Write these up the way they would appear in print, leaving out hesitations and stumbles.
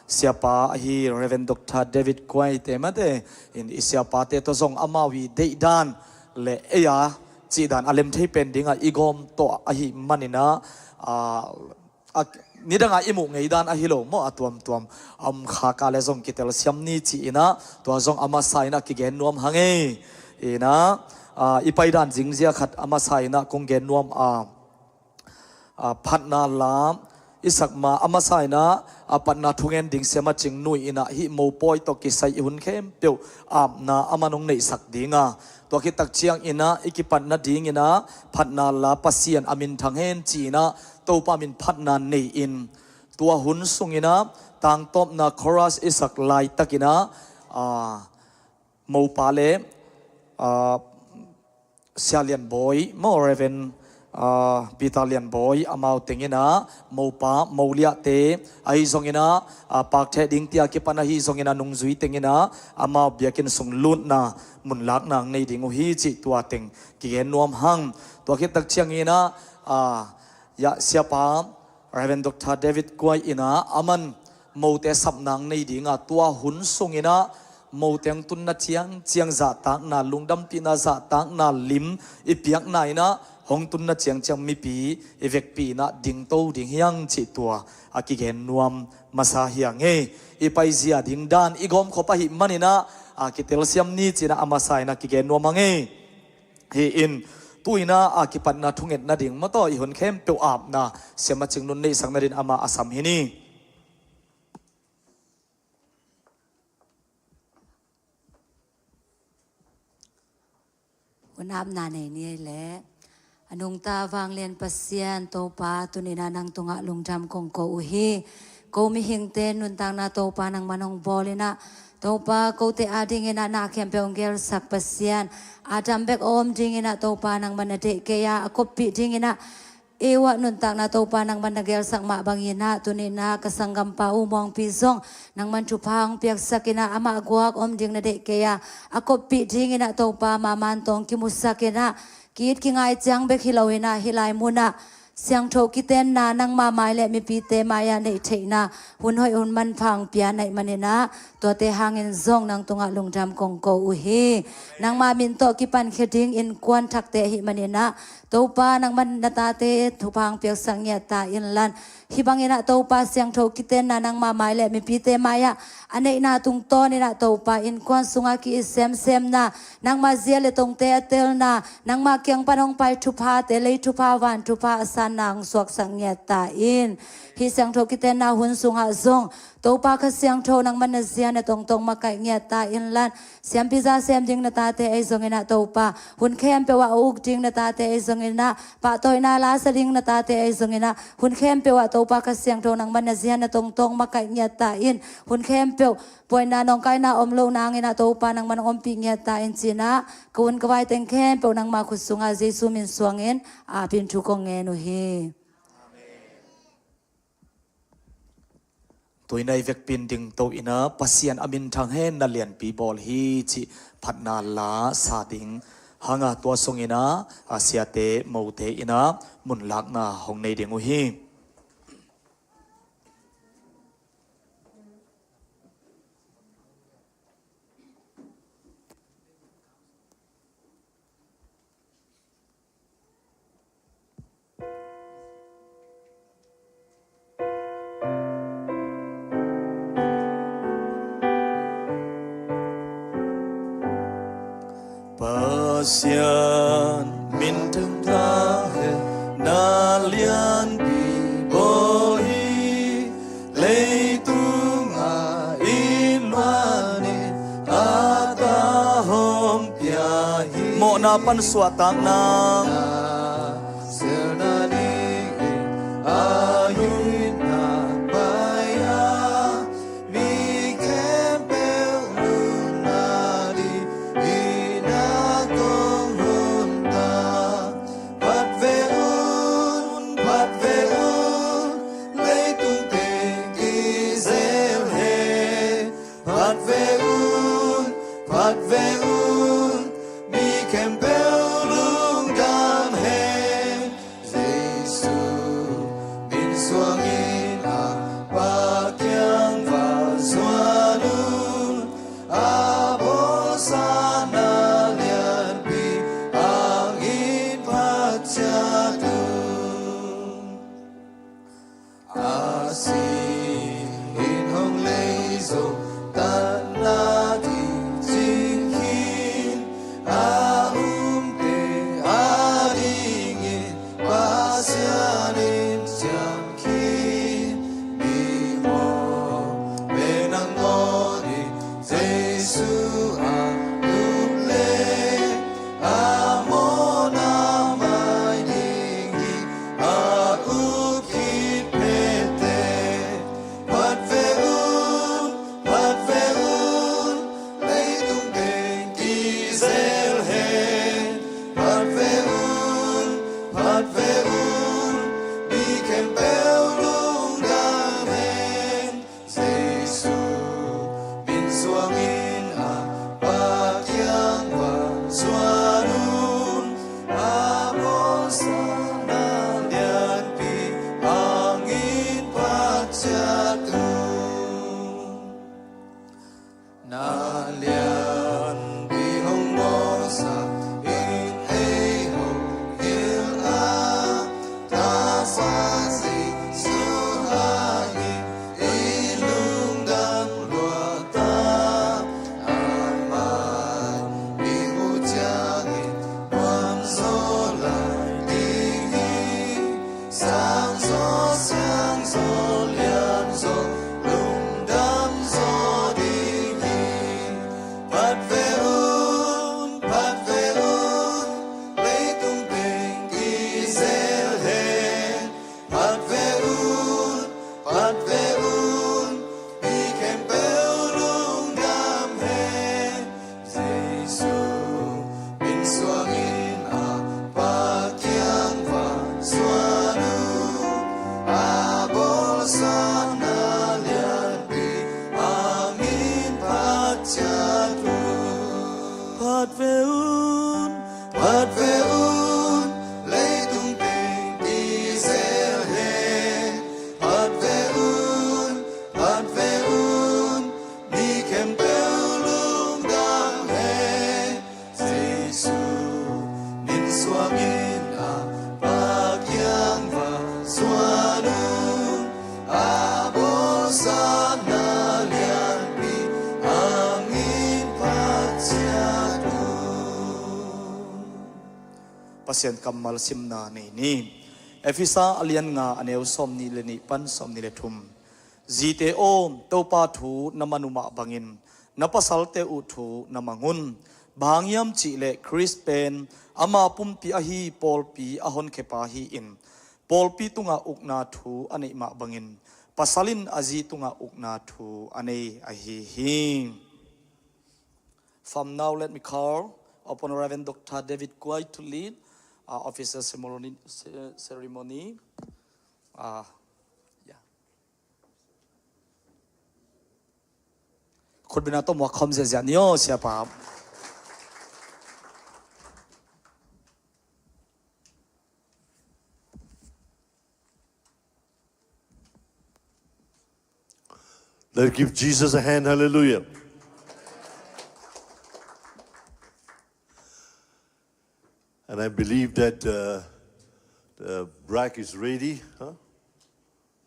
siapa hi Reverend Dr. David Kwai temate in siapa te to zong amawi deidan le eya chidan alem thei pendinga igom to ahi manina nidanga imu ngeidan ahilo mo atuam tuam kha ka le zong kitel siamni chi ina to zong ama saina ki gen nuam hange ina ipaidan jingjia khat ama saina kong gen nuam phatna lam isakma amasaina apatna thungen ding sema chingnui ina hi mo poi to kisai hun khem peu amna amanong nei sak dinga to ki tak chiang ina ikipatna ding ina phatna la pasian amin thanghen china to pa min phatna nei in tua hun sungina tang top na chorus isak lai takina mo pale sialian boy mo reven Battalion boy amau tengina mopa maulia te ai zongina pak the ding tia ki pana hi zongina nungzui tengina amau biakin sung lut na munlak nang nei ding hi chi tua teng ki gen nuam hang to ki tak chiangina ya siapa Reverend Dr. David Kwai ina aman mote sapnang nei dinga tua hun sungina moteng tunna chiang za tak na lungdam pina za tak na lim ipiak na ina hong tunna chiang mi pi evek pi na ding to ding hiang chi tua akigen nuam masa hiang e ipai zia ding dan igom khopa hi manina akitel siam ni china amasai na kigen nuam ange hi in tuina akipat na thunget na ding mato i hon khem pe ap na sema chingnun nei sangnarin ama asam hiniวันอาบนาในนี้แหละอนุงตาวางเลียนปัสเซียนโตปาตุนินานังตุงะลุงจำคงโกอุฮีโกมิหิงเตนุนตังนาโตปานังมันองบอลินะโตปาโกเตอาดิงเนาเข็มเปองเกลสักปัสเซียนอาดัมเบกอมดิงเนาโตปานังมันเดเกียอคบปิดิงเนาเอวะนุนตังนาโตปานังมันเกลสักมาบังยินาตุนินากสังกัมปาอุมองปิซงนังมันจุพังเปียกสักินาอามากวกอมดิงนาเดเกียอคบปิดิงเนาโตปามามันตองกิมุสักินากีดกิงไอจังเบกฮิลาวินาฮิลายมุนาเสียงโทกิเตนนานังมาไม้และมีปีเตมายาในเทนาหุ่นหอยหุ่นมันพังเปียในมันนะตัวเตหางเงินซองนางตุงะลงจำกงโกอุฮีนางมามินโตกิปันเคดิงอินกวนทักเตหิมันนะตัวปานางมันนาตาเตทุพังเปียกสังเยตาอินลันฮิบังเงนะตัวปาเสียงโทกิเตนนานังมาไม้และมีปีเตมายาอันนี้นาตุงโตนี่นะตัวปาอินกวนสุงากิเซมนานางมาเจียเลตงเตเตลนานางมาเกียงปานองไปทุพาเตเลยทุพาวันทุพาสันนางสวกสังเยตาอินฮิเสียงโทกิเตนนาหุนสุงาซงตัวปาขเสียงโทนังมันเสียนตรงมาไก่เงียตาอินลันเสียงพิซาเสียงจิงนาตาเตไอซงเงนะตัวปาหุ่นเข้มเปว่าอุกจิงนาตาเตไอซงเงนะปะตอยนาลาสลิงนาตาเตไอซงเงนะหุ่นเข้มเปว่าตัวปาขเสียงโทนังมันเสียนตรงมาไก่เงียตาอินหุ่นเข้มเปวป่วยนานองไก่นาอมโลนางเงนะตัวปานังมันอมปีเงียตาอินจีนะกวนกวายเต็งเข้มเปวนังมาขุดสุงอาเจซูมินสวงเงินพินทุกงเงินอุเฮตัวในเวกปินดิงโตอินะปัสยันอามินทางเฮนนาเลียนปีบอลฮีจิพัดนาลาซาดิงหางาตัวทรงอินะอาเซียเตโมเตอินะมุนลักนาหงในดิงอุฮี Pasian minteng tahe nalian biboi leitunga inwani atahom piahi mo na pansuatang nang senani ayun na paya Suangin a pakyang sông ta na thì chính khi te đi nghe ba xa nên chẳng khi bị mò bên nắng ngó đi Giêsu lúc lê mô na mai đi út khi phê tê phát về un lấy tung tên kỳ zel hen phát về un đi kèm béo lung đam hen Giêsu bin xuống in ba kiang và xóa nun bố sa na lian pi angin pachatun na lian pi hong mo sa in ei hong il ta sa si su ha hi lung dam lua ta aman pi mu chang quam so lai ding sang so lian so lung dam so ding phát về un lấy tung tên kỳ zel hen phát về un đi kèm béo lung đam hen Giêsu bin xuống in ba kiang và xóa nu bố sa na lian pi angin pachatun phát về un lấy tung tên kỳ zel hen phát về un đi kèm béo lung đam hen Giêsu nên xuống in ba kiang và xóa nu bố sa na lian pi angin pachatun pasien kamal simna ni Efisa alian nga aneu som ni le ni pan som ni le thum zite o topa thu namanuma bangin napasalte u thu namangun bangyam chi le Chrispen ama pumpi ahi polpi ahon khepa hi in polpi tunga ukna thu anei ma bangin pasalin azi tunga ukna thu anei ahi hi. From now let me call upon Reverend Dr. David Kwai to lead our official ceremony. Khut bina to mo khom je janio siapa. Let's give Jesus a hand, hallelujah. And I believe that the brack is ready. Huh?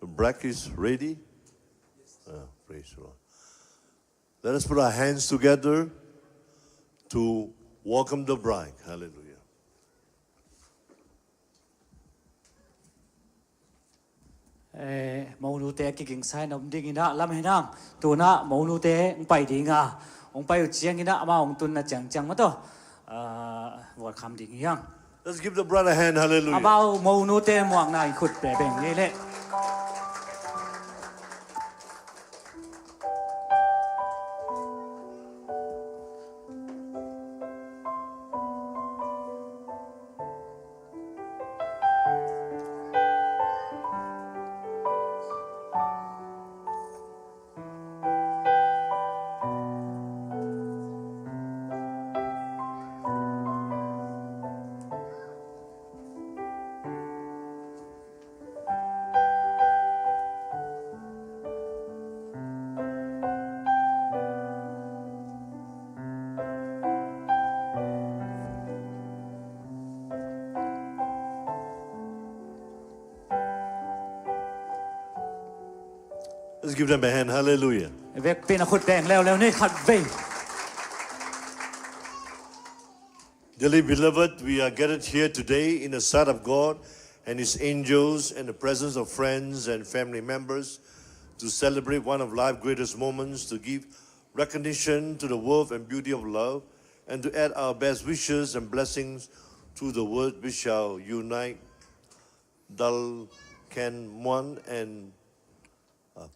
The brack is ready. Praise the Lord. Let us put our hands together to welcome the bride. Hallelujah. Mẫu nu tế cái kinh sai nằm đi ngina làm hình năng tu na mẫu nu tế ông bay đi ngà ông bay ở chiang ngina mà ông tuân là chẳng chẳng mà to vợ khám đi ngang. Let's give the bride a hand, hallelujah. Bao mẫu nu tế muang này khut bể bể như thế. Let's give them a hand. Hallelujah. เวกเป็นขุดแดงแล้วนี่ขัดเว Dearly beloved, we are gathered here today in the sight of God and His angels and the presence of friends and family members to celebrate one of life's greatest moments, to give recognition to the worth and beauty of love, and to add our best wishes and blessings to the word which shall unite Dal Ken Muan and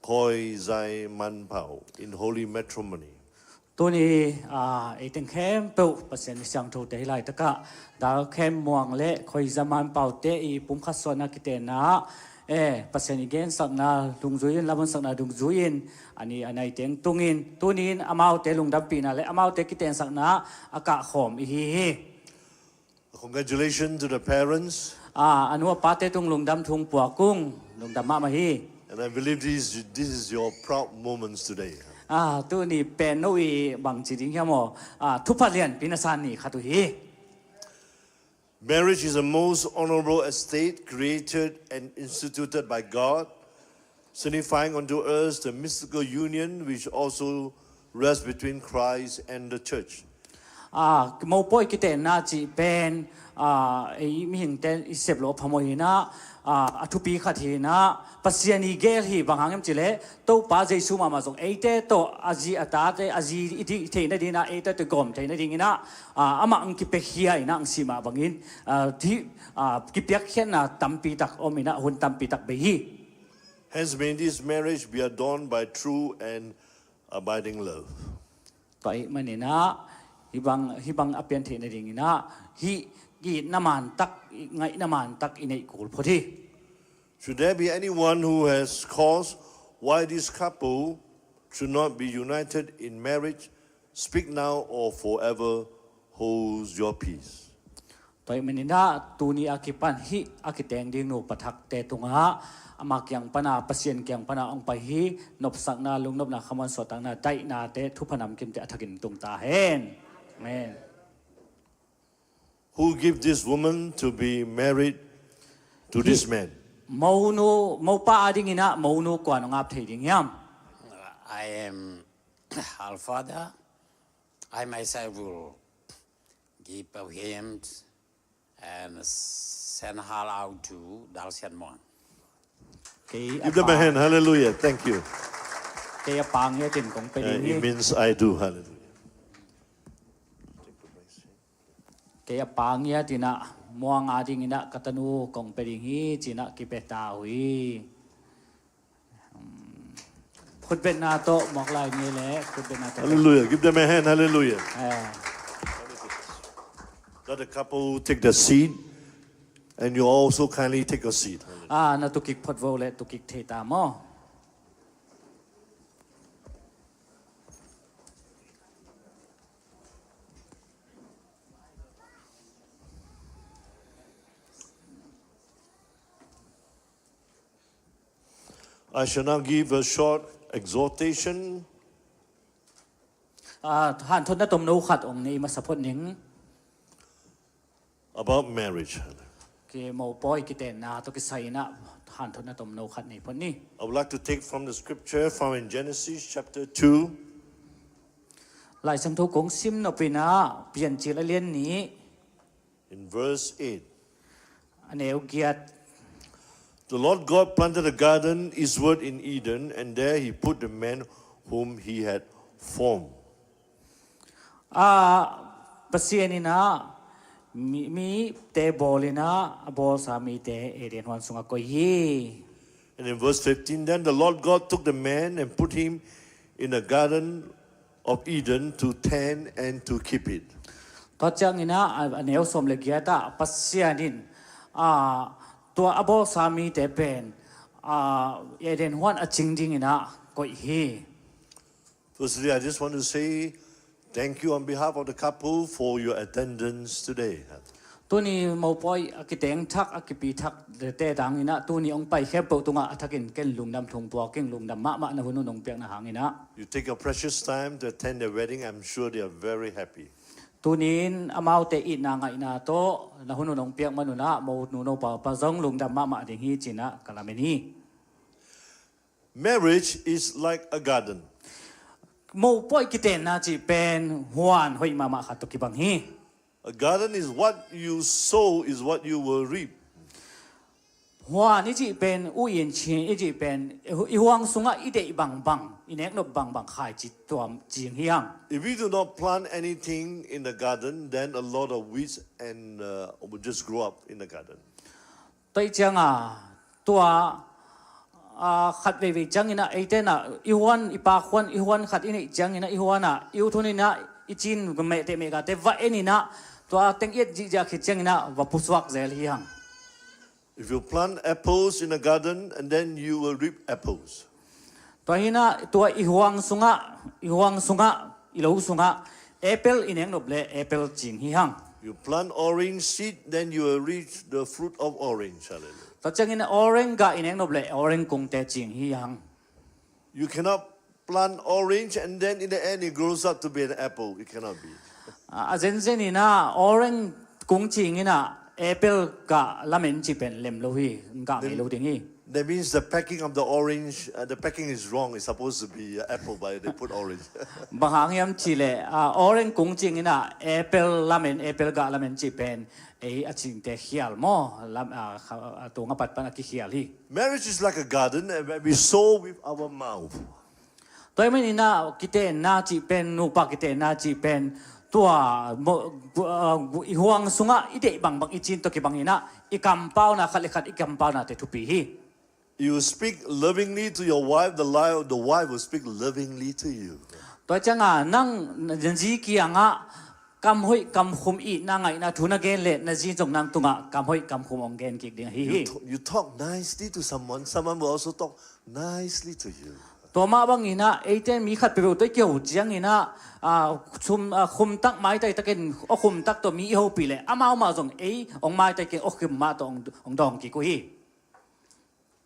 Koi Zai Man Pao in holy matrimony. ตัวนี้ไอ้ถึงเข้มเปิลเปอร์เซ็นต์ช่างถูกได้หลายตะกะดาวเข้มม่วงเละคอยจะมันเป่าเตอีปุ่มขัดส่วนนักกิเตนะเปอร์เซ็นต์อีกเกนสักนาลุงจุยินลำบนสักนาลุงจุยินอันนี้อันไหนเต็งตุงินตัวนี้อามาเตลุงดับปีนะและอามาเตกิเตนสักนาอากาศหอมอีฮี Congratulations to the parents. อันว่าป้าเตตุงลุงดำทุงปัวกุ้งลุงดำมาฮี And I believe this is your proud moments today. ตัวนี้เป็นโนอีบางจีดิงแค่หมอทุพเลียนพินาสานี่ขัดตุฮี Marriage is the most honorable estate created and instituted by God, signifying unto us the mystical union which also rests between Christ and the church. โมป่วยกิเตน่าจีเป็นไอ้มีหิงเตนอิเสบโลพมวยนะทุปีขัดทีนะปัสยานีเกลฮีบางครั้งยังจีเล่โตป้าเจซูมาส่งไอ้เตโตอาจีอัตตาเตอาจีอิทีเทนดีนะไอ้เตตกอมเทนดีนะอามาอังกิเปฮียนะอังสีมาบางอินที่กิเปียกเขียนนะตัมปีตักอมินะหุ่นตัมปีตักเบฮี Hence, may this marriage be adorned by true and abiding love. ต่อยมันนี่นะฮิบังอเปียนเทนดีนะฮิกีน้ำมันตักไงน้ำมันตักอินไอกูลพอดี Should there be anyone who has cause why this couple should not be united in marriage, speak now or forever hold your peace. ต่อยมันนี่นะตูนี้อากิปันฮิอากิแตงดิ้งนูปะทักเตตุงะอามาเกียงปนาปัสเซียนเกียงปนาองไปฮินบสักนาลุงนบนาขมันสตังนาได้นาเตทุพนำกิมเตอัฐกินตุงตาเฮนแม่ Who give this woman to be married to this man? โมนูโมป้าดิ้งนะโมนูกว่านงับเทดิ้งยาม I am her father. I myself will give a hymn and send her out to Dalsian Mon. เกีย Give them a hand. Hallelujah. Thank you. เกียปางเนี่ยติ่งของไปดิ้ง It means I do. Hallelujah. เกียปางเนี่ยตินะม่วงอาดิ้งนะกัตนูของไปดิ้งฮีจินะกิเปตาหุยคุดเป็นนาโตบอกลายนี้แหละคุดเป็นนาโต Hallelujah. Give them a hand. Hallelujah. Let the couple take the seat, and you also kindly take a seat. นาตุกิกพดโวและตุกิกเทตามอ I shall now give a short exhortation. ท่านทนตมนูขัดองค์นี้มาสะพดหนิง About marriage. เกโมปอยกิเตนาตุกิไซนะท่านทนตมนูขัดนี้พนนี้ I would like to take from the scripture found in Genesis chapter 2. หลายสังทุกงซิมนปินะเปลี่ยนจิละเลียนนี้ In verse 8. อันเอวเกียรติ The Lord God planted a garden eastward in Eden, and there He put the man whom He had formed. ปัสเซียนี่นะมีเตโบเลยนะโบสามีเตเอเดนวันสุงกอย And in verse 15, then the Lord God took the man and put him in the garden of Eden to tend and to keep it. ตอนจังนี่นะอันเอวสมเลกียตาปัสเซียนินตัวอโบสามีเตเป็นเอเดนวันจริงจริงนะกอย Firstly, I just want to say thank you on behalf of the couple for your attendance today. ตัวนี้มอปอยกิเตงทักกิปีทักเตดังนี่นะตัวนี้องไปแค่เปิดตัวทักกินลุงดำทงปัวกินลุงดำมะนะหุ่นนงเปียกนะหางนี่นะ You take your precious time to attend their wedding. I'm sure they are very happy. ตัวนี้อามาเตอินางไงนะโตนะหุ่นนงเปียกมันนะโมนูโนปะปะซงลุงดำมะดิ่งฮีจินะกะละเมนี Marriage is like a garden. โมป่อยกิเตนนาจีเป็นหวานหอยมามาขัดตุกิบังฮี A garden is what you sow is what you will reap. หวานนี่จีเป็นอุยนชินนี่จีเป็นอีหวงสุงะอีเดบังบังอีเน็กนบบังบังขายจิตตัวจีงเฮียง If we do not plant anything in the garden, then a lot of weeds and will just grow up in the garden. ตัวจังตัวขัดเวจังอินะไอเตน่ะอีหวนอีปากหวนอีหวนขัดอินี่จังอินะอีหวนอีอุทุนินะอีจีนก็ไม่เตะเมกาเตว่าเอ็นี่นะตัวเต็งเอ็ดจีจะขิดจังอินะว่าผู้สวักเซลเฮียง If you plant apples in a garden, and then you will reap apples. ตัวนี้นะตัวอีหวงสุงะอีเหลาสุงะแอปเปิลอินเองนบเลแอปเปิลจิงเฮียง You plant orange seed, then you will reap the fruit of orange. Hallelujah. ตัวจังอินะออเรนกะอินเองนบเลออเรนคงเตจิงเฮียง You cannot plant orange and then in the end it grows up to be an apple. It cannot be. เจนนี่นะออเรนคงจิงอินะแอปเปิลกะละเมนจิเป็นเลมโลฮีกะไม่รู้ดิงี That means the packing of the orange, the packing is wrong. It's supposed to be apple, but they put orange. บางครั้งยามจีเลออเรนคงจิงอินะแอปเปิลละเมนแอปเปิลกะละเมนจิเป็นไอ้อจิงเตเขียลโมละตัวงับปัดปันอกิเขียลฮี Marriage is like a garden, and when we sow with our mouth. ตัวไม่นี่นะกิเตน่าจีเป็นนูปากิเตน่าจีเป็นตัวอีหวงสุงะอีเดบังบังอีจินตัวกิบังอินะอีกำเป้านะขัดเลขัดอีกำเป้านะเตทุปีฮี You speak lovingly to your wife, the wife will speak lovingly to you. ตัวจังนั่งยันจีเกียงกำห้อยกำคุมอีนั่งไงนะทุนเกนเล่นจีจงนั่งตุงกำห้อยกำคุมองเกนกิกเดียงฮี You talk nicely to someone will also talk nicely to you. ตัวมาบางอินะไอเจนมีขัดไปรู้ตัวเกี่ยวจียงอินะคุมตักไม้ตะเกนคุมตักตัวมีเอาปีเลยมาจงไอองไม้ตะเกนคุมมาตัวองดองกิกุฮี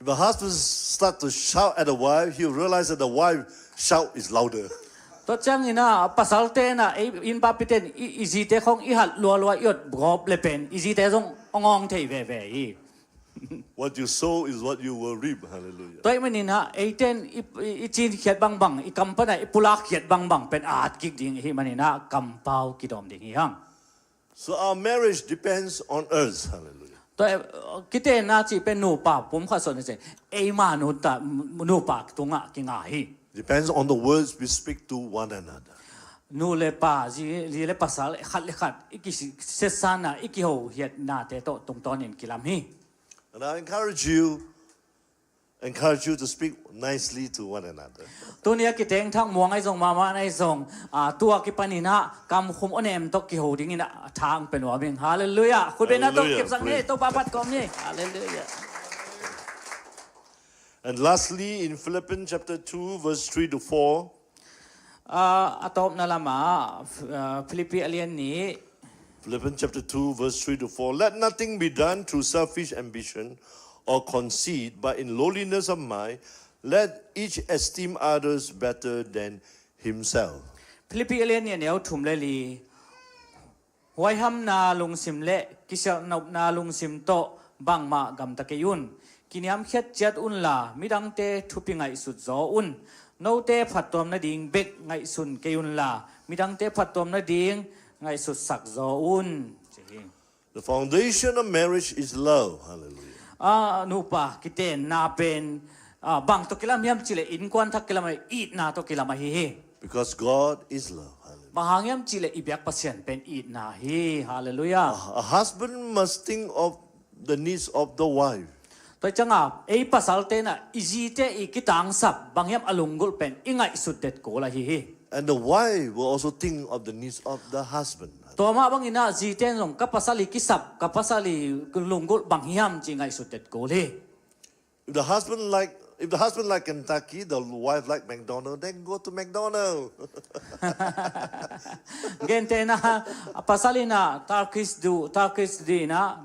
If a husband start to shout at the wife, he'll realize that the wife shout is louder. ตัวจังอินะภาษาเตนะไออินปาปิเตนอีจีเตของอีหัดลัวๆยอดบรอบเลยเป็นอีจีเตจงองเทเว่ What you sow is what you will reap. Hallelujah. ตัวมันนี่นะไอเตนอีจีนเขียดบังอีกำปั้นอีปุลักเขียดบังเป็นอาจกิกดิ่งฮีมันนี่นะกำเป้ากิดอมดิ่งฮีฮัง So our marriage depends on us. Hallelujah. ตัวกิเตน่าจีเป็นนูปาผมข้าสนใจไอมานูตานูปาตุงะกิงาฮี Depends on the words we speak to one another. นูเลปาจีเลภาษาขัดอีกิเซซานะอีกิโหเฮียนาเตโตตรงตอนนี้กิลามฮี And I encourage you to speak nicely to one another. ตัวนี้กิเตงทั้งมวงไอซงมาไอซงตัวกิปานินะกำคุมอนเอมตกิโหดิ่งนะทางเป็นว่าเบงฮาเลลูยาคุณเป็นนักตกิบสังนี้ตัวปาปัดกอมนี่ฮาเลลูยา And lastly, in Philippians chapter 2, verse 3 to 4, atop na lama Philippi alien ni Philippians chapter 2, verse 3 to 4, let nothing be done through selfish ambition or conceit, but in lowliness of mind, let each esteem others better than himself. Philippi alien ni neo thum le li hoi ham na lung sim le kisel nop na lung sim to bang ma gam ta ke yun kiniam khet chat un la midang te thupi ngai sut zo un no te phatom na ding bek ngai sun ke yun la midang te phatom na ding ngai sut sak zo un The foundation of marriage is love. Hallelujah. Nu pa kite na pen bang to kilam yam chile in kwan thak kilam eat na to kilam hi Because God is love. Hallelujah. Mahangyam chile ibyak pasien pen eat na hi hallelujah A husband must think of the needs of the wife. Toi changa ei pasal te na izite ikitang sap bangyam alunggol pen ingay sudet ko la hi And the wife will also think of the needs of the husband. to ma bang ina ziten long kapasali kisap kapasali lunggol bangyam chingay sudet ko le If the husband like Kentucky, the wife like McDonald's, then go to McDonald's. gente na pasali na Turkish di na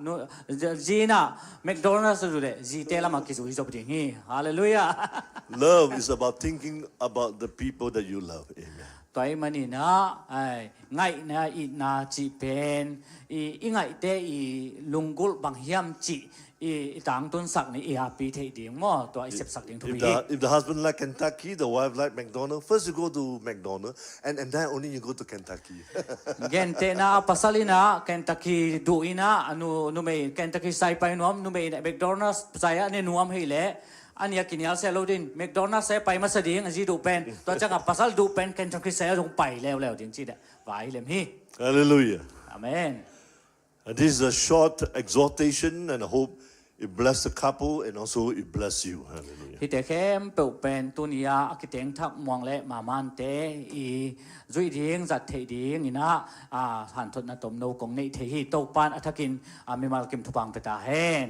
Gina McDonald's du le zite la makisu hisop ding hi hallelujah Love is about thinking about the people that you love. Amen. Toi mani na ai ngai na i na chi pen i ngai te i lunggol bangyam chi อีต่างต้นสักนี่อีอาปีเทดิ่งมั่วตัวไอเสพสักดิ่งทุกปี If the husband like Kentucky, the wife like McDonald's, first you go to McDonald's, and then only you go to Kentucky. เกนเตนะปัสสลินะเคนตักกี้ดูอินะนูเมย์เคนตักกี้ใส่ไปนวมนูเมย์แมคโดนัลด์ใส่อันนี้นวมให้เละอันนี้กินยาเซลล์ดินแมคโดนัลด์ใส่ไปมาสดิ้งอันนี้ดูเป็นตัวจังกับปัสสลดูเป็นเคนตักกี้ใส่ลงไปแล้วจริงๆเนี่ยไว้เลยมี่ Hallelujah. อาเมน And this is a short exhortation, and I hope it bless the couple and also it bless you. Hallelujah. ที่แต่เข้มเปิดเป็นตัวนี้อากิเตงทักมองและมามันเตอีจุยดิ้งจัดเทดิ้งนี่นะหันทนตมโนกงในเทฮีโตปานอัฐกินมีมาลกิมทุบังไปตาเฮน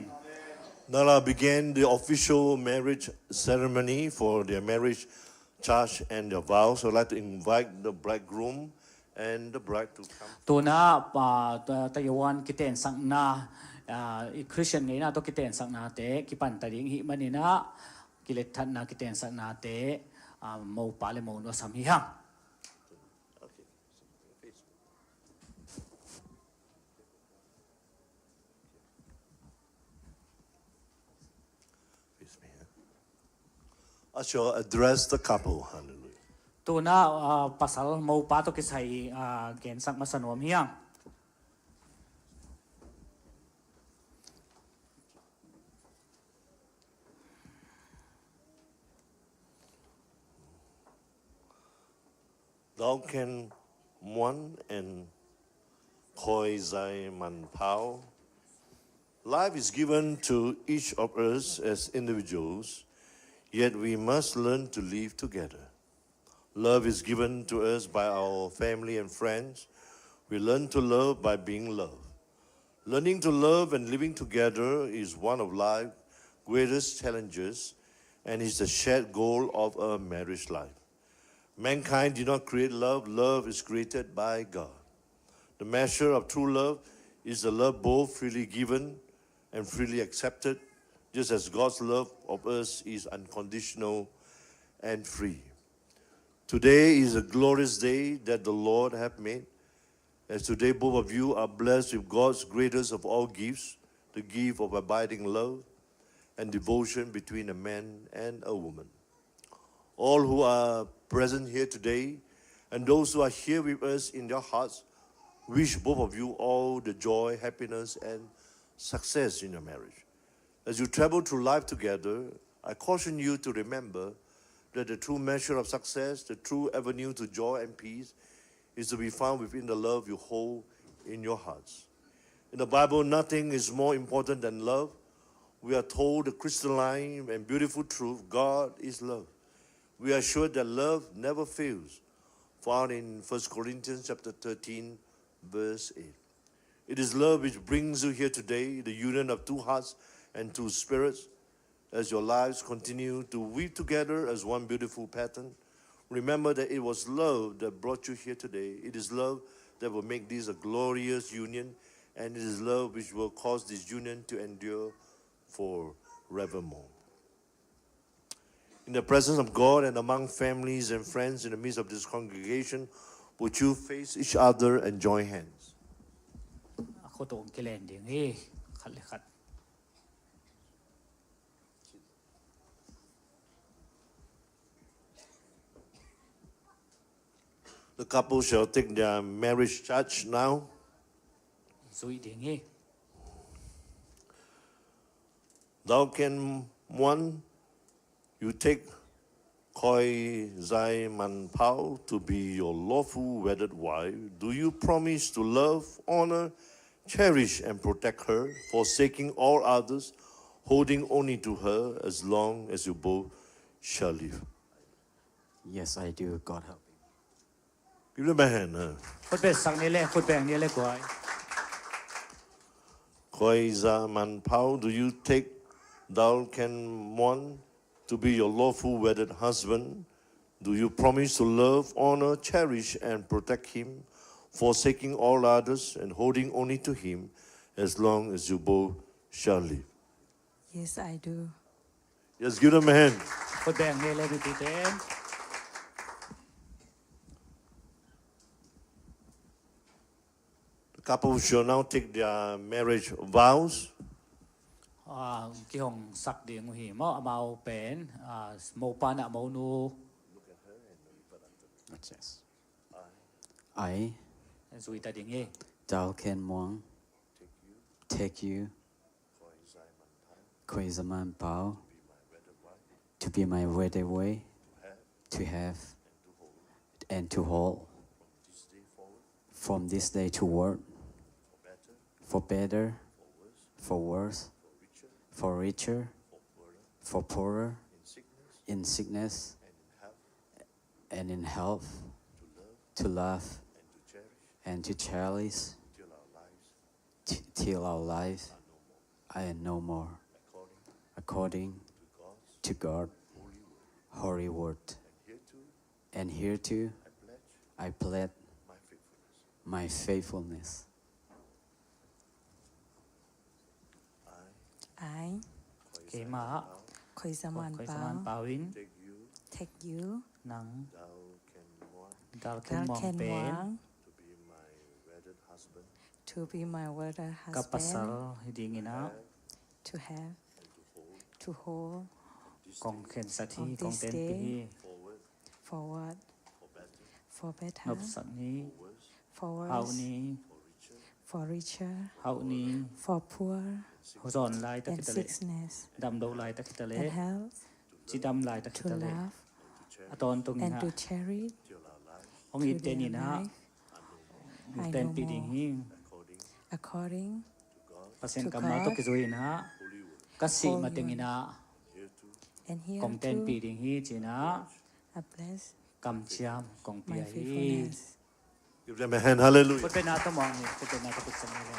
Nala began the official marriage ceremony for their marriage charge and their vows. So I'd like to invite the bridegroom and the bride to come. ตัวน่ะตะยวันกิเตนสังนาคริสเตียนนี่นะตัวกิเตนสังนาเตกิปันตะดิ้งหิมันนี่นะกิเลทันนะกิเตนสังนาเตโมปาเลโมนวสัมหิหัง I shall address the couple. Hallelujah. ตัวน่ะภาษาโมปาตัวกิใส่เกณฑ์สังมาสนวมหิหัง Thou can one and koi zai man pao. Life is given to each of us as individuals, yet we must learn to live together. Love is given to us by our family and friends. We learn to love by being loved. Learning to love and living together is one of life's greatest challenges and is the shared goal of a marriage life. Mankind did not create love. Love is created by God. The measure of true love is the love both freely given and freely accepted, just as God's love of us is unconditional and free. Today is a glorious day that the Lord hath made. As today both of you are blessed with God's greatest of all gifts, the gift of abiding love and devotion between a man and a woman. All who are present here today and those who are here with us in their hearts wish both of you all the joy, happiness, and success in your marriage. As you travel through life together, I caution you to remember that the true measure of success, the true avenue to joy and peace, is to be found within the love you hold in your hearts. In the Bible, nothing is more important than love. We are told the crystalline and beautiful truth, God is love. We are sure that love never fails, found in 1 Corinthians chapter 13, verse 8. It is love which brings you here today, the union of two hearts and two spirits. As your lives continue to weave together as one beautiful pattern, remember that it was love that brought you here today. It is love that will make this a glorious union, and it is love which will cause this union to endure forevermore. In the presence of God and among families and friends in the midst of this congregation, would you face each other and join hands? โคตรกิเลนดิ่งนี่ขัดเลยขัด The couple shall take their marriage charge now. สุยดิ่งนี่ Thou can one, you take Koi Zai Man Pao to be your lawful wedded wife. Do you promise to love, honor, cherish, and protect her, forsaking all others, holding only to her as long as you both shall live? Yes, I do. God help me. Give them a hand. คนเป็นสังนี่แหละคนแบ่งนี่แหละกว่า Koi Zai Man Pao, do you take thou can one to be your lawful wedded husband? Do you promise to love, honor, cherish, and protect him, forsaking all others and holding only to him as long as you both shall live? Yes, I do. Yes, give them a hand. คนแบ่งนี่แหละพี่เต้น The couple shall now take their marriage vows. ki hong sak ding hi mo amao pen mo pa na mo nu Yes. I, zui ta ding hi Dao Ken Muang, take you, Khoi Zaman Pao, to be my wedded way, to have, and to hold, from this day toward, for better, for worse, for richer, for poorer, in sickness, and in health, to love, and to cherish, till our life I am no more, according to God, holy word. And hereto I pledge my faithfulness. I, ke ma Khoi Zaman khoi saman Pao, pawin take you, nang dal Dal ken mong Ken pen Muang, to be my wedded husband, kapasal hidingina to have, to hold, kong ken sathi From kong this ten day, pi hi forward, for better, ngap sak ni for hau worse, ni for richer, hau ni for poor, zon lai ta and kitale sickness, dam do lai ta kitale and health, chi dam lai ta to kitale love, aton tung and ina to cherish, hong to it ten their ina life, I ten no pi ding more, hi according pasen to kam ma to God, ki zui na kasi holy mating word. ina And here kong ten pi too, ding hi china I bless kam chiam kong pi my hi faithfulness. Give them a hand. Hallelujah. put pe na to mong ni put pe na to put sa nila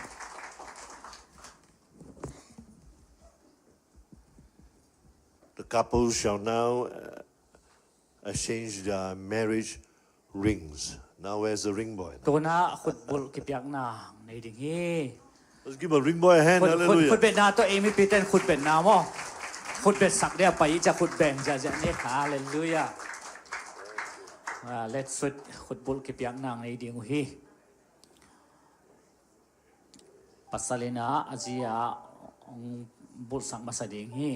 The couple shall now exchange their marriage rings. Now where's the ring boy? to na khut bul ki piak na nei ding hi Let's give a ring boy a hand. khut Hallelujah. pe na to emi piten khut pe na mo khut pe sak dia pai cha khut ben ja ja ne hallelujah let's khut bul ki piak na nei ding hi pasalina azia bul sak masading hi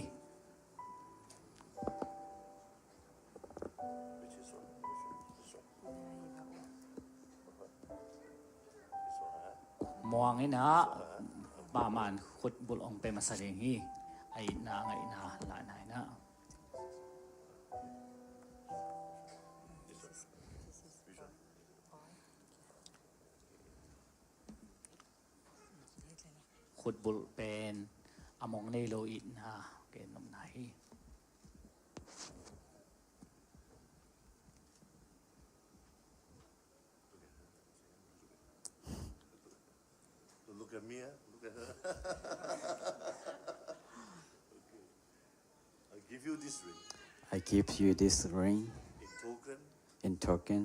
muangina paman khut bul ong pe masading hi ai na ngai na la nai na khut bul pen among nei lo it na ke nom nai Look at me. Look at her. Okay. I give you this ring I give you this ring in token in token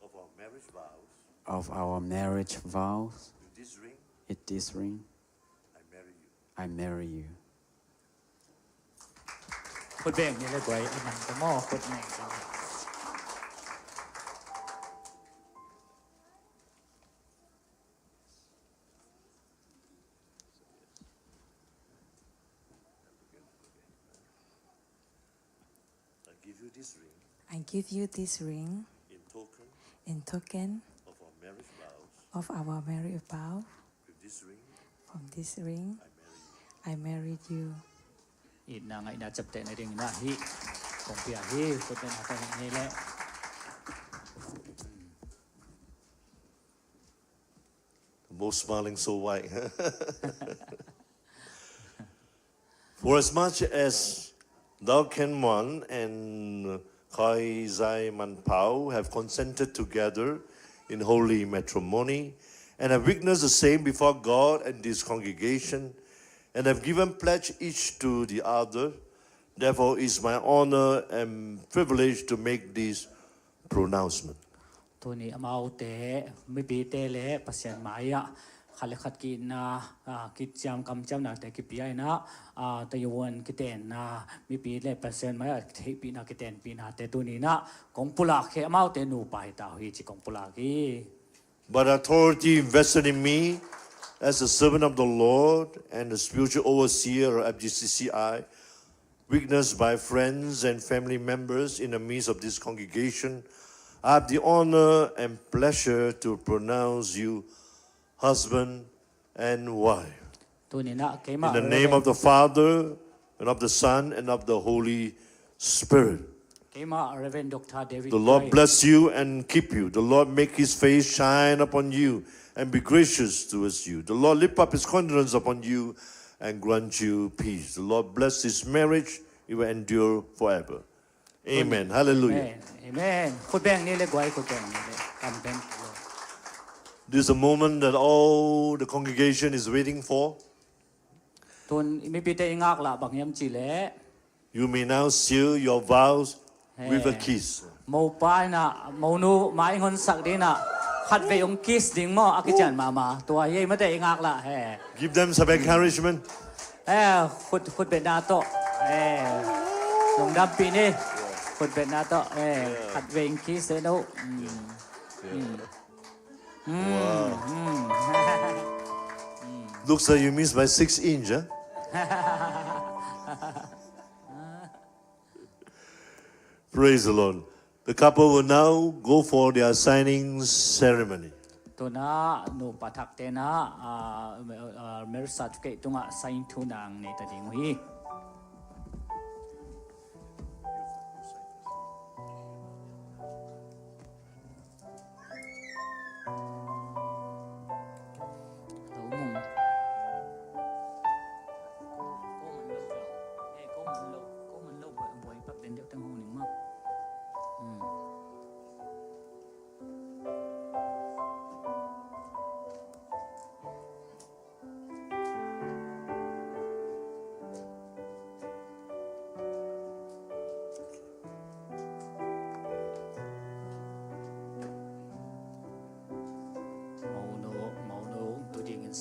of our marriage vows. of our marriage vows. With this ring, With this ring, I marry you. I marry you. ขุดเบ่งนี่เลยกวยมันก็หม้อขุดแม่งจัง I give you this ring I give you this ring in token in token of our marriage vows. of our marriage vow. With this ring, From this ring, I marry you. I married you. อีนางไอ้นาจับแต่ในเรื่องน่ะฮิคงเปียฮิขุดเป็นอะไรนี่แหละ Most smiling so white. For as much as thou Ken Wan and Kai Zai Man Pao have consented together in holy matrimony and have witnessed the same before God and this congregation and have given pledge each to the other, therefore is my honor and privilege to make this pronouncement. ตัวนี้เอามาเอาเตะไม่ปีเตะเละปัสยันหมายะขัดขัดกินนะกิจจำกำจำหนักแต่กิปีไอ้นะตะยวนกิเตนนะไม่ปีเละปัสยันหมายะเทปีนะกิเตนปีนะแต่ตัวนี้นะกงปุลาเขเอามาเอาเตะหนูไปตาหิจิกงปุลากี But authority invested in me as the servant of the Lord and the spiritual overseer of FGCCI, witnessed by friends and family members in the midst of this congregation, I have the honor and pleasure to pronounce you husband and wife. ตัวนี้นะเกมา In the name of the Father, and of the Son, and of the Holy Spirit. เกมาเรเวนดร. David The Lord bless you and keep you. The Lord make his face shine upon you and be gracious towards you. The Lord lift up his countenance upon you and grant you peace. The Lord bless this marriage. It will endure forever. Amen. Hallelujah. Amen. คุณแบงนี่เลยกวยคุณแบงนี่เลยกันแบง This is a moment that all the congregation is waiting for. ตุนมีปีเตอิงากละบังยามจีเล่ You may now seal your vows with a kiss. มูป้ายนะมูนูมาอิงคนสักดีนะขัดเวองคิสดิ่งมออากิจันมาตัวเย่ไม่ได้อิงากละเฮ้ Give them some encouragement. คุณเป็นนาโตลงดำปีนี้คุณเป็นนาโตขัดเวองคิสเซโน Looks like you missed by 6 inches. Huh? Praise the Lord. The couple will now go for their signing ceremony. ตัวน่าหนูปัทักเตนะเมริสัตเกตุงะไซน์ทุนังในตะดิงฮี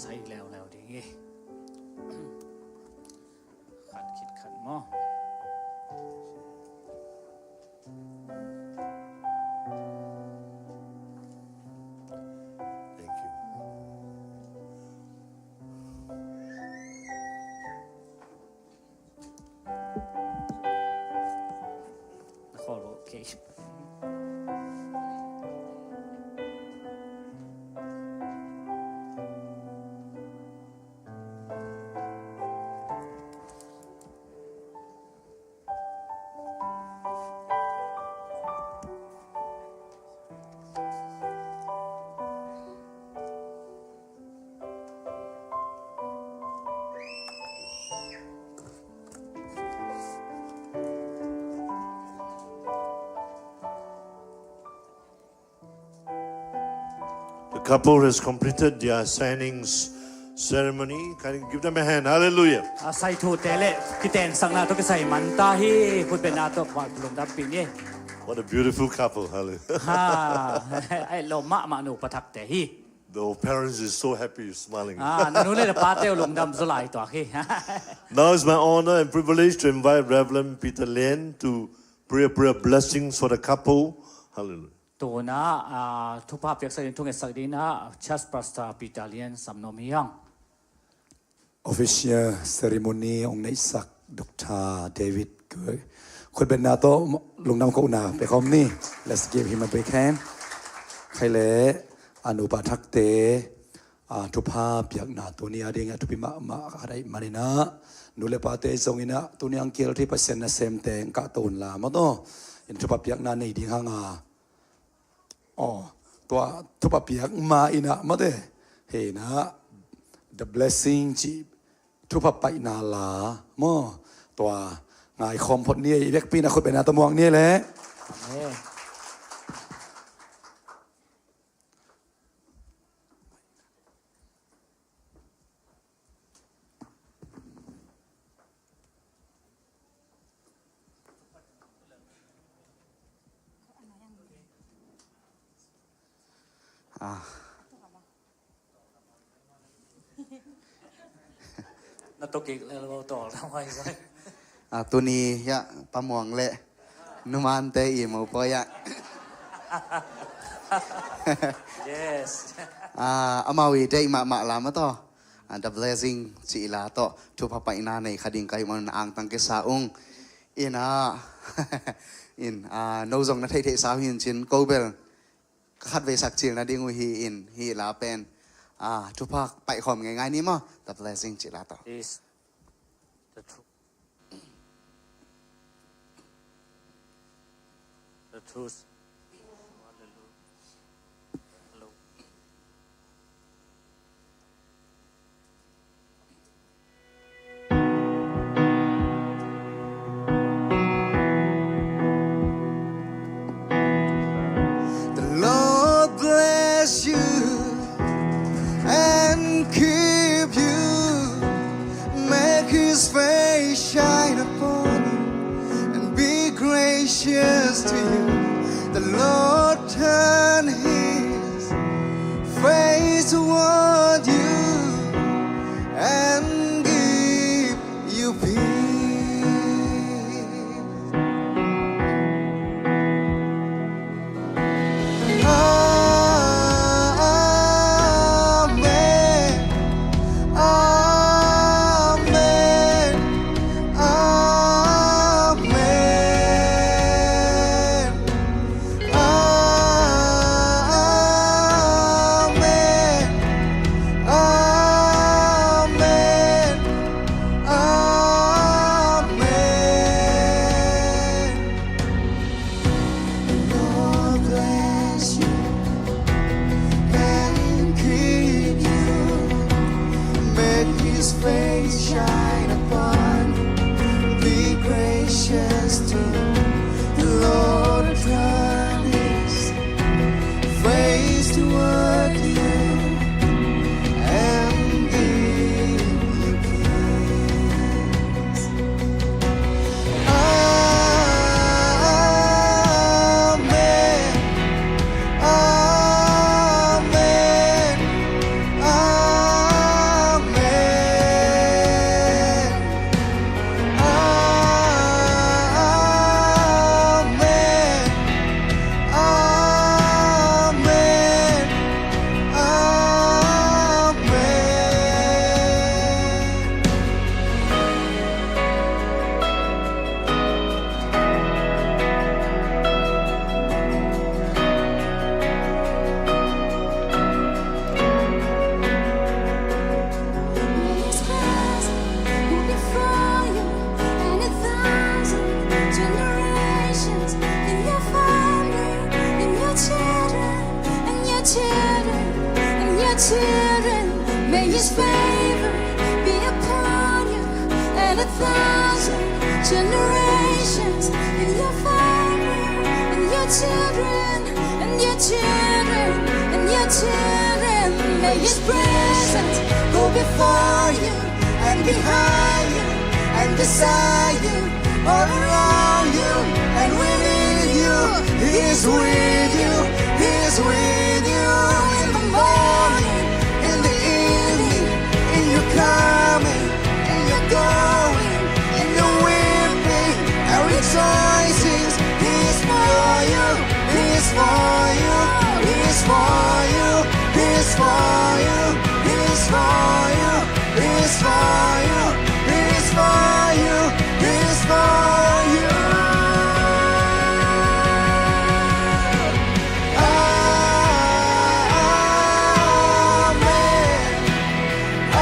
ใส่แล้วดิขัดคิดขัดมอ Thank you. ขอโอเค The couple has completed their signings ceremony. Can you give them a hand? Hallelujah. ใส่ถูเตเล่กิเตนสังนาตุกใส่มันตาฮีคุณเป็นนาตุกว่าลงดับปีนี้ What a beautiful couple. Hallelujah. ไอ้ลมมาหนูปัทักเตฮี The parents is so happy smiling. นั่นเลยปาเตลลงดำสลายตัวฮี Now it's my honor and privilege to invite Reverend Peter Lien to pray a prayer of blessings for the couple. Hallelujah. ตัวน่ะทุกภาพอยากแสดงทุกสักดีนะชัสปราสตาปิตาเลียนสำนมียัง Official ceremony องค์ในศักดิ์ดร. David คุณเป็นนาโตลงนำกูนาไปคอมนี่ Let's give him a big hand ใครเล่อนุปทักเตทุกภาพอยากนาตัวนี้อะไรเงี้ยทุกปีมาอะไรมาเนี่ยนะนูเลปาเตส่งอินะตัวนี้อังเกลที่เปอร์เซ็นต์นะเซมเตงกะตูนลามาโตอินทุกภาพอยากนาในดิ่งหางตัวทุกปะเปียกมาอินะมาเด้เห็นนะ the blessing จีทุกปะไปนาลาโมตัวงายคอมพอดเนี่ยเล็กปีนะคนเป็นนาตะมวงเนี่ยแหละนัตกิเราต่อทำไมวะ ตัวนี้ยะปะมวงเละนุมานเตอีหมูปอยะ yes อามาวีเตอีมาลามาต่อ the blessing ci ila to tu papa ina nei khading kai mon ang tang ke saung in in no zong na thei thei sao hin chin kobel khát về sạc chiều na ding hi in hi la pen tu pak pai khom ngai ngai ni mo the blessing ci la to is the truth. The Lord bless you and keep you, make His face shine upon you and be gracious to you. The Lord turn His face toward you and give you peace. Amen. Amen. Amen. Amen. Amen. Amen. Lord bless you and keep you, make His face shine upon you, be gracious to you. The Lord turn His face toward you and give you peace. Amen. Amen. Amen. Amen. Amen. Amen. His presence go before you, and 1,000 generations in your family, in your children, and your children, and your children. May His favor be upon you, and 1,000 generations in your family, and your children, and your children, and your children. May His presence go before you and behind you and beside you, all around you and within you. He is with you. He is with you in the morning, in the evening, in your coming, in your going, in your weeping and rejoicing. He is for you. He is for you. He is for you. He is for you. He is for you. He is for you. He is for you. He is for you. Amen. Amen.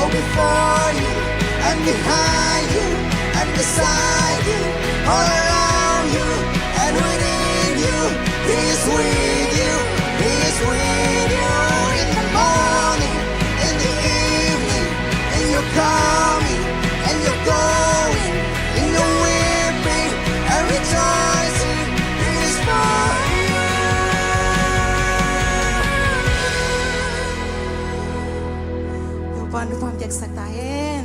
Before you and behind you and beside you, all around you and within you. He is with you. He is with you in the morning, in the evening, in your coming and your going, in your weeping and rejoicing. He is for you. Tuhan Tuhan jak sertain.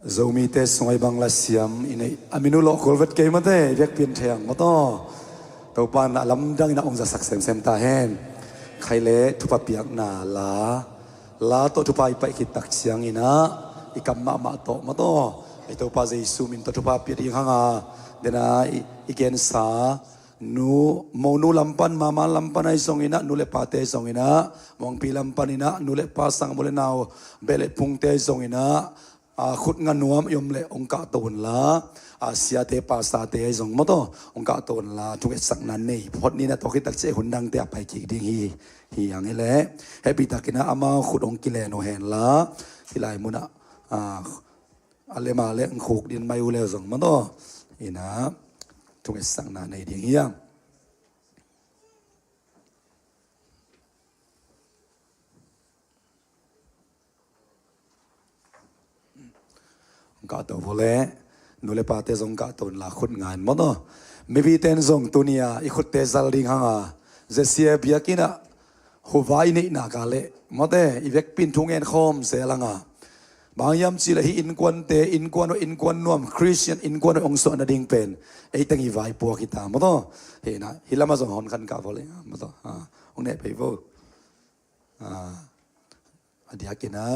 zomi te songai bangla siam inai aminu lo kolvet ke mate vek pin theng mato to pan alam dang na ongza saksem sem ta hen khaile thupa piak na la to thupa ipai ki tak siang ina ikam ma to mato ai to pa jesu min to thupa pi ri hanga dena igen sa nu monu lampan mama lampan ai songina nule pate songina mongpi lampan ina nule pasang mole naw bele pungte songina khut nga nuam yom le ongka ton la sia te pa sa te ai song moto ongka ton la thung sak nan nei phot ni na to ki tak che hundang te apai ki ding hi yang ele happy takina ama khut ong ki le no hen la tilai muna ale ma le khuk din mai u le song moto ina thung sak nan nei ding hiang ka to vole nule pate zong ka ton la khut ngan mo no maybe ten zong tunia I khut te zal ding hanga zesia biakina hovai nei na ka le mote I vek pin thungen khom se langa bangyam chi la hi in kwan te in kwan nuam Christian in kwan ong so na ding pen ei tangi vai po kita mo to he na hilama zong hon kan ka vole mo to ong ne pe vo adia kina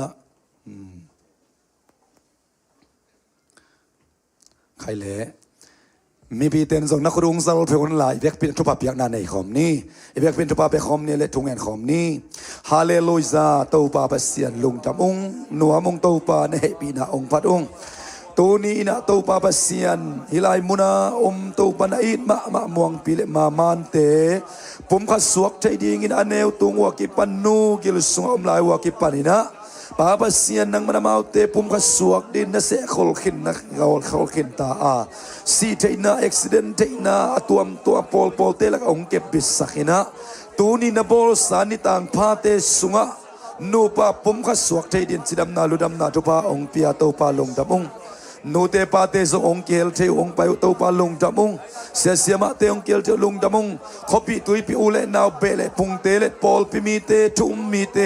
ใครเลยมีปีเต็นส่งนักรุงสารเพลนหลายเวียกเป็นทุบเปียกนาในขอมนี่เวียกเป็นทุบเปียกขอมนี่และทุงแอนขอมนี่ฮาเลลูยาตูปาเปเซียนลุงจำองนัวมงตูปาในปีนาองพัดองตัวนี้นะตูปาเปเซียนฮิไลมุนาตูปานาอิดมะม่วงปีเลมามันเตผมขัดสวกใจดีงินอเนวตุงวากิปันนูกิลสุงอมลายวากิปันินะปาปัสยนนังมันมาเอาเตปุ่มกสวกดินนะเสขลขินนะขลขินตาซีเทน่าอุบิเหตุเทน่าตัวปอลเตลักองเก็บบิสกินะตัวนี้นะบอลสานิต่างพาเตสุงะนูปาปุ่มกสวกเทดินสิดำนาลุดำนาทุปาองเปียโตปาลงดำองนูเตปาเตสองเกลเทองไปโตปาลงดำองเสียมาเตองเกลเทลงดำองขบิตุยปิอุเลนาวเบเลพุงเตเลปอลปิมีเตทุมมีเต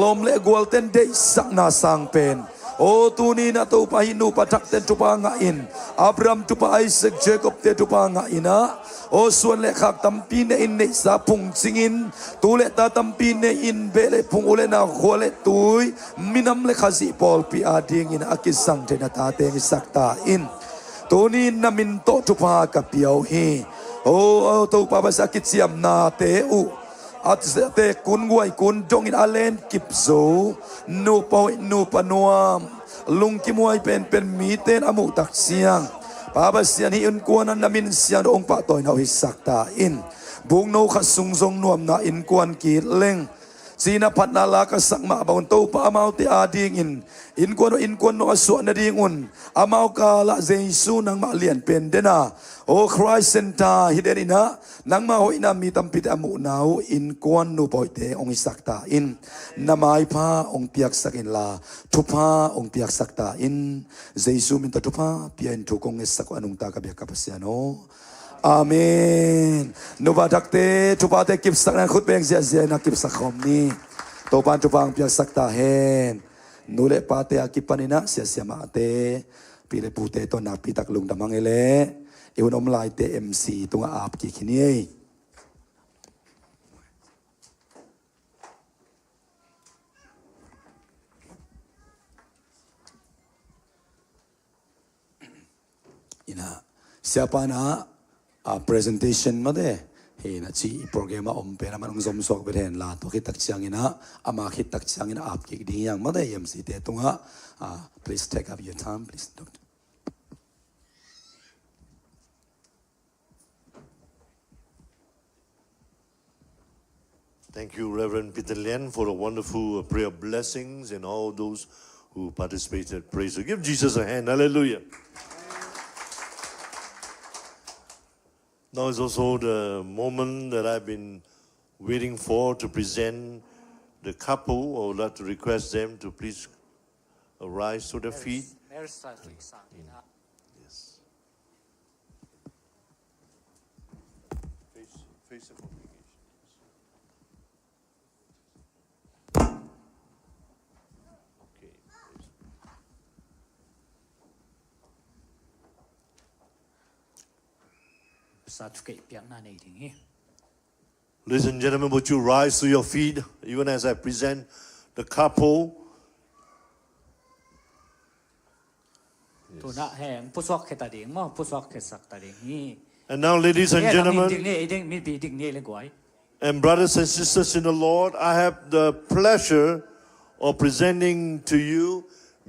ลมเลกวลเตนเดสักนาสังเป็นโอ้ตูนี้นะตูปาหินูปะทักเตนทุปางอินอับรามทุปาไอเซกเจคอบเตทุปางอินะโอ้ส่วนเลขักตัมปีเนอินเนสาพุงสิงินตูเลตาตัมปีเนอินเบเลพุงอุเลนาโคเลตุยมินัมเลขาซิปอลปีอาดิงินอากิสังเทนตาเตงิสักตาอินตัวนี้นามินโตทุปากับเปียวฮีโอ้ตูปาภาษากิจเสียมนาเตอุอัตเตคุณงวยคุณจงอินอาเลนกิบโซนูปอยนูปนวมลุงกิมวยเป็นมีเตนอมุตักเสียงปาบเสียนฮิอุนกวนนามินเสียงองค์ปะตอยนาหิสักตาอินบุงโนขัดสุงทรงนวมนาอินกวนกีเล่งสีนพัดนาลากสักมาบางโตปะอามาเตอาดิงอินกวนโนอสวนาดิงอุนอามากาละเจซูนังมาเลียนเป็นเดนาโอ้คริสเซนตาฮิเดนินะนังมาหอยนามีตัมปิตอมุนาวอินกวนนูปอยเตองอิสักตาอินนามายพาองเปียกสักอินลาทุพาองเปียกสักตาอินเจซูมินตทุพาเปียนทุกองเอสักอนุงตากะเบียกับเสียโนอาเมนนุบาดักเตทุบาเตกิบสักนันขุดเบงเสียนักกิบสักคอมนี้โตปานทุบางเปียกสักตาเฮนนูเลปาเตอากิปานินะเสียมาเตปีเลปูเตตนักปีตักลุงดามังเอเลเอวนอมลายเตเอ็มซีตุงอาบกี่ขี้นี้อินะsiapa na presentation ma de he na chi program om pe na manung zom sok ben la to khit tak chiang ina ama khit tak chiang ina ap ki ding yang ma de mc te tunga please take up your time please doctor Thank you, Reverend Peter Lien, for the wonderful prayer blessings and all those who participated. Praise God. Give Jesus a hand. Hallelujah. Now is also the moment that I've been waiting for to present the couple. I would like to request them to please rise to their feet. Yes. Face the congregation. Okay. สาธุเกเปียกหน้าในถึงนี้ Ladies and gentlemen, would you rise to your feet even as I present the couple? ตัวน่ะแห่งผู้สวกเขตาดิ่งมั้งผู้สวกเขตสักตาดิ่งนี่ And now, ladies and ดิ่ง gentlemen, นี่ดิ่งมีปีดิ่งนี่เลยกว่า and brothers and sisters in the Lord, I have the pleasure of presenting to you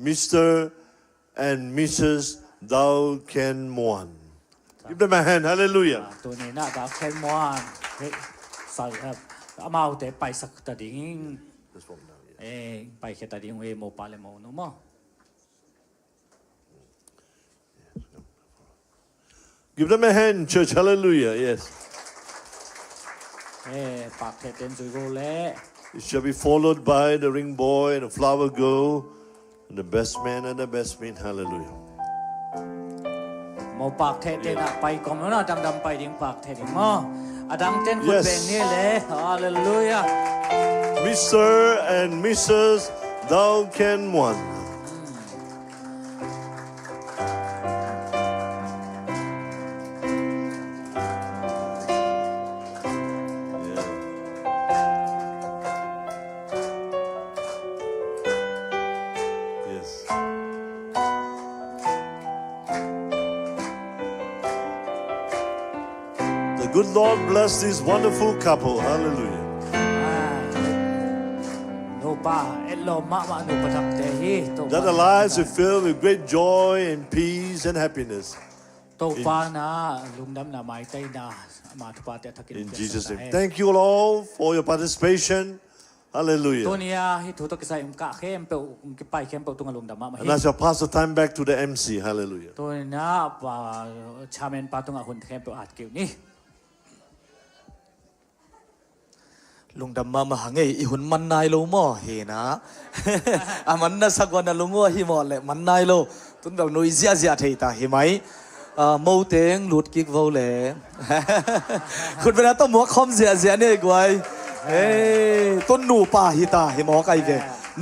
Mr. and Mrs. Dao Ken Muan. Give them a hand. Hallelujah. ตัวนี้น่าจะแค่มวนใส่เอามาแต่ไปสักตาดิ่งไปเขตาดิ่งเวโมปาเลโมนุมั้ง Give them a hand, church. Hallelujah. Yes. ปากเทเต็นจุยโกเล่ It shall be followed by the ring boy and the flower girl and the best man and the best maid. Hallelujah. โมปากเทเต็นไปก่อนนะดำไปดิ่งปากเทดิ่งมั้งดังเต้นคุณเป็นนี่เลยฮาเลลูยา Mr. and Mrs. Dao Ken Muan. Yes. The good Lord bless this wonderful couple. Hallelujah. โนป้าเอ็ดโลมาโนประทับเตฮี That their lives are filled with great joy and peace and happiness. โตป้านะลุงดำนาไม้ใจนามาทุปาเตทักกิน In Jesus' name. Thank you all for your participation. ตัว Hallelujah. นี้ฮิตุตกิใส่กะเข้มเปลไปเข้มเปลตุงลุงดำมา And I shall pass the time back to the MC. Hallelujah. ตัวนี้ป่าชาเมนปาตุงหุ่นเข้มเปลอาจเกี่ยวนี่ ลุงดำมาหังไอ้หุ่นมันนายโลมอเฮนะมันน่าสักวันน่ะลุงว่าฮิมอลเลยมันนายโลตุนแบบนุยเสียเสียเทตาเห็นไหมมูเตงหลุดกิกวอลเลยคุณเป็นต้องมัวคอมเสียเสียเนี่ยกวยต้นนูป่าฮิตาเห็นหมอไก่เว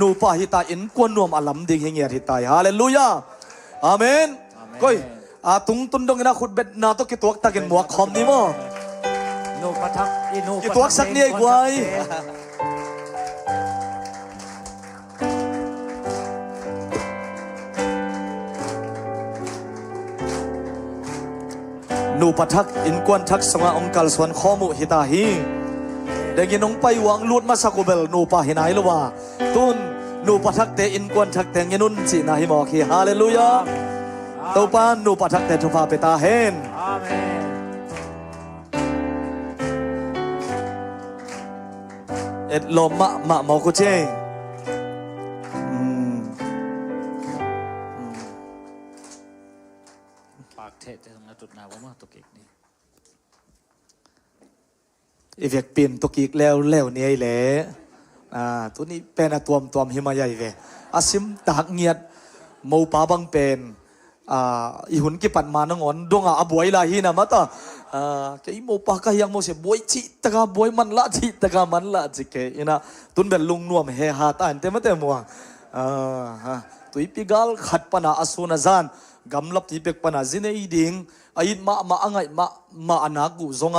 นูป่าฮิตาอินกวนนวมอลัมดิ่งเฮียฮิตาฮาเลลูยาอาเมนก้อยตุงตุนดงนะคุณเป็นนาตกิตัวตะกินมัวคอมนี่มั้งโนประทับอีโน กี่ตัวสักเนี่ยกวยนูปทักอินกวนทักสงาองคัลสวนข้อมุฮิตาฮีเด็กน้องไปวางลุดมาสักเบลนูปะหินายลว่าตุนนูปทักเตอินกวนทักเตงยนุนจีนาฮิมอคีฮาเลลูยาตัวปานนูปทักเตทุพาเปตาเฮนอาเมน เอ็ดลมมะมอกุเจปากเทตตรงนั้นจุดนาว่ามาตุกิกนี่ อีเวกปีนตุกิกแล้วเนี่ยแหละตัวนี้เป็นตัวหิมาใหญ่เวอาซิมตากเงียดมูปาบังเป็นอีหุ่นกิปันมานงอนดวงบวยลาฮีนะมาต่อแกอีมูปากยังโมเสบวยจิตะกาบวยมันละจิตะกามันละจิเกอินะตุนเป็นลุงนวมเฮฮาตานเต็มเต็มมัวตุยปิกาลขัดปนาอสุนจานกำลับที่เป็กปนาจินเอดิงไอ้มาอังไงมาอนากุซง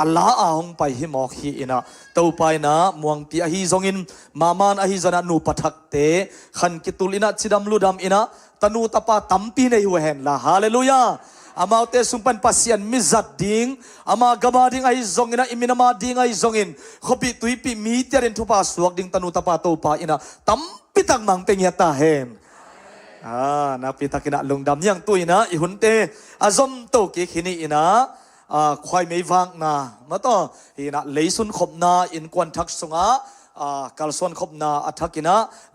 อัลลาอาหงไปหิมอกฮีอินะตัวไปนะมวงปีอหิซงอินมามันอหิจนะนูปทักเตขันกิตุลินะจิดัมลุดัมอินะตนูตปาตัมปีในหัวเห็นละฮาเลลูยาอามาเตสุปันปัสยันมิจัดดิ้งอามากมาดิ้งไอซงอินะอิมินามาดิ้งไอซงอินขบิตุยปีมีเตเรนทุปาสวกดิ้งตนูตปาตัวปาอินะตัมปิตังมังเตงยตาเห็นนับปีตักอินะลงดำยังตุยนะอิหุนเตอาซอมโตกิขินีอินะควายไม่ฟังนะมาต่ออินะเลยสุนขบนาอินกวนทักสงะกาลส่วนขบนาอัฐกินะ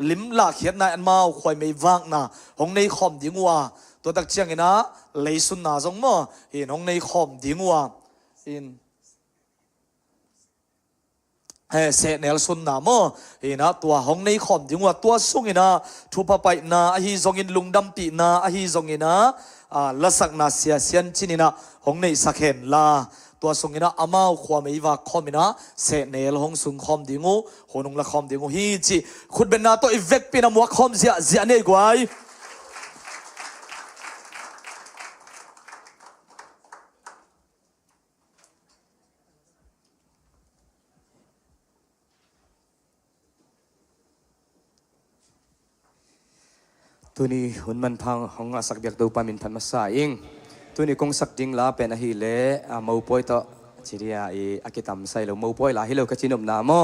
ลิมลาเขียนนายอันมาควายไม่ฟังนะหงในขอมดิ้งว่าตัวตักเชียงอินะเลยสุนนาจงมั้งอินหงในขอมดิ้งว่าอินเสเนลสุนนามอเห็นนะตัวห้องในขอมถึงว่าตัวสุงอินะทุบไปนาอหิจงอินลุงดำปีนาอหิจงอินะละสักนาเสียเสียนชินินะห้องในสักเห็นลาตัวสุงอินะอามาความไม่ว่าขอมินะเสเนลห้องสุงขอมดิ้งูหนุงละขอมดิ้งูฮีจีคุณเป็นนาตัวอีเวกปีนามัวขอมเสียเนี่ยกว่า tu ni hun man phang hong sak biak do pa min phan ma sa ing tu ni kong sak ding la pen a hi le mo poi to chiria e akitam sai lo mo poi la hi lo ka chinom na mo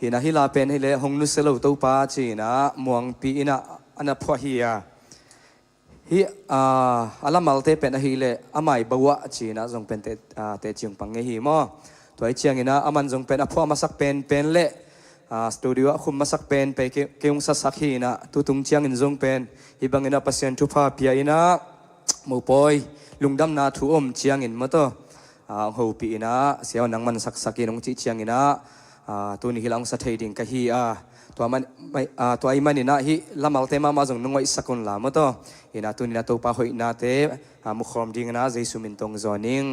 hina hi la pen hi le hong nu se lo to pa chi na muang pi ina ana phwa hi ya hi ala malte pen a hi le amai bawa chi na jong pen te chiang pang nge hi mo toy chiang ina aman jong pen a phwa masak pen le studio khum masak pen pe keung sa sakhi na tu tung chiang in jong pen hi bang ina pasien thu pha pia ina mo poi lungdam na thu chiang in mo to ho pi ina siaw nang man sak saki nong chi chiang ina tu ni hilang sa thei ding ka hi to man to ai man ina hi lamal te ma jong nongoi sakon la mo to ina tu ni na to pa hoi na te mu khom ding na jesu min tong zoning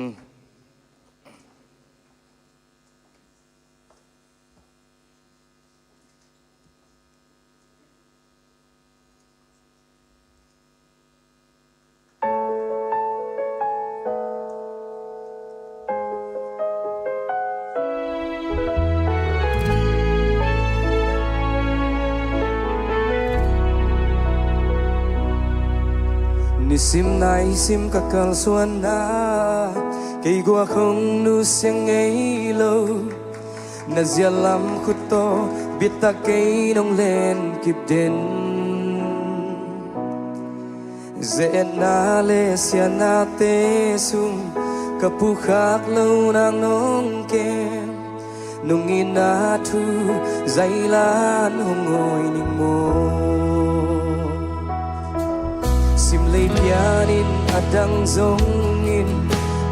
Sim nay sim kakal Suahna cây gua không nu siang ngây lâu na zia lam khut to biết ta cây nông lên kịp đến dễ na le sia na te sung kapu khak lâu nang nong kem nung ina thu dây lan hong ngồi ning mo sim lay pianin adang zongin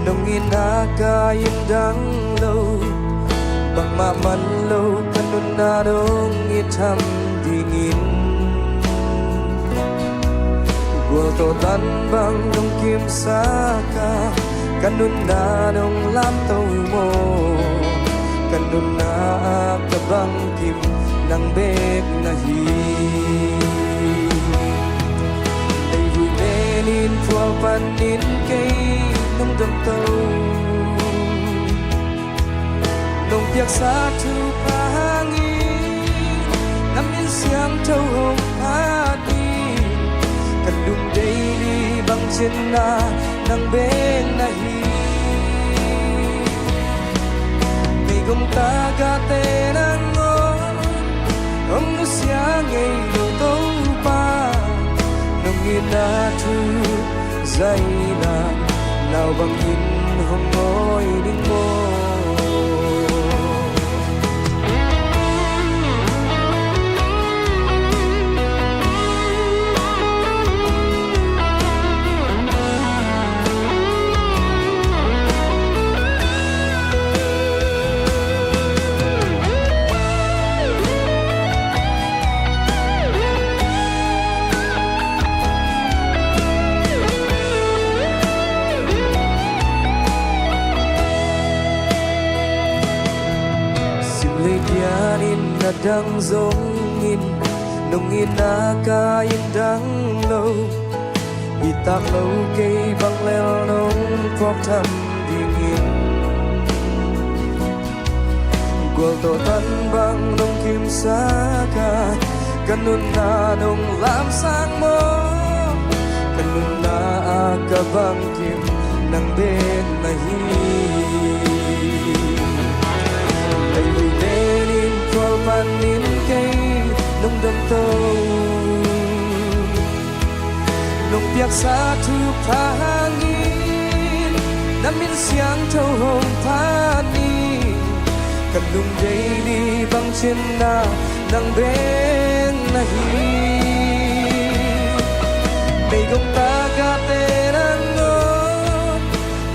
nong ina kain dang lâu bang maman lâu kanun na dong itam dingin gua to tan bang dong kim saka kanun na dong lam tau mo kanun na kabang kim nang bek na hi in phua pan in cây nông đầm tàu nông tiếc xa thu phang năm in xiang trâu hồng hát đi cần đùng đây đi bằng chân na nang bên na hi ngày gom ta ga te nang ngon ông nu xiang ngày đầu tàu pa ina thu dây là nào bằng in hồng ngồi đinh mô đang giống in nông in na ca in đắng lâu bị tạc lâu cây băng leo nông phóc thăm đi in cuộc tổ tan băng nông kim sa ca cần nun na nông làm sang mơ cần nun na ca băng kim nang bên na hi pan in cây nông đầm tàu nông tiếc xa thu phang in năm in xiang trâu hồng phan đi cần lùng đây đi bằng chân na nang bên na hi mây gom ta ga te nang ngon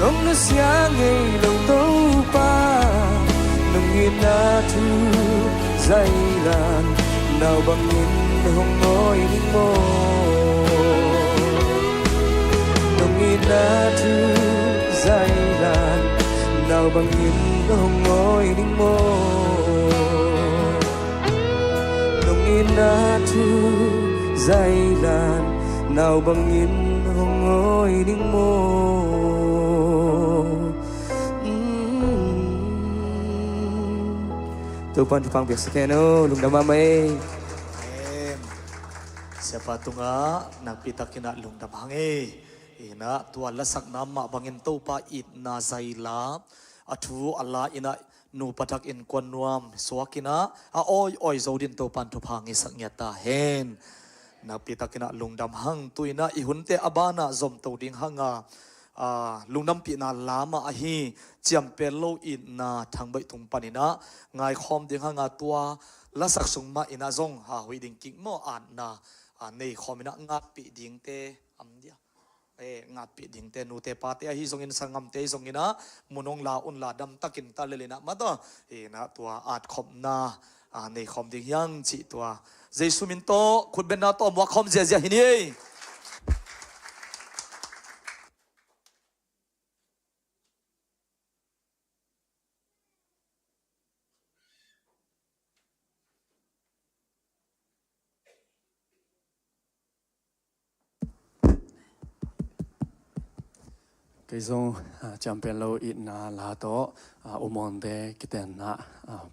gom nu xiang ngày đầu tàu pa nông in na thu dây làn nào bằng in hồng ngồi ninh mô nông in na thu dây làn nào bằng in hồng ngồi ninh mô nông in na thu dây làn nào bằng in hồng ngồi ninh mô tu pan phang biak sakeno lung dama mai siapa tunga nakpita kina lungdam hange ina tua lasak nama bangin topa it na zaila athu Allah ina nu patak in kwanwam swakina a oi zodin topan to phangi saknyata hen nakpita kina lungdam hang tuina ihunte abana zom to ding hanga lungnam pi na lama ahi champelo in na thangbai tum panina ngai khom ding hanga tua lasak sungma ina zong ha hui ding king mo an na nei khomina ngat pi ding te amdia ngat pi ding te nu te pa te hi zong in sangam te zong ina munong la un la dam takin talelina mato na tua at khom na nei khom ding yang chi tua jesu min to khut ben na to mo khom je je hini cái dòng champion lâu ít na là đó umon de kita na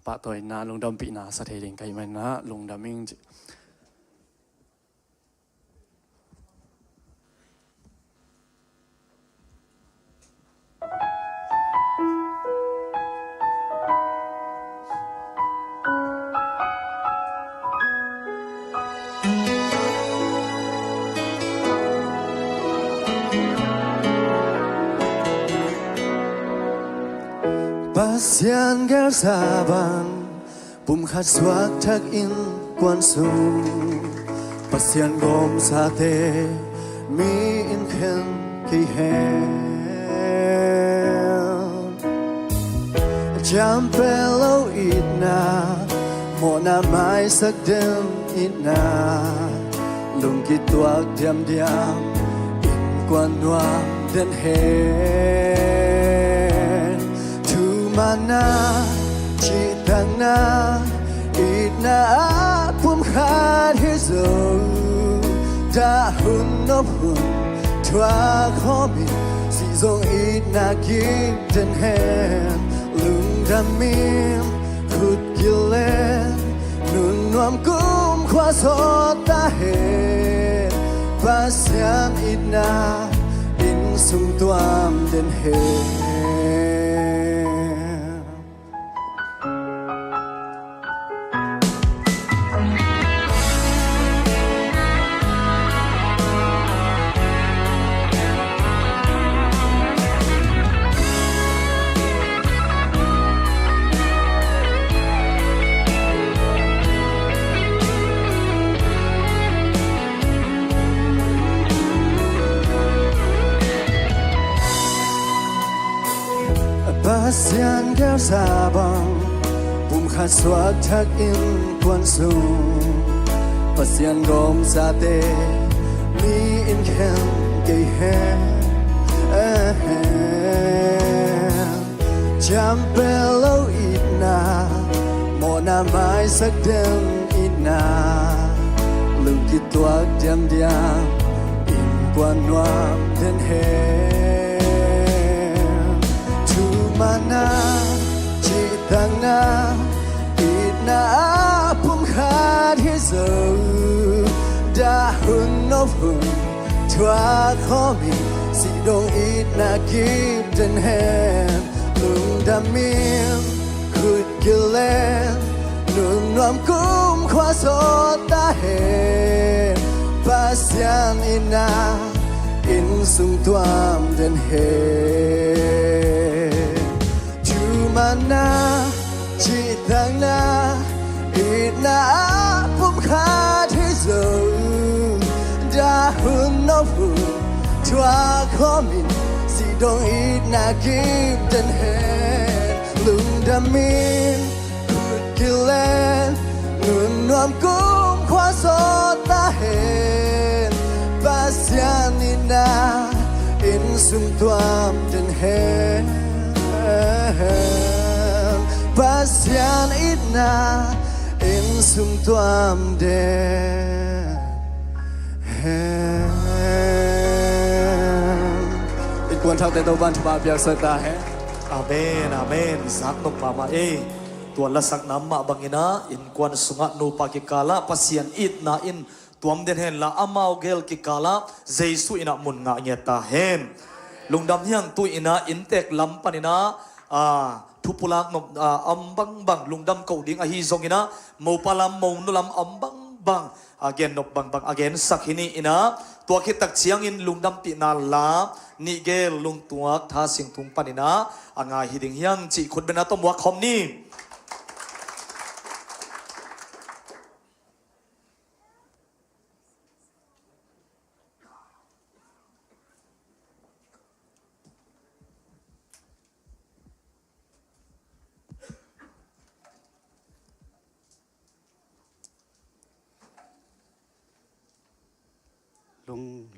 pak toy na lung dam pi na sa thei ding kai mai na lung dam ming Pasian ger saban Pumkhat swak thak in kwan sung Pasian gom sa te mi in khen ki hen Jam pelo it na mo na mai sak dem it na lung ki tuak diam diam in kwan nuam den hen Mana chitang na it na Pumkhat hizo da hun no hun twa khomi si zong it na give den hen lung dam mim khut gilen nun nuam kum khwa so ta hen pasian it na in sung tuam den hen Pasian ger sabang Pumkhat swak thak in kwan sung Pasian gom sa te mi in khen kei hen Jam pelo it na mo na mai sak dem it na lung ki tuak diam diam in kwan nuam den hen Mana chitang na it na Pumkhat hizo da hun no hun twa khomi si dong it na give den hen lung dam mim khut gilen nun nuam kum khwa so ta hen pasian ina in sung tuam den hen Mana chitang na it na Pumkhat hizo da hun no hun twa khomi si dong it na give den hen lung dam mim khut gilen nun nuam kum khwa so ta hen pasian ina in sung tuam den hen Pasian it na in sung tuam de it kwan thak te to ban chba pyak sa ta hai amen amen sak nok mama tua lasak nama bangina in kwan sunga no pakikala pasian it na in ตัวมเดนเห็นละอามาวเกลกิกาละเจสุอินะมุนงะเงียตาเห็นลุงดำเฮียงตุอินะอินเตกลำปนินะทุปุลักนบอัมบังบังลุงดำเกาดิ้งอหิซงอินะมูปลำมูนุลำอัมบังบังagain nop bang bang again sakhini ina tua khi tak chiang in lungdam pi na la ni gel lung tuak tha sing thum panina anga hiding hiang chi khut bena to muak khom ni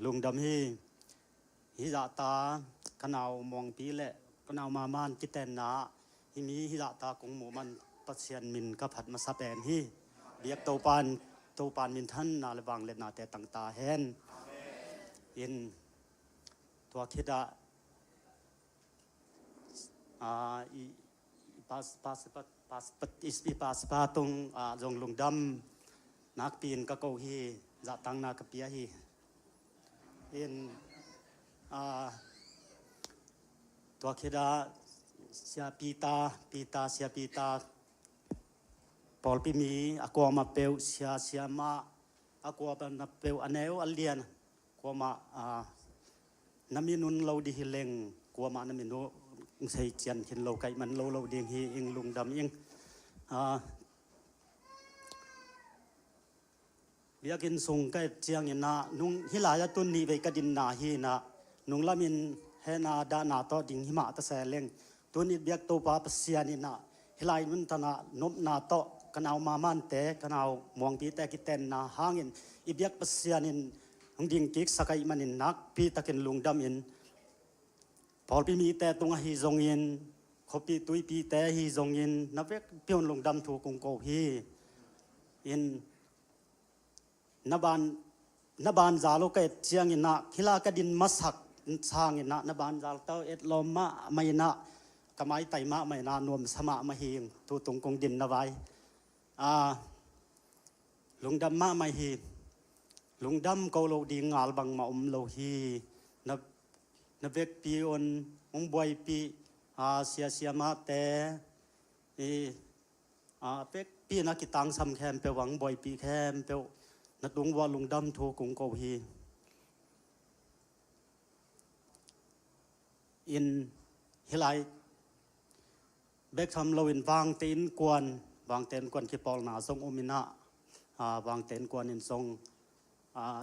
ลุงดำฮิจาตาขนาวมองปีเละขนาวมามานกิเตนนาฮิมีฮิจาตากงหมูมันปัสเซียนมินกับผัดมาซาแปนฮิเบียกโตปานมินท่านนาเลวังเล็นาแต่ต่างตาเห็นอินตัวคิดาปัสปาตรงจงลุงดำนักปีนกะโกฮีจะตั้งนากะเปียฮีin ตัวคิดาเสียปีตาเสียปีตาปอลปีมีอากวมาเปลเสียมาอากวมาเปลอันเอวอันเลียนกวมาน้ำมินุนเราดีฮิเลงกวมาน้ำมินุใส่เจียนเห็นเราไก่มันเราดีฮีอิงลุงดำอิงเบียกินส่งก็เจียงนะนุ่งฮิลายตุนนี้ไปกระดินนาฮีนะนุ่งละมินเฮนาดานาต่อดิ่งหิมะตะแสเลงตุนนี้เบียกตัวปาปเสียนี่นะฮิลายมันตนะนบนาต่อกันเอามามันเตะกันเอามองปีแต่กิเตนนาหางอินอีเบียกปเสียนินหงดิ่งกิกสกายมันอินนักปีตะกินลุงดำอินพอปีมีแต่ตรงฮีจงอินขบปีตุยปีแต่ฮีจงอินนับเวกเปียนลุงดำถูกกงโกฮีอินนบานจาโลกเจียงอินะฮิลากระดินมัสักสางอินะนบานจาลเต้าเอ็ดลมมะไม่นะกำไมไตมะไม่นานวมสมะมะเฮียงตูตรงกงดินนไว้ลุงดำมะไม่ฮีลุงดำเขาโลดีงาลบังมาโลฮีนเวกปีอนบวยปีเสียมาแต่เป็กปีนักกิตังซ้ำแคมเปวังบวยปีแคมเปนัดดวงว่าลุงดำถูกกงโกฮีอินฮิไลเบกทำเราอินวางเต็นกวนคิปอลนาทรงอมินะวางเต็นกวนอินทรง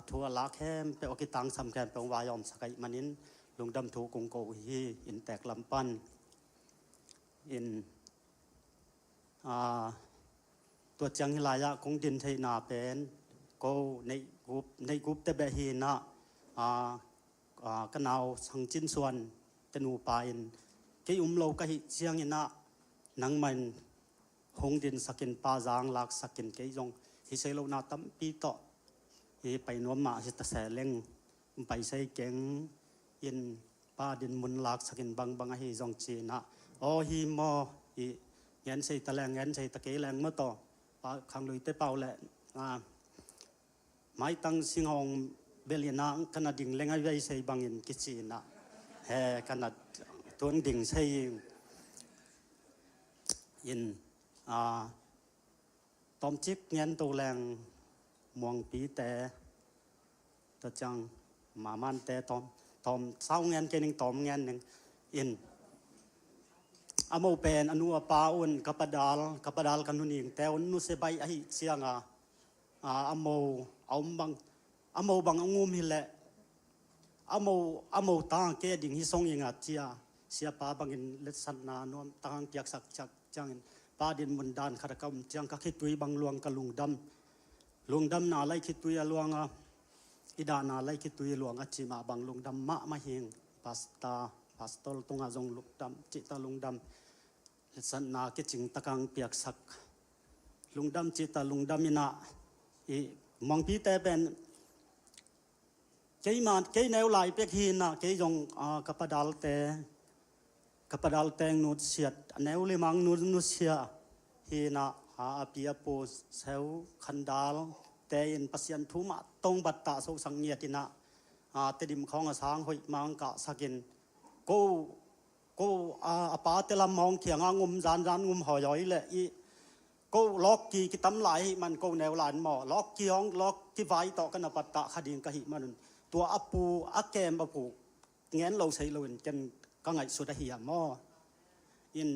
ทัวลักแคมเปอกิตังซ้ำแคมเปวายอมสกัยมันอินลุงดำถูกกงโกฮีอินแตกลำปั้นอินตัวจังฮิไลยะคงดินไทยนาเป็นก็ในกรุ๊ปแต่แบบฮีนะกันเอาสังจินส่วนเป็นอุปายกี่เราก็เชียงอินะนังมันหงดินสกินปาจางลักสกินกี่จงฮิเซโลนาตั้มปีต่อฮิไปนวมมาฮิตแสเลงไปใส่เก่งอินปาดินมุนลักสกินบางฮิจงจีนะฮิมอฮิเงินใส่ตะแรงเงินใส่ตะเกียแรงเมื่อต่อปาขังลุยเตเป่าแหละไม่ตั้งสิงหงเบลีนาขนาดดิ่งเล่งไอ้ใบใส่บางอินกิจีนะขนาดตัวดิ่งใส่อินตอมจิกเงินตัวแรงมองปีแต่ตัวจังมามันแต่ตอมเศร้าเงินแค่หนึ่งตอมเงินหนึ่งอินอโมเป็นอนุปาอุนกับปดาลกันนุ่นิงแต่อุนนุเสบายไอเสียงอโมเอาบางงูมิเลอโมตางเกดิ่งฮิซงยิงอาเจียเสียปาบางอินเลสันนานวมตางเกียกสักจังปาดินมุนดานขดกำจังกักขิตุยบางลวงกับลุงดำนาไลขิตุยลวงอิดานาไลขิตุยลวงอาจิมาบางลุงดำมะมาเฮงพาสตอลตรงอาจงลุงดำจิตาลุงดำเลสันนาเกจิงตะกังเปียกสักลุงดำจิตาลุงดำมินะมองพี่แต่เป็นเกยแนวไหลเปียกหินนะเกยจงกับปดาลแต่งนุดเสียดแนวลิมังนุดเสียหินะอาปียโปเซลคันดาลเต แต่อินปัสยันทุมาตรงบัตตาโซสังเงียตินะเตดิมของอาสางหอยมังกะสักินกูอาปาเตลมองเขียงงุมจานงุมหอยเลยอีกูล็อกกีกิตำไหลมันกูแนวหลานหมอล็อกกีห้องล็อกกีไว้ต่อกันปัตตาคดีกะหิมันตัวอปูอักแกมอปูเงี้ยเราใช้ลุนกันก็ไงสุดเหียมออิน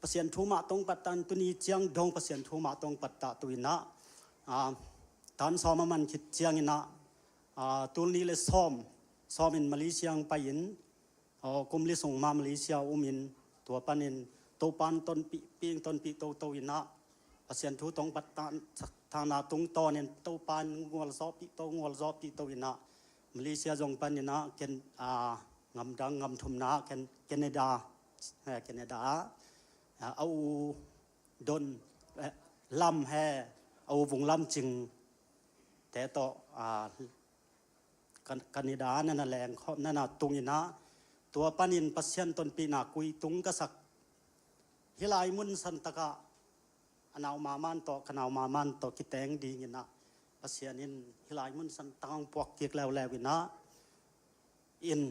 ปัสยันทุมาตรงปัตตันตุนีเจียงดงปัสยันทุมาตรงปัตตาตุยนะตอนซ้อมมันคิดเจียงอินะตุลนี้เลยซ้อมอินมาเลเซียไปอินกุมลิส่งมาเลเซียอินตัวปันอินโตปันต้นปีต้นปีโตอินะปัสยันทุตรงปัตตาทางนาตรงตอนอินโตปันงวลซอปีโตอินะมาเลเซียจงปันอินะเกนงำดังงำทุมนาเกนแคนาดาเอาดนลำแห่เอาวงลำจึงแต่ต่อแคนาดานั่นแหละนั่นตุงอินะตัวปานินปัสยันตนปีนาคุยตุงกษักฮิลายมุนสันตะกะอนาวมามันต่อขนาวมามันต่อกิแตงดีอินะปัสยันินฮิลายมุนสันตังปวกเกียกแล้วอินะอิน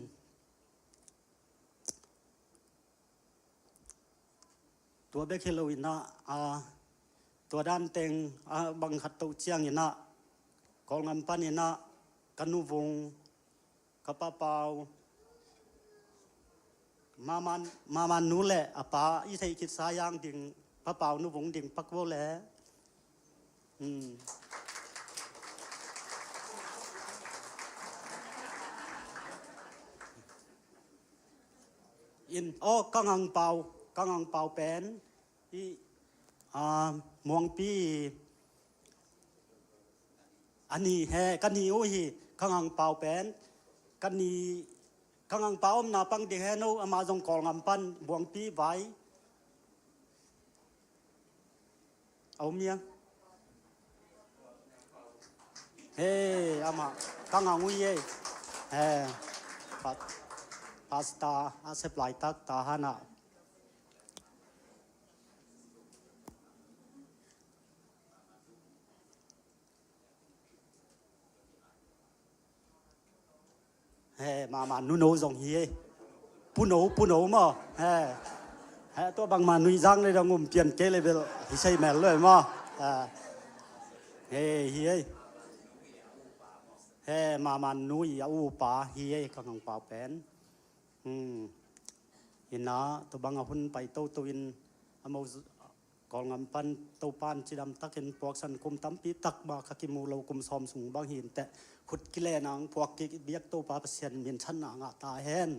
ตัวเบคเฮโลอินะตัวด้านเต็งบังคัดตัวเชียงอินะกองงำปันอินะกันุวงกระปะเปามามันนู้แหละป่าอีไทยคิดสายางดิ่งปะเปานุวงดิ่งปักโวแหละอินกังหังเปาเป็นที่มวงปีอันนี้แห่กันนี้โอ้ยกังหังเปาเป็นกันนี้กังหังเปานาปังดีแห่โนมาจงกอลงำปันมวงปีไว้เอาเมียเฮ้อามากังหังอุ้ยเฮ้พาสต้าอาเซปไลตักตาฮานะเฮ้มานูโนจงเฮียปูโนมั้งเฮ้ตัวบางมานุยจังเลยเรางุ่มเปลี่ยนเกเลยเบลฮิใช่แมลเลยมั้งเฮียเฮ้มานุยอูป่าเฮียกำลังป่าเป็นอินนะตัวบางคนไปโตอินอามกองงำปันโตปานจีดำตักเห็นพวกสันคุมตั้มปีตักมาขกิมูเราคุมซอมสูงบางหินแต่ขุดกิเลนางพวกกิเบียกโตปาเปเซียนมีนชั้นนางตาแหน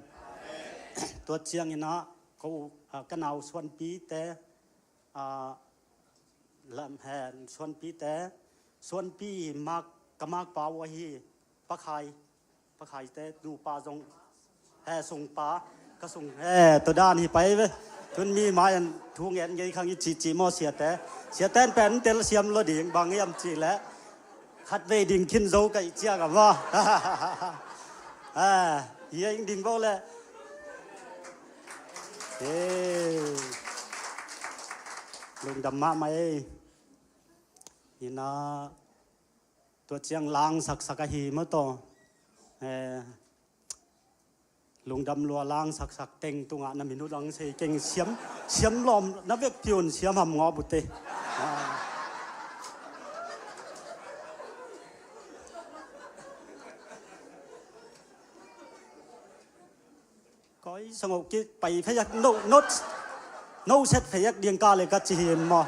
ตัวเชียงอินนะเขากันเอาส่วนปีแต่ลำแหนส่วนปีแต่ส่วนปีมากกมากป่าวฮีปะไข่แต่ดูปลาจงส่งปลากระส่งตัวด้านที่ไปเว้ยทุนมีไม้ทุ่งเงินไงครั้งนี้จีมอเสียแต่นเป็นเตลเซียมรดิ่งบางอย่างจีแล้วคัดเวดิ่งขึ้นโจกับเจียกับว่าเฮียยิงดิ่งบ่เลยลุงดำมาไหมนี่นะตัวเจียงล้างสักหีมาต่อลุงดำลัวล้างสักเต็งตุงน้ำมินุลังเสยเก่งเสียมลมนับเวกพิวนเสียมหำงอบุตรก็สงบกิไปพยักโน้เซตพยักเดียงกาเลยก็จะเห็นมา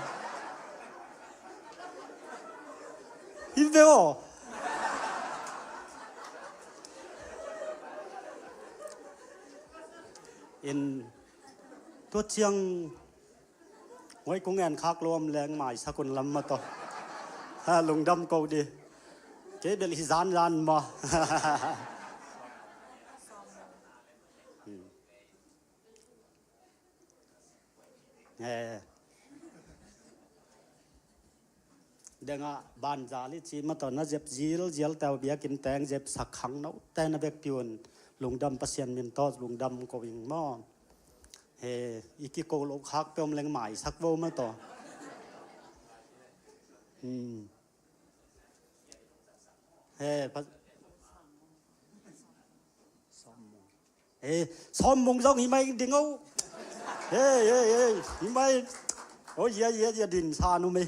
ฮิเวโออินตัวเชียงไว้กุ้งแอนคักรวมแรงหมายสกุลลำมาต่อลุงดำกูดีเจ๊เบลฮิซานมาเด้งบานจาลิชีมาต่อน่าเจ็บจีลแต่เบียกินแตงเจ็บสักขังนู้แต่น่าเบียกพิวนลุงดำเปอร์เซ็นต์มินตอลุงดำก็วิ่งม้ออีกโกโลคักเติมแรงใหม่สักโวมาต่อ เฮ้ซ้อมมงซ้อมหิมะดิ่งเอาเฮ้หิมะโอ้ยเยดิ่งซานุไหม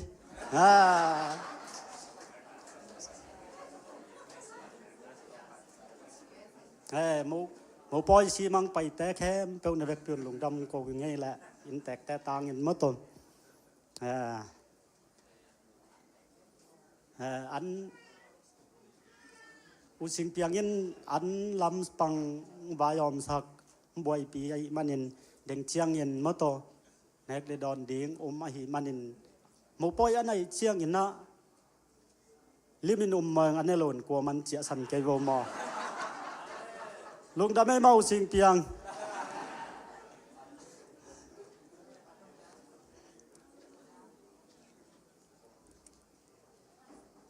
một bôi xi măng bay té khé bao nhiêu việc tiền lùng đâm cô ngay là in tẹt té tang in mất tồn anh u sinh piang in anh làm bằng vài om sắc bôi pi ai manin đeng chiang in mất tồn nét để đòn điên hi manin một bôi anh này chiang in na limin mờ anh này lồn của mình chia sân cây vô mòลุงทำให้เมาสิ่งเพียง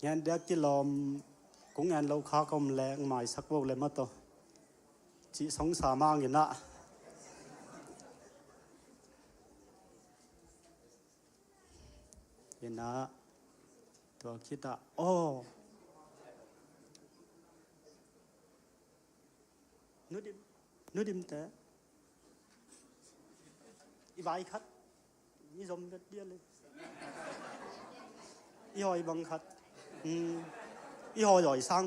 งานเด็กที่ลมกุ้งงานเราค้าก็แรงหมายสักวันเลยมาต่อจีสองสามางอย่างน่ะเห็นนะตัวคิดอ่ะโอ้นูดิมแต่อีใบคัดอีสมเด็ดเบี้ยเลยอีหอยบังคัดอีหอยหน่อยสัง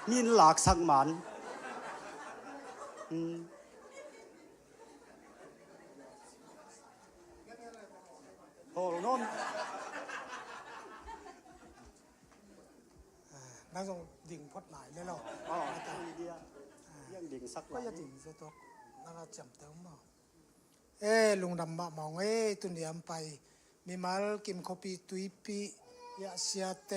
นี่หลากสักหมันโอ้โน่นนั่งส่งดิ่งพดหลายเลยหรออ๋อดีดียังดิ่งสักหลายก็จะดิ่งซะตัวนั่งจำเติมบ่ลุงดำบะมองตุนเดียมไปมีมาลกิมคอปีตุยปียาเสียเต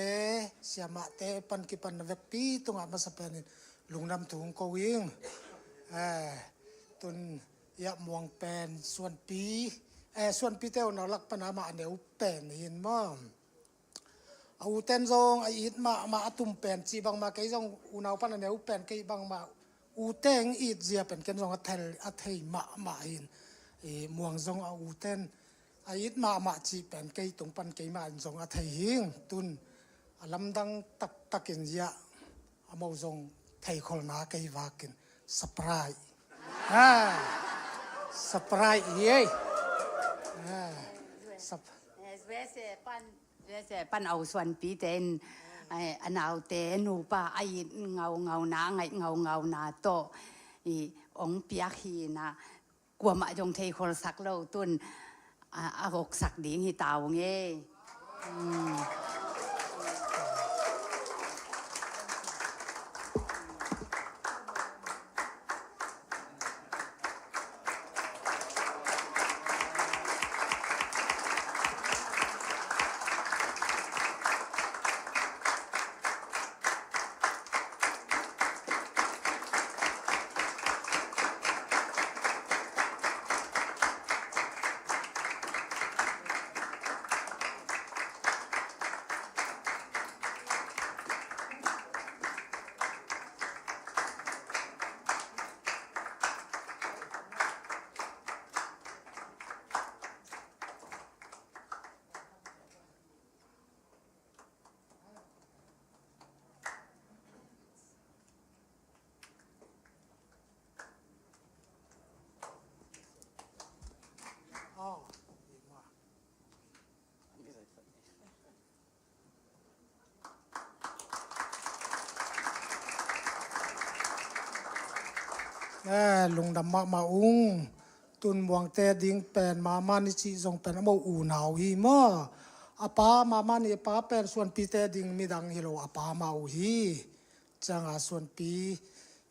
เสียมาเตปันกิปันเวกปีตรงอามาสเปนินลุงดำถุงก็วิ่งตุนยามวงแปนส่วนปีส่วนปีเต้านาลักปนามาเนียวแปนเห็นมั้งเอาเต้นซองไออิดมาตุ่มแปนจีบังมาไกซองอุณาวปันเนียวแปนไกบังมาอูเต้งอิดเจียเป็นกันซองอัทเทมาอินมวงซองเอาอูเต้นไออิดมาจีเป็นไกตรงปันไกมาอินซองอัทเทหิงตุนลำดังตักกินเยอะเอามาซองไทยคนนาไกวากินสปรายสปรายเย่ปันเอาส่วนปีเต็นอันเอาเตนูป้าไอเงาหนาไงเงาหนาโตองเปียขีนะกลัวมาจงเทคนสักเล่าตุนอากกสักดิ่งหิตาวเงี้ลุงดำมาอุ้งตุนบวงเตดิ้งเป็นมานิชิทรงเป็นมาอูนาวฮีมาอาป้ามานี่ป้าเป็นส่วนปีเตดิ้งมีดังฮิโลอาป้ามาอูฮีจังส่วนปี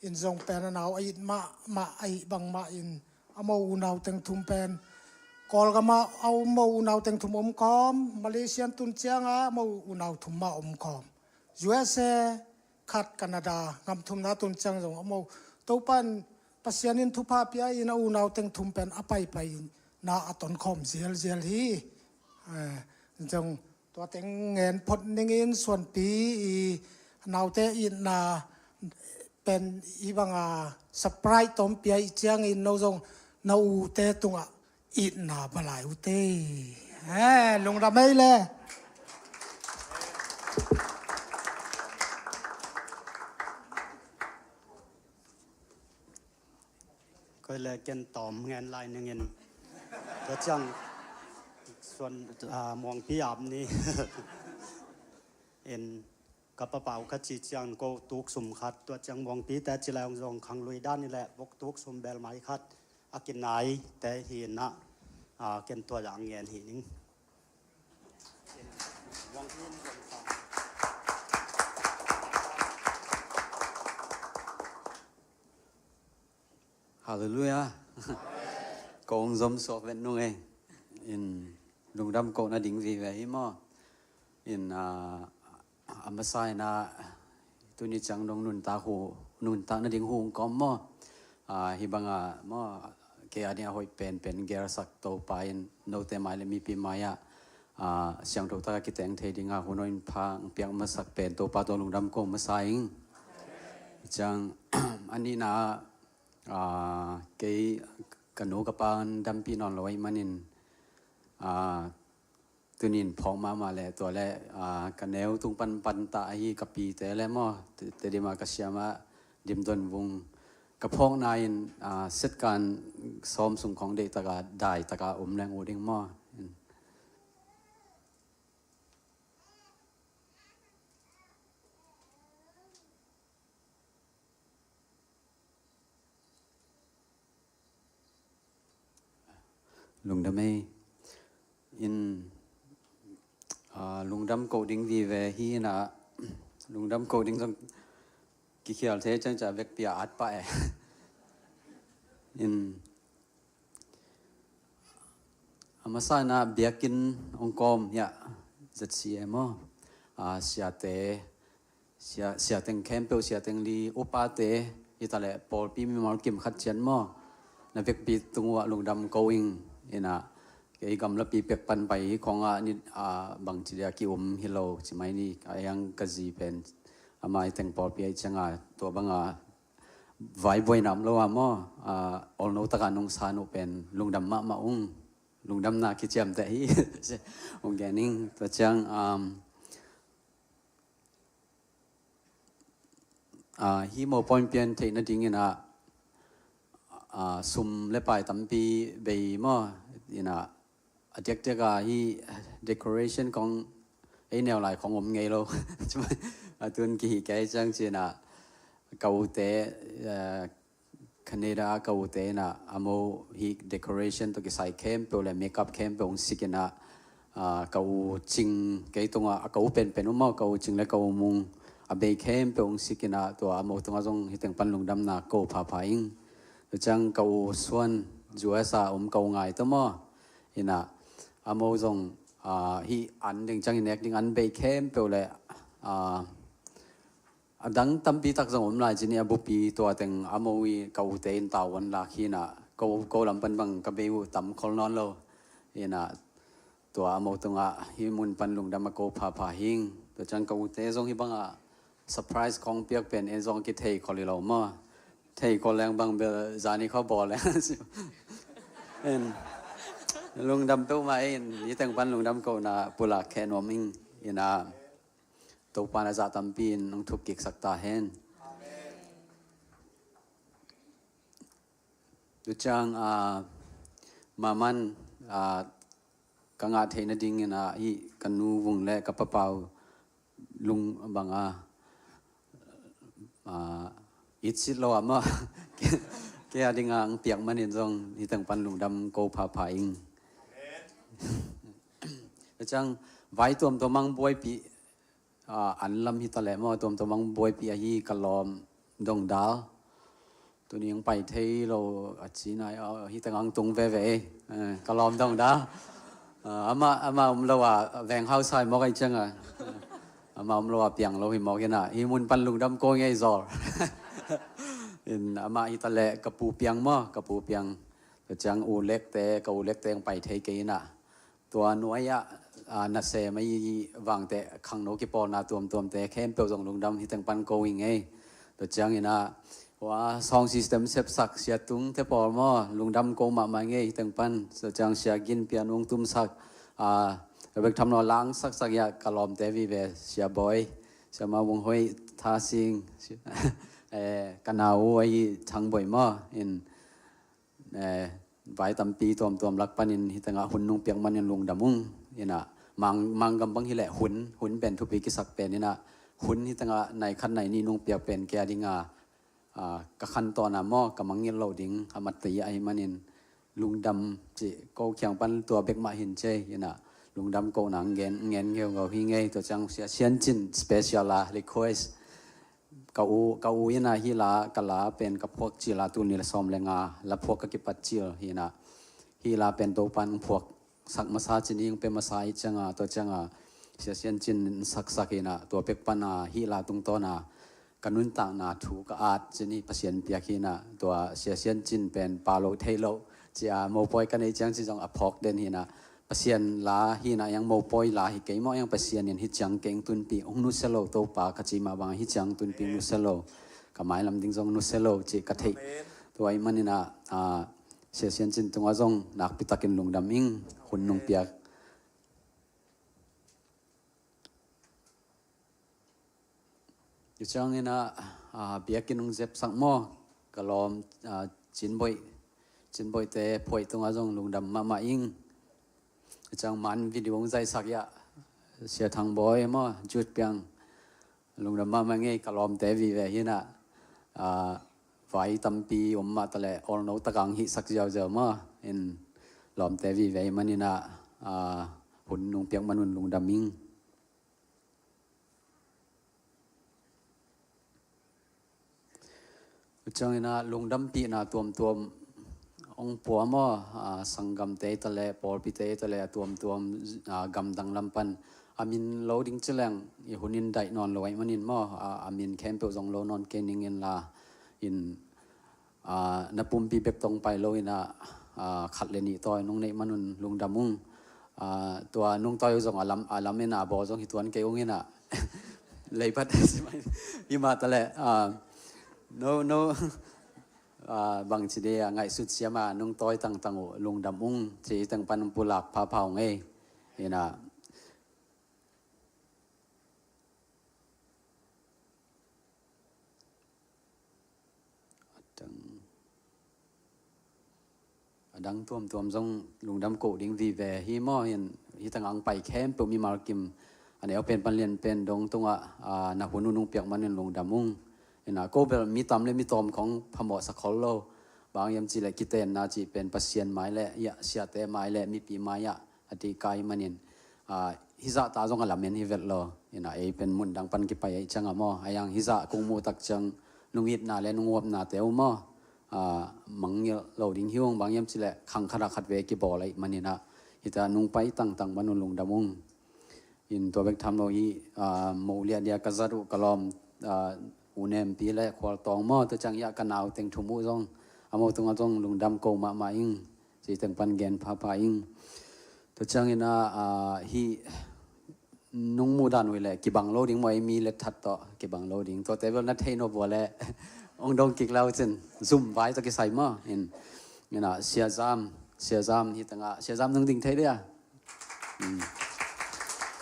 อินทรงเป็นนาวไอ้มาไอ้บังมาอินเอามาอูนาวเต็งทุมเป็นกอลก็มาเอามาอูนาวเต็งทุมคอมมาเลเซียนตุนเจียงมาอูนาวทุมมาคอมUSAขัดแคนาดางำทุมนาตุนเจียงทรงเอามาตัวปันปัสยานินทุพาพิอาอินาอูนาวเต็งทุมเป็นอภัยไปนาอัตนคอมเซียลฮีจงตัวเต็งเงินพดนิงินส่วนปีนาวเตอินนาเป็นอีบังสปรายตอมเปียอีเจียงอินโนจงนาอูเตตุงอินนาบลายอูเตลงดำไม่เลย ยเลยเกนตอมงานลายหนึ่งเงินตัวจังส่วนมองพี่อาบนี่ เอ็นกับเป่าคัดจีจังก็ตุกสมขัดตัวจังมองพี่แต่จีแรงจงขังลุยด้านนี่แหละบกตุกสมเบลไม้คัดอากินไหนแต่เห็นนะเกนตัวอย่างเงี้ยหินมองพี่นี่ลงฟัง Hallelujah. Cô ông giống số vẹn nung ấy. In lùng đâm cô na đỉnh vì vậy mà. In amasai na tu ni chẳng dong nun ta na đỉnh hùng có mà. Hi bang mà cái anh hồi pen gear sak tàu pa in no te mai le mi pi maya. Siang thâu ta kita ang thay đỉnh hùng noin pa piang masak pen tàu pa tàu lùng đâm cô masai. Chẳng anh na cái nô cái pan đâm pi nón lối maninตัวนินพองมาเลยตัวแรกกันแนวทุ่งปันตาฮีกับปีแต่แล้วมั้งแต่ดีมากระเชียมาดิมดนวงกับพองนายเซตการซ้อมส่งของเด็กตะกาได้ตะกาแรงโอดิ้งมั้งลุงดำไม่อินลุงดำโกดิ้งวีเวฮีนะลุงดำโกดิ้งต้องกิเขียลเทจังจะเวกเปียอัดไปอินมาซานะเบียกินองกอมเนี่ยจัดเสียมั้งเสียเตงแคมเปลเสียเตงลีอุปาเตอิตาเลปอลปีมีมอลกิมขัดเชียนมั้งนะเวกปีตรงว่าลุงดำโกอิงอินะไอ้กำลังปีเปียกปันไปของนี่บางทีเดียกิมฮิโลใช่ไหมนี่ยังกะจีเป็นมาแต่งปอลปีไอ้จังตัวบางไว้บ่อยน้ำแล้วมั้งออลโนตะการนงสานุเป็นลุงดำมาอุ้งลุงดำนาคิดเจียมแต่ฮีองแกนิ่งตัวจังฮีโมปอนเปลี่ยนเทนดิ้งนะซุ่มเล็บไปตั้มปีใบมั้งนะเด็กๆฮีdecoration ของไอ้แนวไหลของผมไงเราใช่ไหมตัวนี้กี่แกจังจีนะเกาเตะแคนาดาเกาเตะนะอโมฮี decoration ตัวกี่ใส่เข้มเปล่าเลยเมคอัพเข้มเปล่าองสิกินะเกาจริงไอ้ตรงเกาเป็นมั้งเกาจริงและเกามุงเบย์เข้มเปล่าองสิกินะตัวอโมตรงนั้นที่แต่งปันลงดำนาเกาผ่าพายิงตัวจังเกาส่วนจัวซาเกาไงตัวมั้งเห็นนะอโมจงฮีอันดึงจังอินเอกดึงอันเบย์เข้มเปล่าเลยดังตั้มปีตักจงลายจีนี่บุปีตัวแต่งอโมวีเกาเตนตาวันลาคีน่ะเกาลำปันบังกะเบวตั้มคอลนอนโลเห็นนะตัวอโมตรงฮิมุนปันลุงดำมาเกาพาหิงตัวจังเกาเตจงฮิบังเซอร์ไพรส์ของเปียกเป็นเอ็นจงกิเทคอลิโลมาเทคอแรงบังเบลจานี่เขาบอกแล้วเอ็นลุงดำเป้ามาเอ็นยี่แต่งปันลุงดำเกาหน้าปุระแคนวมิงเห็นนะตัวปานาจาตัมปีนน้องทุกกิกสักตาเห็นดูจังมามันกังอาเทนดิ้งนะฮีกันนูวงเล่กับปะเปาลุงบังอิดสิโลอามาแกดิ้งเปียกมันเห็นจงที่ตั้งปันลุงดำโกพาพาอิงดูจังไว้ตัวมังบวยปีอันลำฮิตาเลมตัวมังบวยปีฮีกะลอมดงดาวตัวนี้ยังไปเที่เราจีนายฮิตังตรงเว่กะลอมดงดาวอามาเราว่าแหวงเฮาไซมอกไอจังอามาเราว่าเปียงเราหิมอกกันฮิมุนปันลุงดำโกงไงจอร์อามาฮิตาเลกระปูเปียงกระปูเปียงตัวจังอูเล็กแต่กอูเล็กแต่ยังไปเที่กันน่ะตัวน้อยนัดเซไม่วางแต่ขังโนกิปอนาตัวแต่แค่เปลวจงลุงดำที่ตั้งปันโกงไงตัวจังนี่นะว่าซองซิสเต็มเซฟสักเสียตุงเทปอลมอลุงดำโกงมาไงที่ตั้งปันตัวจังเสียกินเปียนวงตุ้มสักเบิกทำนอล้างสักยากะลอมเตวีเวเสียบอยเสียมาวงห้อยทาซิงกันเอาไว้ทั้งบ่อยมออิน ไว้ตำปีตัวรักปันินฮิตงะหุ่นนุ่งเปียกมันยันลุงดำมุงนี่นะมังกำบังฮิแหละหุ่นเป็นทุปีกิสักเป็นนี่นะหุ่นฮิตงะในขั้นในนี่นุ่งเปียกเป็นแกดิงากะคันตอนน่ะหม้อกะมังเงินเหล่าดิงอามัตติไอมันินลุงดำจิโกเขียงปันตัวเบกมาหินเจยนะลุงดำโกหนังเงินเงี้ยวกับฮิงเงยตัวจังเสียเชียนจินสเปเชียลรีเควสกาอูยนะฮิลากะลาเป็นกับพวกจิลาตุนิลซอมเลงาและพวกกะกิปัจจิลฮิลาเป็นตัวปันพวกสักมาซาจินิงเป็นมาซาอิจังตัวจังเสียเชียนจินสักนะตัวเบกปันฮิลาตุงโตนะกันุนต่างนาถูกอาจจะนี่เปลี่ยนเปียกีนะตัวเสียเชียนจินเป็นปาโลเทโลจะโมปอยกันในจังจีจงอพอกเดนฮีนะเปลี่ยนลาฮีนะยังโมปอยลาฮิเกยมอยังเปลี่ยนยังฮิจังเก่งตุนปีองนุเซโลตัวปากจิมาบางฮิจังตุนปีนุเซโลกับหมายลำดิงจงนุเซโลจีกะเทตัวไอ้มันนี่นะเสียเชียนจินตรงว่าจงนักปิตากินลุงดำอิงหุ่นนุ่งเปียกอยู่จังนี่นะเบียกินนุ่งเจ็บสักหม้อกะลอมจินบอยเตะพอยตรงอาจงลุงดำมาอิงจังมันวิดีโอใจสักยะเสียทางบอยหม้อจุดเปียงลุงดำมาเงี้ยกะลอมเตะวิเวหินะไฟตั้มปีอมมาตะเลออลโนตะกังหิสักเจ้าหม้อเห็นลอมเตะวิเวมันนี่นะหุ่นลุงเปียงมันลุงดำอิงจังนะลุงดำปีนะตัวองปัวมอสังกัมเตยทะเลปอลปิเตยทะเลตัวกำดังลำปันอามินโลดิ้งเจริญอีหุ่นินได้นอนลอยมันอินมออามินแคมเปญงโลนอนเกนิงเงินลาอินนับปุ่มปีเบกตรงไปโลอินะขัดเลนีต่อยนุ่งในมันลุงดำมุงตัวนุ่งต่อยจงอาลัมเงินบอจงหิตวันเกยงเงินเลยพัดใช่ไหมยี่มาทะเลno บางทีเดียไงสุดเสียมานุ่งต้อยตั้งลุงดำมุงจีตั้งปันปุลักพาเผาไงเห็นดังท่วมจงลุงดำโกดิ้งวีเวฮีมอเห็นฮีตั้งอังไปแคมป์มีมาร์กิมอันนี้เอาเป็นปันเลียนเป็นดงตรงนักหุ่นนุ่งเปียกมันลุงดำมุงนะก็เป็นมีตำและมีตอมของพมอสักคนโลบางยามจีเลกิเตนนาจีเป็นปัสเซียนไม้และยะเสียเตไม้และมีปีไม้ยะอดีกายมันฮิซาตาจงอลาเมนฮิเวลโลนะเป็นมุนดังปันกิไปจังอมอยังฮิซาคงมูตักจังนุงิดนาและนุงวบนาเตวมอมังเยโลดิ้งหิวบางยามจีเลขังขรักขัดเวกิบอลเลยมันนะฮิตานุงไปตั้งมันลุงดามุงอินตัวเบกทำโลฮีโมเลียเดียกษัตริย์กลอมอุเนมปีและควอลตองมอตัวจังยากันเอาเต็งทุ่มูจงอโมตรงจงลุงดำโกมาอิงจีเต็งปันเกนพาอิงตัวจังอินะฮีนุ่งมูดานวิเลกิบังโลดิ้งมวยมีเล็ดทัดต่อกิบังโลดิ้งตัวเตเวลนัทเทโนบัวและองดงกิกเราจนซุ่มไว้ตะกิใส่มอเห็นนะเสียจามฮีตั้งเสียจามนึงดิ้งเทเดีย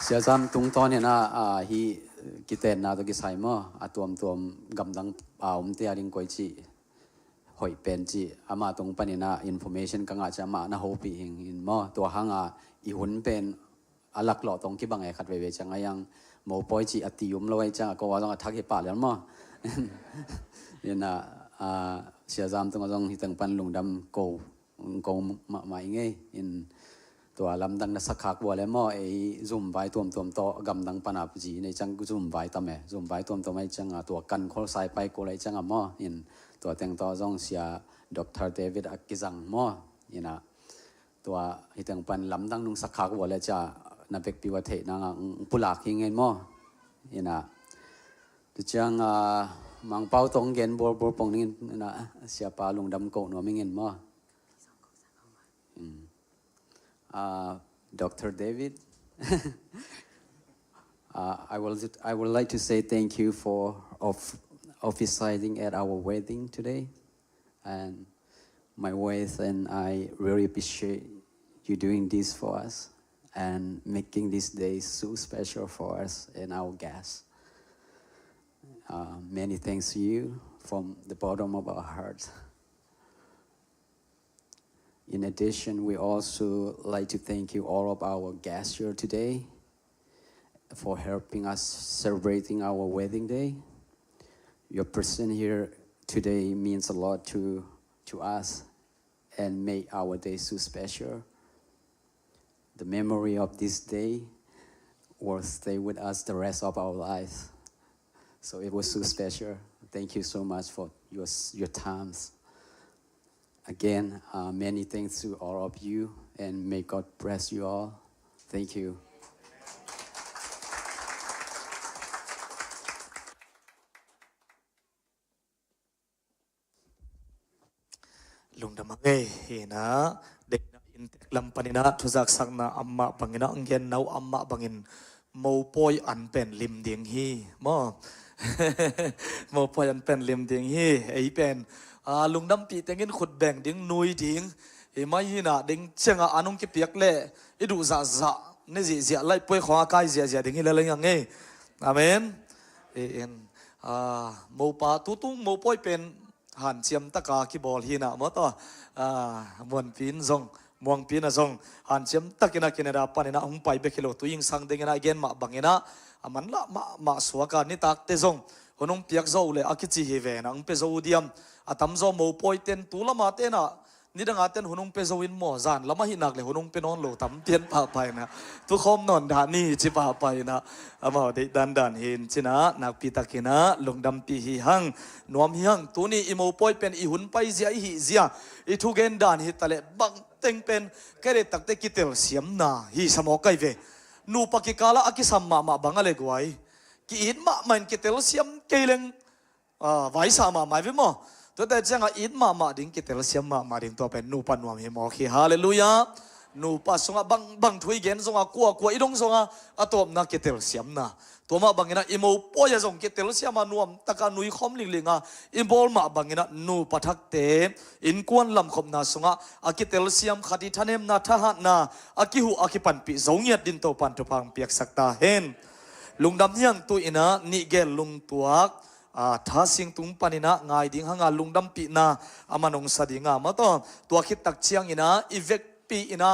เสียจามตรงตอนเนี่ยนะฮีกิเตนนาตัวกิใส่มอตัวกำดังเตียริงกวยจีหอยเป็นจีอามาตรงปนินาอินโฟเมชันกังอาจจะมาหน้าโฮปีหิงอินมอตัวหางอีหุ่นเป็นอลักหล่อตรงที่บางไอ้ขัดเวจังยังโมปอยจีอติยุมลอยจังก็ว่าต้องทักเหป่าแล้วมอเนี่ยนะเสียจามตรงต้องที่ตั้งปันลุงดำโกมาอย่างเงี้ยอินตัวลำดังนักสักขักบัวเลยมอไอ้ซุ่มไว้ตัวโตกำดังปนาปจีในจังซุ่มไว้ตั้มซุ่มไว้ตัวไม่จังตัวกันโคลไซไปโกเลยจังมออินตัวแต่งต่อจงเสียดร.เดวิดอักกิจังมออินะตัวที่ตั้งปันลำดังนุ่งสักขักบัวเลยจะนับเป็กปีวัฒน์นางปุลักยังไงมออินะตัวจังมังเป้าตรงเงินบัวปงนี่นะเสียปลาลุงดำโกหนัวไม่เงินมอDr. David, I would like to say thank you for officiating at our wedding today, and my wife and I really appreciate you doing this for us and making this day so special for us and our guests. Many thanks to you from the bottom of our hearts. In addition, we also like to thank you all of our guests here today for helping us celebrating our wedding day. Your presence here today means a lot to us and make our day so special. The memory of this day will stay with us the rest of our lives. So it was so special. Thank you so much for your times. Again, many thanks to all of you, and may God bless you all. Thank you. Lung damang hina dek na intek lampanina tuzak sakna amma bangina anggen nau amma bangin mau poi an pen lim ding hi mo mau poi an pen lim ding hi ei pen lung dam pi tengin khut beng ding nui ding e mai hina ding chenga anung ki piak le idu za za ne ji zia lai poi kho kai zia zia ding hi le yang nge amen en mau pa tu tung mau poi pen han chiam taka ki bol hi na mo to mon pin zong muang pin a zong han chiam takina kinera panina ong pai be kilo tu ying sang dengena again ma bangena aman la ma suaka ni tak te zong honong piak zo le akichi hi ve na ong pe zo diam atam zo mo poi ten tu la ma te na ni dang aten honong pe zo in mo zan lama hi nak le honong pe non lo tam pian pa pai na tu khom non da ni chi pa pai na ama de dan hin china nak pi takina lungdam pi hi hang nuam hi hang tu ni imo poi pen i hun pai zia hi zia i thu gen dan hi tale bang teng pen kere tak te kitel siam na hi samo kai ve nu pakikala akisam ma bangale guai ki it ma man kitel siam keleng vai sa ma mai ve moตัวแต่จังอินมาดิ่งกิเตลเซียมมาดิ่งตัวเป็นนูปันวามเฮมอคีฮาเลลูยานูปัสงะบังถุยเกนสงะกัวอีดงสงะอะตอมนักกิเตลเซียมนะตัวมาบังเงินะอิโมปอยสงกิเตลเซียมานูมตะการนุยคอมลิงอิมบอลมาบังเงินะนูปัทักเตอินกวนลำคมนาสงะอากิเตลเซียมขัดทันเอมนาทหารนาอากิหูอากิปันปิจงเงียดดินโตปันตุพังเปียกสักตาเห็นลุงดำยังตุยนะนิเกลลุงตัวท้าสิงตุงปานินะง่ายดิ่งหางาลุงดำปีนาอามันองสดิ่งมาต้นตัวคิดตักเชียงอินะอีเวกปีอินะ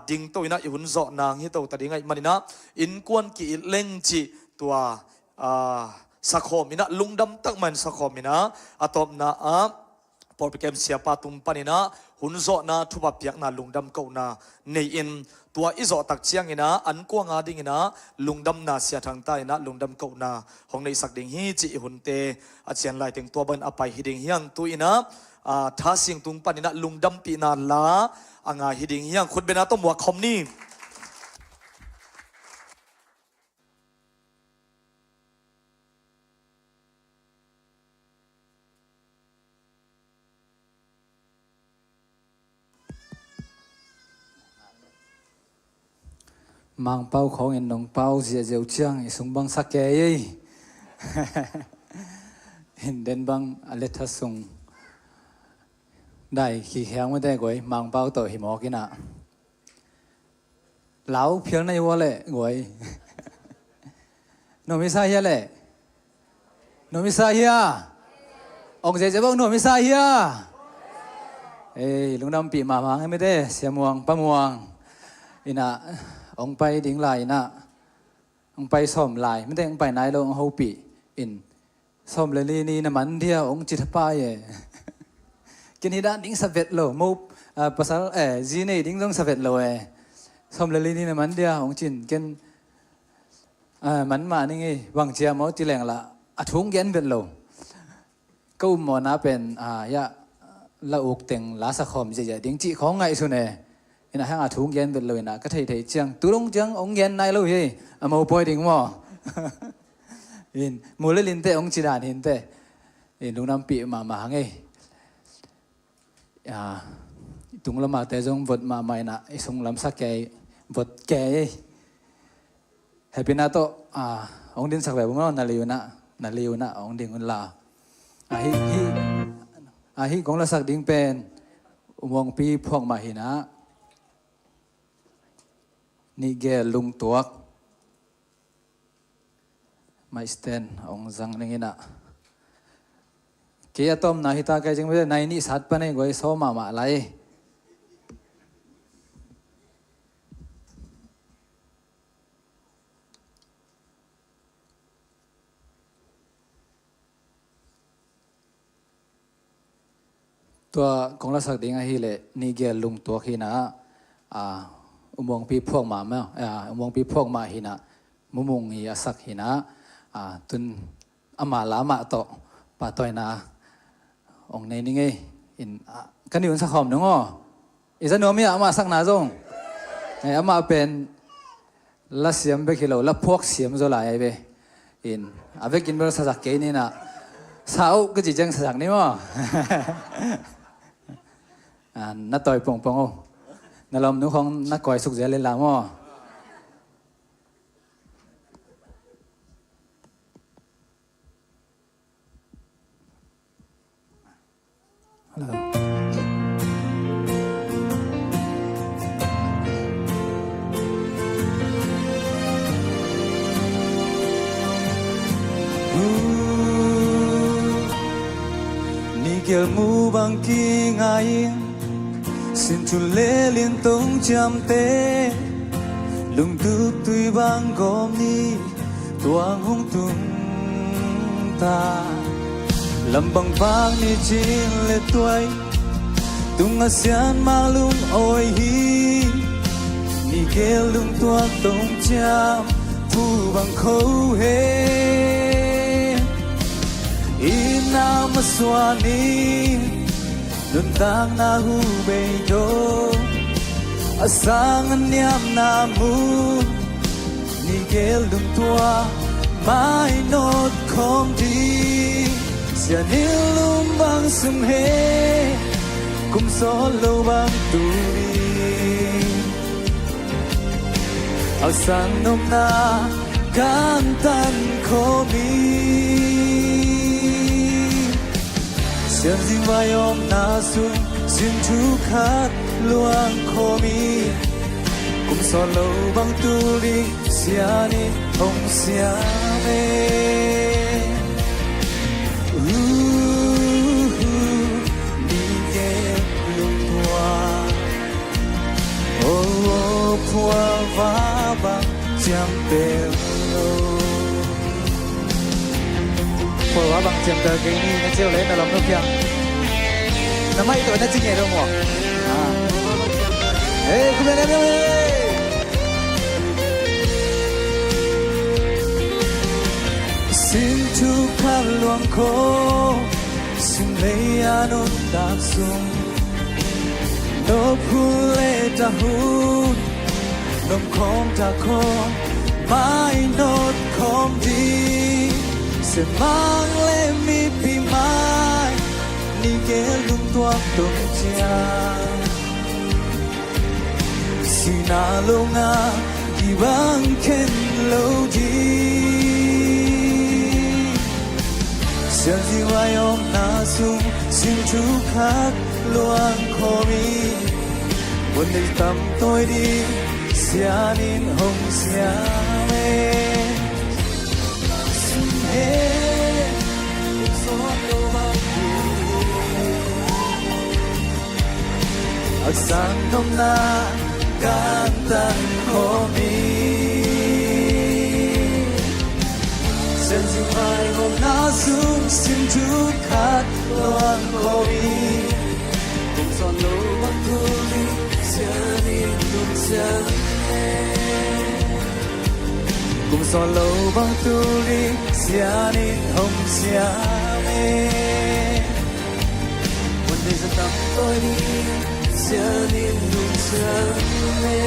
ดิ่งตัวอินะอีหุ่นโจนางฮิตตัวตัดดิ่งไงมันอินะอินกวนกีเล่งจีตัวสักขมินะลุงดำตักมันสักขมินะอาตบนะพอไปเก็บเสียปาตุงปานินะหุ่นโจนาทุบเปียกนาลุงดำเก่านาในอินตัวอิโซตักเชียงอินะอันกวงอาดิ่งอินะลุงดำนาเสียทางใต้นะลุงดำเก่านาของในสักดิ่งฮีจีหุ่นเตอาเจียนลายถึงตัวบันอภัยฮิดิ่งเฮียงตัวอินะท้าสิงตุงปานินะลุงดำปีนาลาอ่างฮิดิ่งเฮียงคุณเบนาต้มวัวคอมนี่มังเป้าของเอ็นนงเป้าเสียเจียวเชียงสงบังสักแก่ยี่เห็นเด่นบังอเลทัสงได้ขี้แข็งไม่ได้กวยมังเป้าต่อหิมอกินะเหลาเพียงในวัวเละกวยโนมิซาเฮียเละโนมิซาเฮียองเจเจ้าบอกโนมิซาเฮียลุงดำปีมาให้ไม่ได้เสียมวงป้ามวงอินะองไปดิ่งลายนะองไปซ่อมลายไม่ได้องไปไหนเราองเฮาปีอินซ่อมเลยนี่นะมันเดียวองจิตป้ายกินฮิดาดิ่งสเวตโลมูภาษาจีนี่ดิ่งต้องสเวตโลซ่อมเลยนี่นะมันเดียวองจินกินมันมานี่ไงวังเจียมเอาจีแรงละทุ่งเย็นเป็นโลก็หมอนะเป็นยะละอุกเต็งลาสะคอมจะดิ่งจีของไงสุดเนี่ยนะฮะทุ่งเย็นเป็นเลยนะก็เทเจียงตุลงเจียงองเย็นในเลยมาปอยดิ่งมั่วอินมูลลินเตองจีดานหินเตอินลุงน้ำปีมาไงตุงละมาแต่จงบทมาใหม่นะไอสงลำสักแกบทแกให้เป็นนาโตองดินสักแบบว่านาลีวนะองดินคนลาฮิของละสักดิ่งเป็นวงปีพวกมาหินะนี่แกลุงตัวไม่สเตนองจังนี่นะเกียร์ต้มนาฮิตาแกจึงไม่ได้ในนี่สัตว์ปะเนี่ยก็ไอ้โซมาอะไร ตัวกองรักษาดิ่งฮีเล่นี่เกลุงตัวฮีนะมองปีพวกมาเมื่อมองปีพวกมาฮีนะมุงฮีสักฮีนะตุนอามาลามาโตปะตอยนะองในนี่ไงอินกันอยู่สักหอมนึงอ๋ออีสันโนมีอามาสักนาจงอามาเป็นละเสียมเบกิโลละพวกเสียมโซลายเบอินอาเวกินเบอร์สักเกนี่นะสาวก็จีจังสักนี่มั้งนัดต่อยปงปงโอ้นัดลมนุของนัดก่อยสุกเจริญละมั้งฮัลโหลKiel mu bang ki ngayin Sin tu le liên tông chăm tế Lung túc tùy bang gom ni Tuang hong tung ta Lâm bằng vang ni chin le tuay Tung asian mang lung oi hi Ni kiel lung tuak tông chăm Phu bang khâu he Ina maswani Nun tang na hu bei do Asang niam na mun Ni gel dum tua Mai not kom di Sia nilum bang sum he Kum solo bang turi Asang num na Kantan komi Sian zing vai om na sung Sin chu khat luang khomi Kum so lo bang tu li Siani hong sia me Ni ge lung tua Oh pua va bang Chiam pe lo Pua va bang chiam pe cái ni nó treo lấy nó lòng nó kiang nó may tuổi nó chinh nhẹ đâu mỏ ê come on xin chu khát luang khô xin lấy anon đạp sung nộp hu lệ ta hun nộp khom ta khom mai nốt khom đi sẽ mang lên mi pi mai ni ghé lung toa tung chia Sina longa di bang ken lo di Sian zi vai om na sung Sin chu khát luang khomi Buồn đầy tâm tôi đi Sia nin hong sia me Sun he So lo bang Aksang nom na Kantan komi Sen zi vai om na sung Sin chu khat luang komi Kum son lo bang tu li Sia nin lung sia me Kum son lo bang tu li Sia nin hong sia me One day sa tâm tôi đi Sia nin lung sia me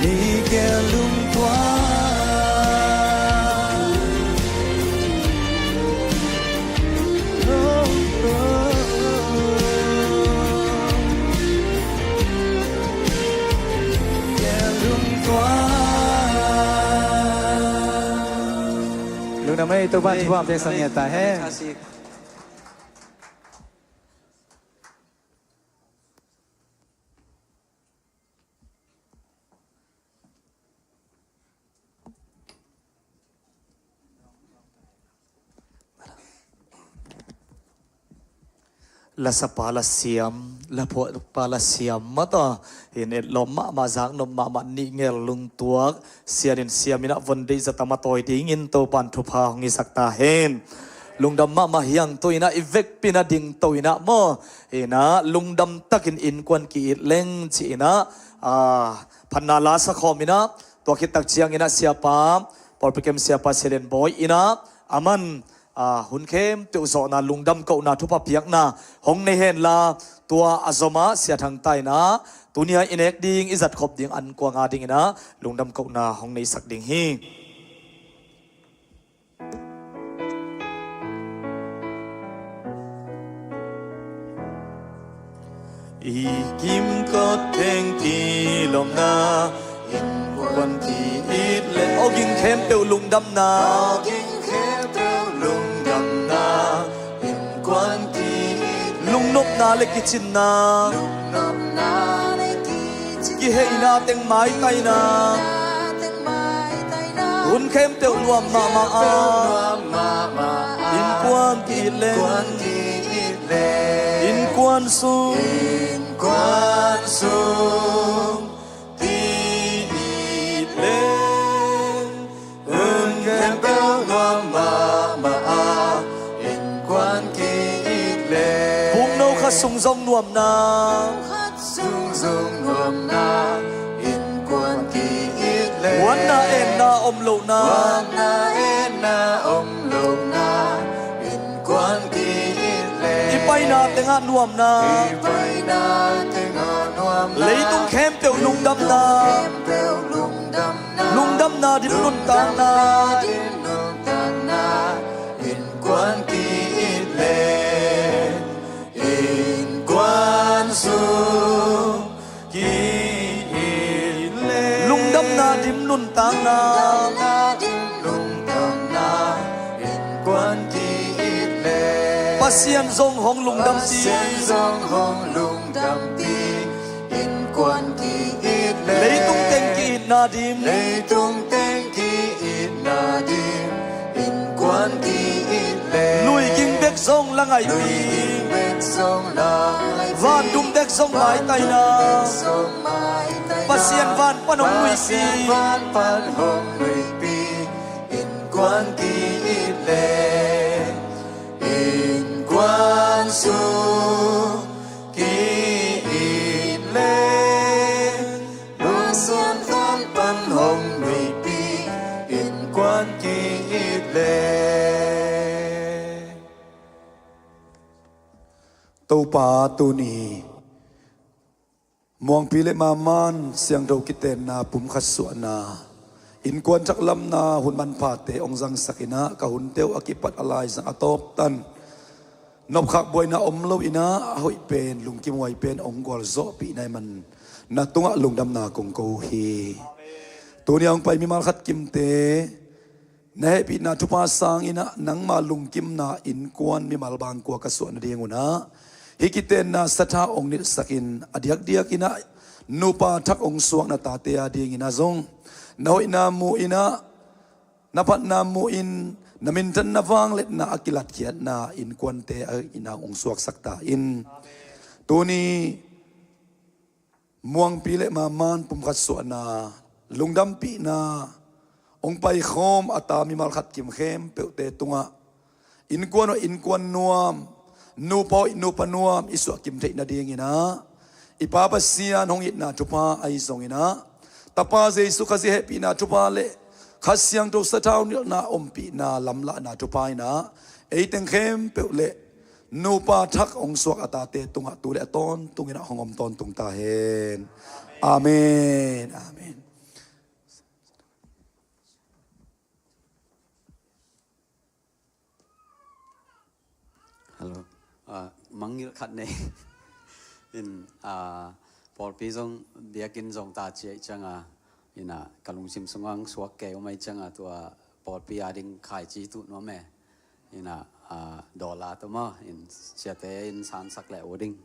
Ni ke lung tua Lung namay ito ba tuwa ang sa niya tahe la sapa la siam la pho pa la siam ma to in et lom ma jang nom ma ni ngel lung tuak sianin siamina vonde zatama toy ding in to pan thu pha ngi sakta hen lungdam ma hiang toina ivek pina ding toina mo ina lungdam takin in kwan ki leng chi ina phanna la sa khomina to khit tak chiang ina siapa porpikem siapa selen boy ina aman hun khem tu zo na lungdam ko na thupa piak na hong nei hen la tua azoma sia thang tai na tunia inek ding izat khop ding an kwa nga ding ina lungdam ko na hong nei sak ding hi i kim ko theng ti lom na in kwan ti it le oging khem teu lungdam na oging khem teu lungdam na in kwan ti lung nop na le kitchen na lung nop na le kitchen ki hei na teng mai tai na hun khem teu nuam ma in kwan ti le in kwan su quan sung ti lên ơn khen béo ngoan mà in quan ki lên bung nâu khát sung rong nuam na in quan ki lên wan na en na om lo na in quan ki lên ipai na tenga nuam na lấy tung khem teu lung đâm na din nun tang na in quan ki le in quan su ki le lung đâm na din nun tang na in quan ki le pasian zong hong lung đâm ti quan ki it lấy tung tên ki it na dim in quan ki it lui ging bek song la ngai pi van dum bek song mai tai na pasien van panong lui pi in quan ki it in quan su tàu pa tu ni Muangpi Ruth Maman siang do kiten na Pumkhat Suahna in kwan chak lam na hun man pha te ong jang sakina ka hun teu akipat alai sang atop tan nop khak boy na om lo ina hoi pen lung kim wai pen ong gol zo pi nai man na tunga lungdam na kong ko hi tu ni ong pai mi mal khat kim te na pi na thupa sang ina nang ma lung kim na in kwan mi mal bang kwa ka suan ding una hikiten na satha ong ni sakin adiak diak ina nupa thak ong suak na ta te ading ina zong noi na mu ina napat na mu in namin tan na wang let na akilat kiat na in kwan te ina ong suak sakta in tuni Muangpi Ruth Maman Pumkhat Suahna lungdam pi na ong pai khom ata mi mal khat kim khem pe te tunga in kwan nuam nu poi nu panuam isu kim thei na ding ina ipapa sian hong it na chupa ai song ina tapa jesu khazi happy na chupa le khasyang to satau na ompi na lamla na chupa ina eiteng khem pe le nu pa thak ong suak ata te tunga tu le ton tungina hongom ton tung ta hen amen amen. Hello. Mangil khat nei in por pi zong biakin zong ta che changa ina kalung sim sungang suak ke mai changa tua por pi ading khai chi tu no me ina dola to ma in chiate in san sak le oding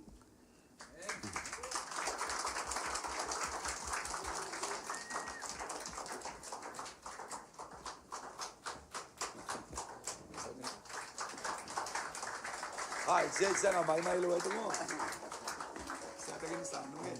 Ai, sẽ là máy may luôn đúng không? Sẽ cái sản đúng không?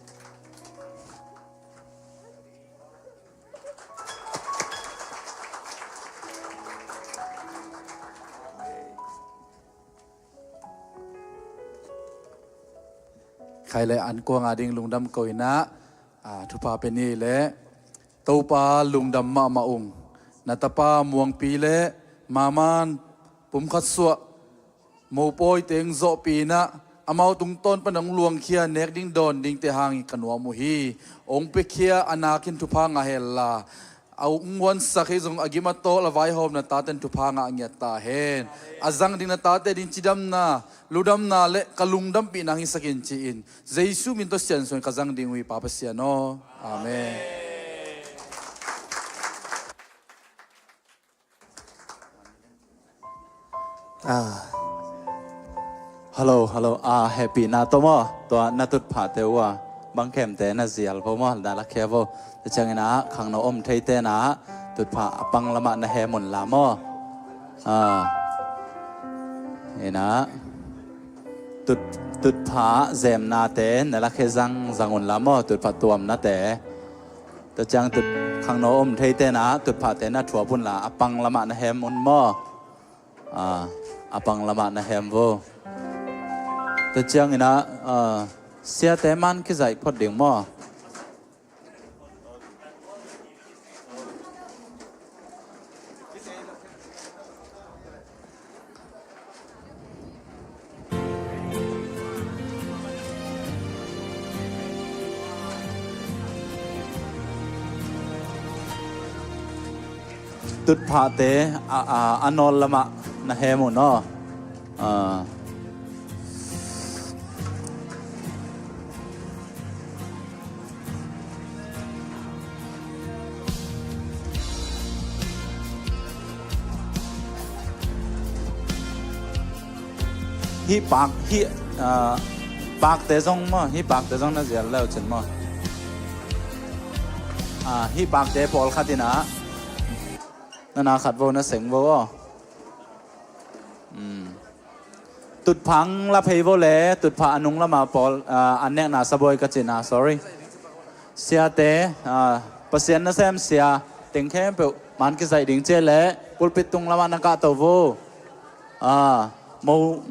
ใครเลยอันกวางอาดิงลุงดำกอยนะทุพาเป็นนี่แหละตัวปาลุงดำมาองนัตปามวงปีเละมามันปุ่มขัดสวะโมปอยเต็งโซปีนะอามาตุงต้นปนังลวงเคียเนกดิ้งดอนดิ้งเตหางกันวามุฮีองเปเคียอนาคินทุพางาเฮลลาเอาวันสักให้จงอากิมาโตละไว้หอมนาตาเต็นทุพางาเงียตาเฮนอาจังดิ้งนาตาเตดิ้งจิดัมนาลูดัมนาเละกะลุงดัมปีนังฮิสกินจีอินเจซูมินโตเซียนส่วนกะจังดิ้งวิปาปเซียโนอาเมนฮัลโหลแฮปปี้นาโตมอตัวนาตุดผาเตวะบังเข้มเตนะเสียลพอมอดาลักเคโวจะจังนะขังนอมไทเตนะตุดผาปังละมะนะแฮมุนลามอเห็นนะตุดผาเซมนาเตนะลักเคจังอุนลามอตุดผาตัวมนะเตจะจังตุดขังนอมไทเตนะตุดผาเตนะถั่วปุ่นละปังละมะนะแฮมุนมอปังละมะนะแฮมโวแต่เจียงนะเสียแต่มันคือใจพอดีมั้งตุดผาเตอันนอลละมะนะเฮมุนเนาะฮีปากปากเตะซงมั้งฮีปากเตะซงน่าจะแล้วจริงมั้งฮีปากเตะพอลขัดดินะนาขัดโวนะเสียงโวตุดพังละเพย์โวเล่ตุดผาอนุงละมาพอลอันเนี้ยน่าสบายกัจจินะ sorry เสียเตะเปอร์เซ็นต์นะแซมเสียติงแค่เปิดมันกิจใจดิ่งเจเล่ปุลปิดตุงละมันนักการตัวโวโ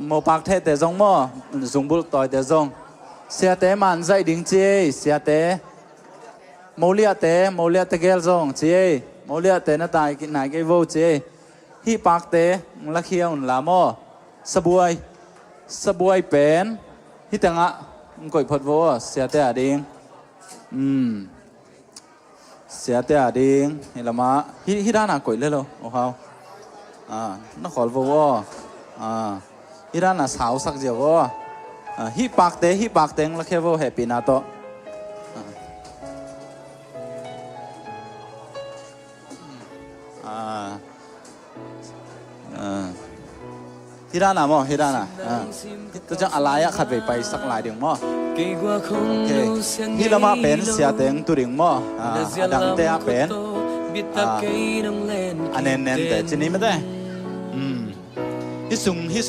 มปากเทเตะซงมั้งซุงบุลต่อยเตะซงเสียเตะมันใจดิ่งเจเสียเตะโมเลียเตะเกลซงเจโมเลียเตะน่าตายกินไหนก็โวเจฮีปากเตะลักเขียวลามอสบวยเป็นฮิตังะกอยพดโวเสียเตะดิ่งเสียเตะดิ่งเห็นละมาฮิด้านหน้ากอยเลยเหรอโอ้เขานักขอโวฮิด้านหน้าสาวสักเดียวฮิปากเตะลักเขียวแฮปปี้นาโตฮิด้านหน้ามั้งฮิด้านหน้าตัวจังอะไรอะขัดไปสักหลายเดือนมั้งโอเคฮิละมาเป็นเสียเต็งตัวเดือนมั้งดังเตะเป็นอันเน้นแต่จีนี้ไม่ได้ฮิ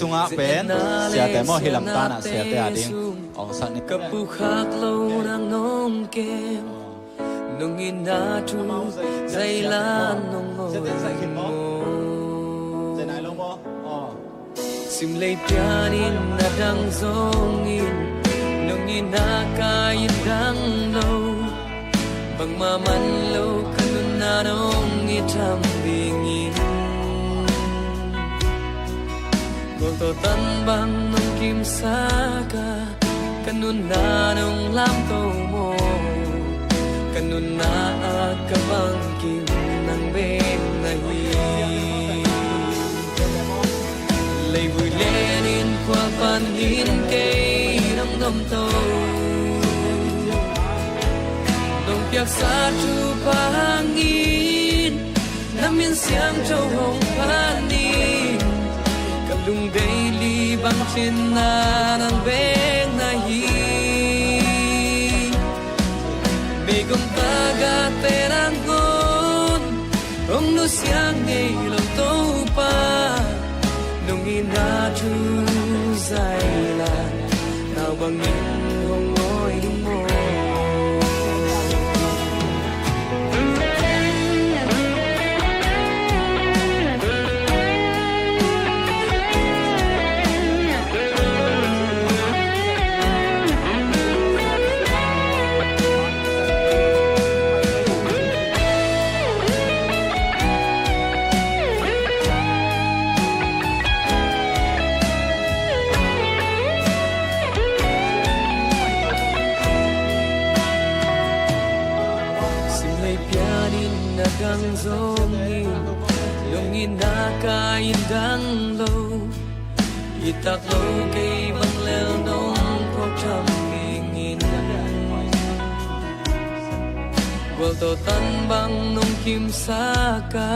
สุงอะเป็นเสียแต่มั้งฮิลำตานะเสียแต่เดือนออกสักนิดนงอินนาทูใจลานนงโง่ใจไหนลงบ่สิมเลยพยานินนาดังซงอินนงอินนากายินดังโลบังมามันโลขนุนนานงอิทำบิงินโกโตตันบังนงกิมสากาขนุนนานงลำโตโมkanun na akabangking ng benahi lay vui lenin qua panin kay nang dom to nong piak sa chu pangin namin siyang châu hong panin kalung daily bang chin na ng benahi Bigong tagaterangon Ong no siyang ngaylong to pa Nung ina tu zai la nào bằng những hồng ngôi mô gang zongi lungin na kain gang lo itak lo kay bang lel nong ko cham ngin wal to tan bang nong kim sa ka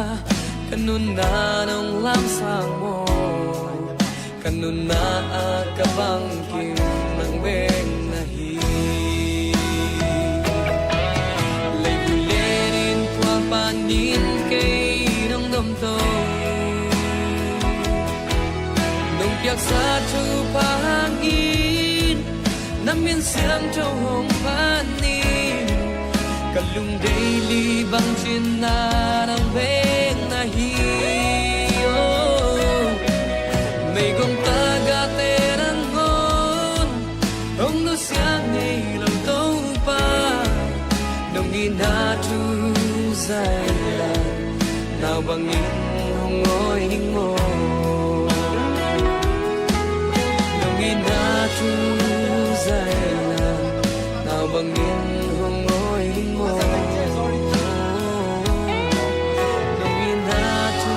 kanun na nong lam sang mo kanun na ka bang kim nang beng na hi panin kay nong dom to nong piak sa chu pangin namin siam châu hồng panin kalung daily bang chin na nang beng na hi may gong taga terang ngon ông no siang nei lo to pa nong ina tu dài là nào bằng những hồng ngôi ngô nông in na chu dài là nào bằng những hồng ngôi ngô nông in na chu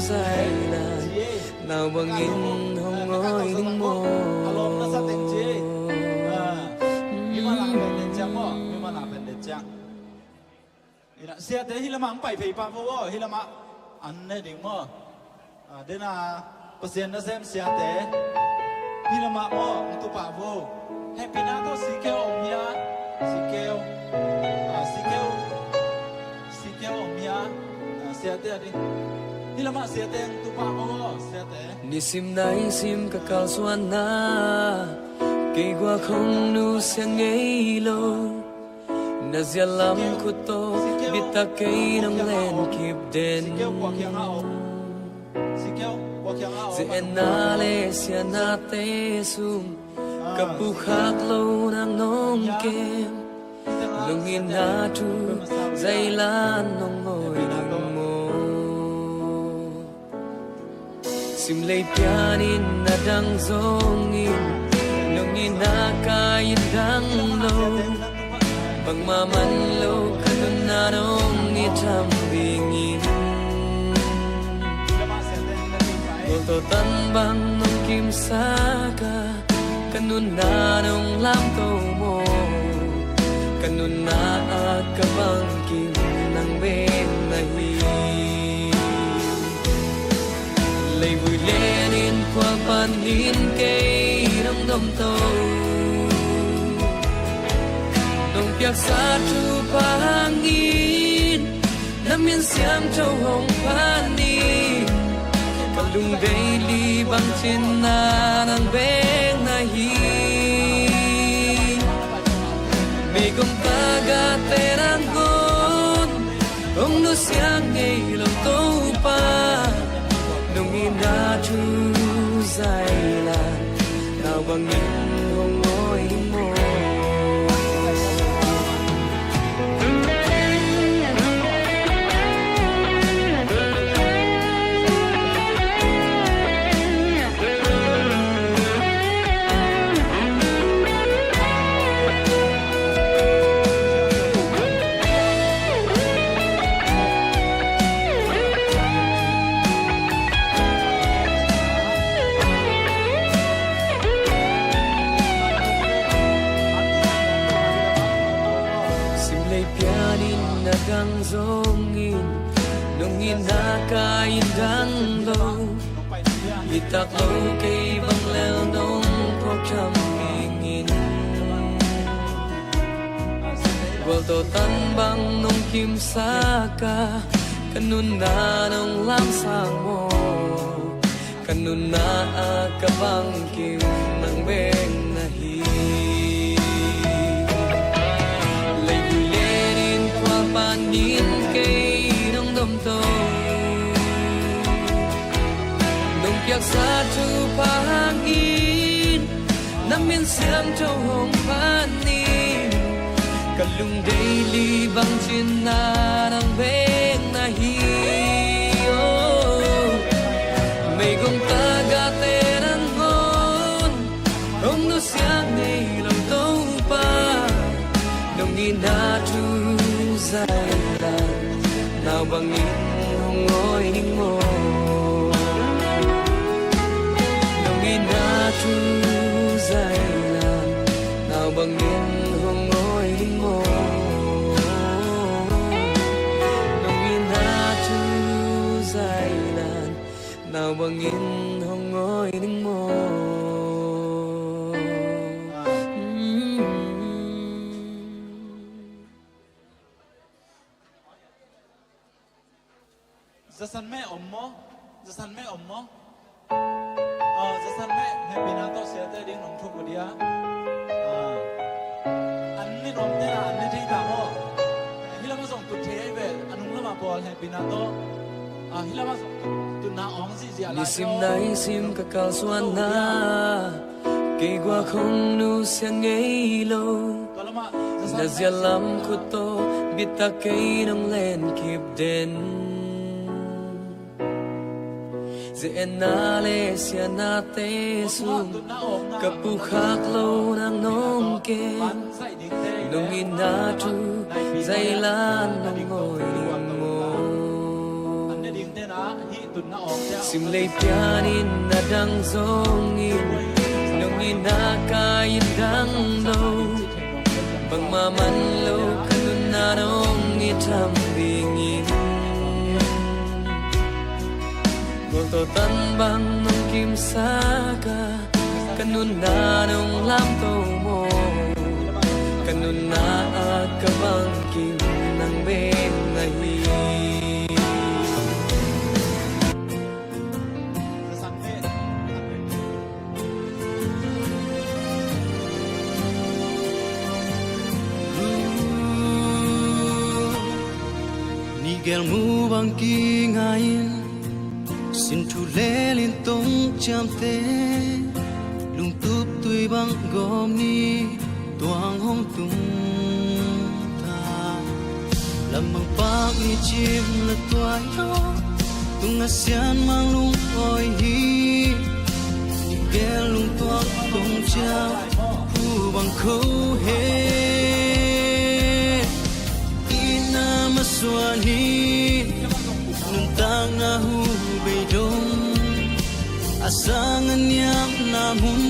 dài là nào bằng những hồng ngôi ngô sia te hilama ang pai phei pa vo hilama an ne ding mo dena pasien na sem sia te hilama mo tu pa vo happy na to sikeo omia sikeo omia sia te adi hilama sia te tu pa vo sia te ni sim nai sim ka kal Suahna cây qua không nu sang ngây lâu na zia lam ko to bita kay nang len kip den si enale sia na te sum kapukhak lo nang nong kem lungin na tu zai lan nong ngoi nang mo sim lei pianin na dang zongin lungin na kain dang lo bang maman lo kanun na nong itam bingin Golto tan bang nong kim saka kanun na nong lam to mo kanun na ka bang kim nang ben na hi lay vui lenin kwa panin kay nong dom to nong piak sa chu pangin namin siam châu hồng panin kalung daily bang chin na nang beng na hi may gom taga terang gon ông no siang ngay lòng to pa nong ina chu dài là nào bằng những hồng ngôi mo gang zongin lungin na kain dang lo itak lo kay bang lel nong ko cham ngin wal to tan bang nong kim saka kanun na nong lam sang mo kanuna kabangkim ng beng nahi layulerin kwa panin kay nong domto nong piak sa tu pahangin namin siyang châu hong panin kalung daily bang chin na ng beng nahi may gong taga tenan hon ông nó siang ngày lòng tâu pa nông ina tu dài lan nào bằng in hong ngồi ninh mô nông ina tu dài lan nào bằng in hong ngồi ninh mô nông ina tu dài lan nào bằng in hong ngồi ninh mô Gia san mẹ ổm mó, gia san mẹ ổm mó. Gia san mẹ happy na to sẽ tới đinh nông thôn của dia. Anh nên ổm thế là anh nên thấy cả mó. Hi là mà dùng tụt thế về, anh không là mà bò happy na to. Hi là mà dùng tụt na óng gì gì lại. Đi sim nay sim cả cao Suahna, cây qua không nu sang ngày lâu. Đã già lắm khu to, biết ta cây nông lên kịp đến. Dễ na lê xia na tê sung Cặp bù khác lâu nàng nông kê Nông in na chu dây lan nông ngồi đình mô Sim lê pianin na đăng dông in Nông in na ca in đăng lâu Bằng ma man lâu khăn na nông in thăm bình in Tô tan bang nong kim saka kanuna nong lam to mo kanuna kabang kim nang beng nahi Nigel mu bang ki ngain xin thu lê liên tông chạm té lung túp tùy băng gom ni toang hong tung ta làm bằng bác ni chim là toái đó tung ASEAN mang lung oi hi ni ghé lung toang tông chạm phu bằng khâu hết ina mà xuân hi nung tang na hu bay đông asangan yang namun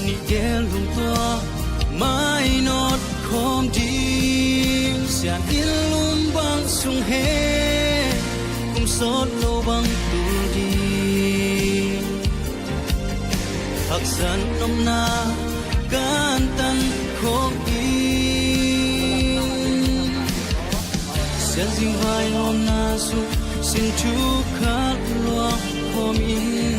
ni gel lung toa mai not khom dim sian ilum bang sung he kum sot lo bang tu di hak san nom na kan tan khom in sian sing vai om na su xin chú khát loa hôm in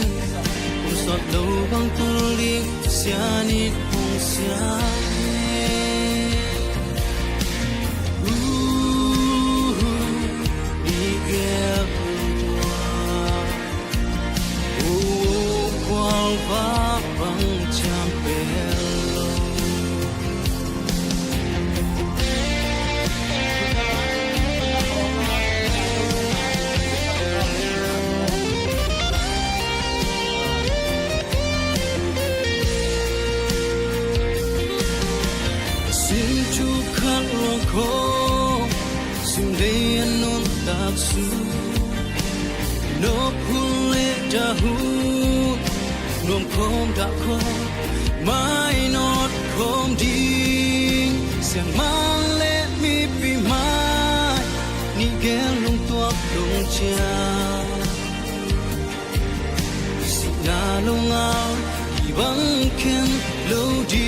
cùng sọt lâu băng tu liên xa nít hồng xa đi ghép loa qual vá băng chạm bello khô xin đây anh non tạc su nó phun lệ đã hút nuông khom đã khô mai nót khom đi sang mang lệ mi pi mai ni ghé lung toạc lung cha xin na lung ao thì băng khen lâu đi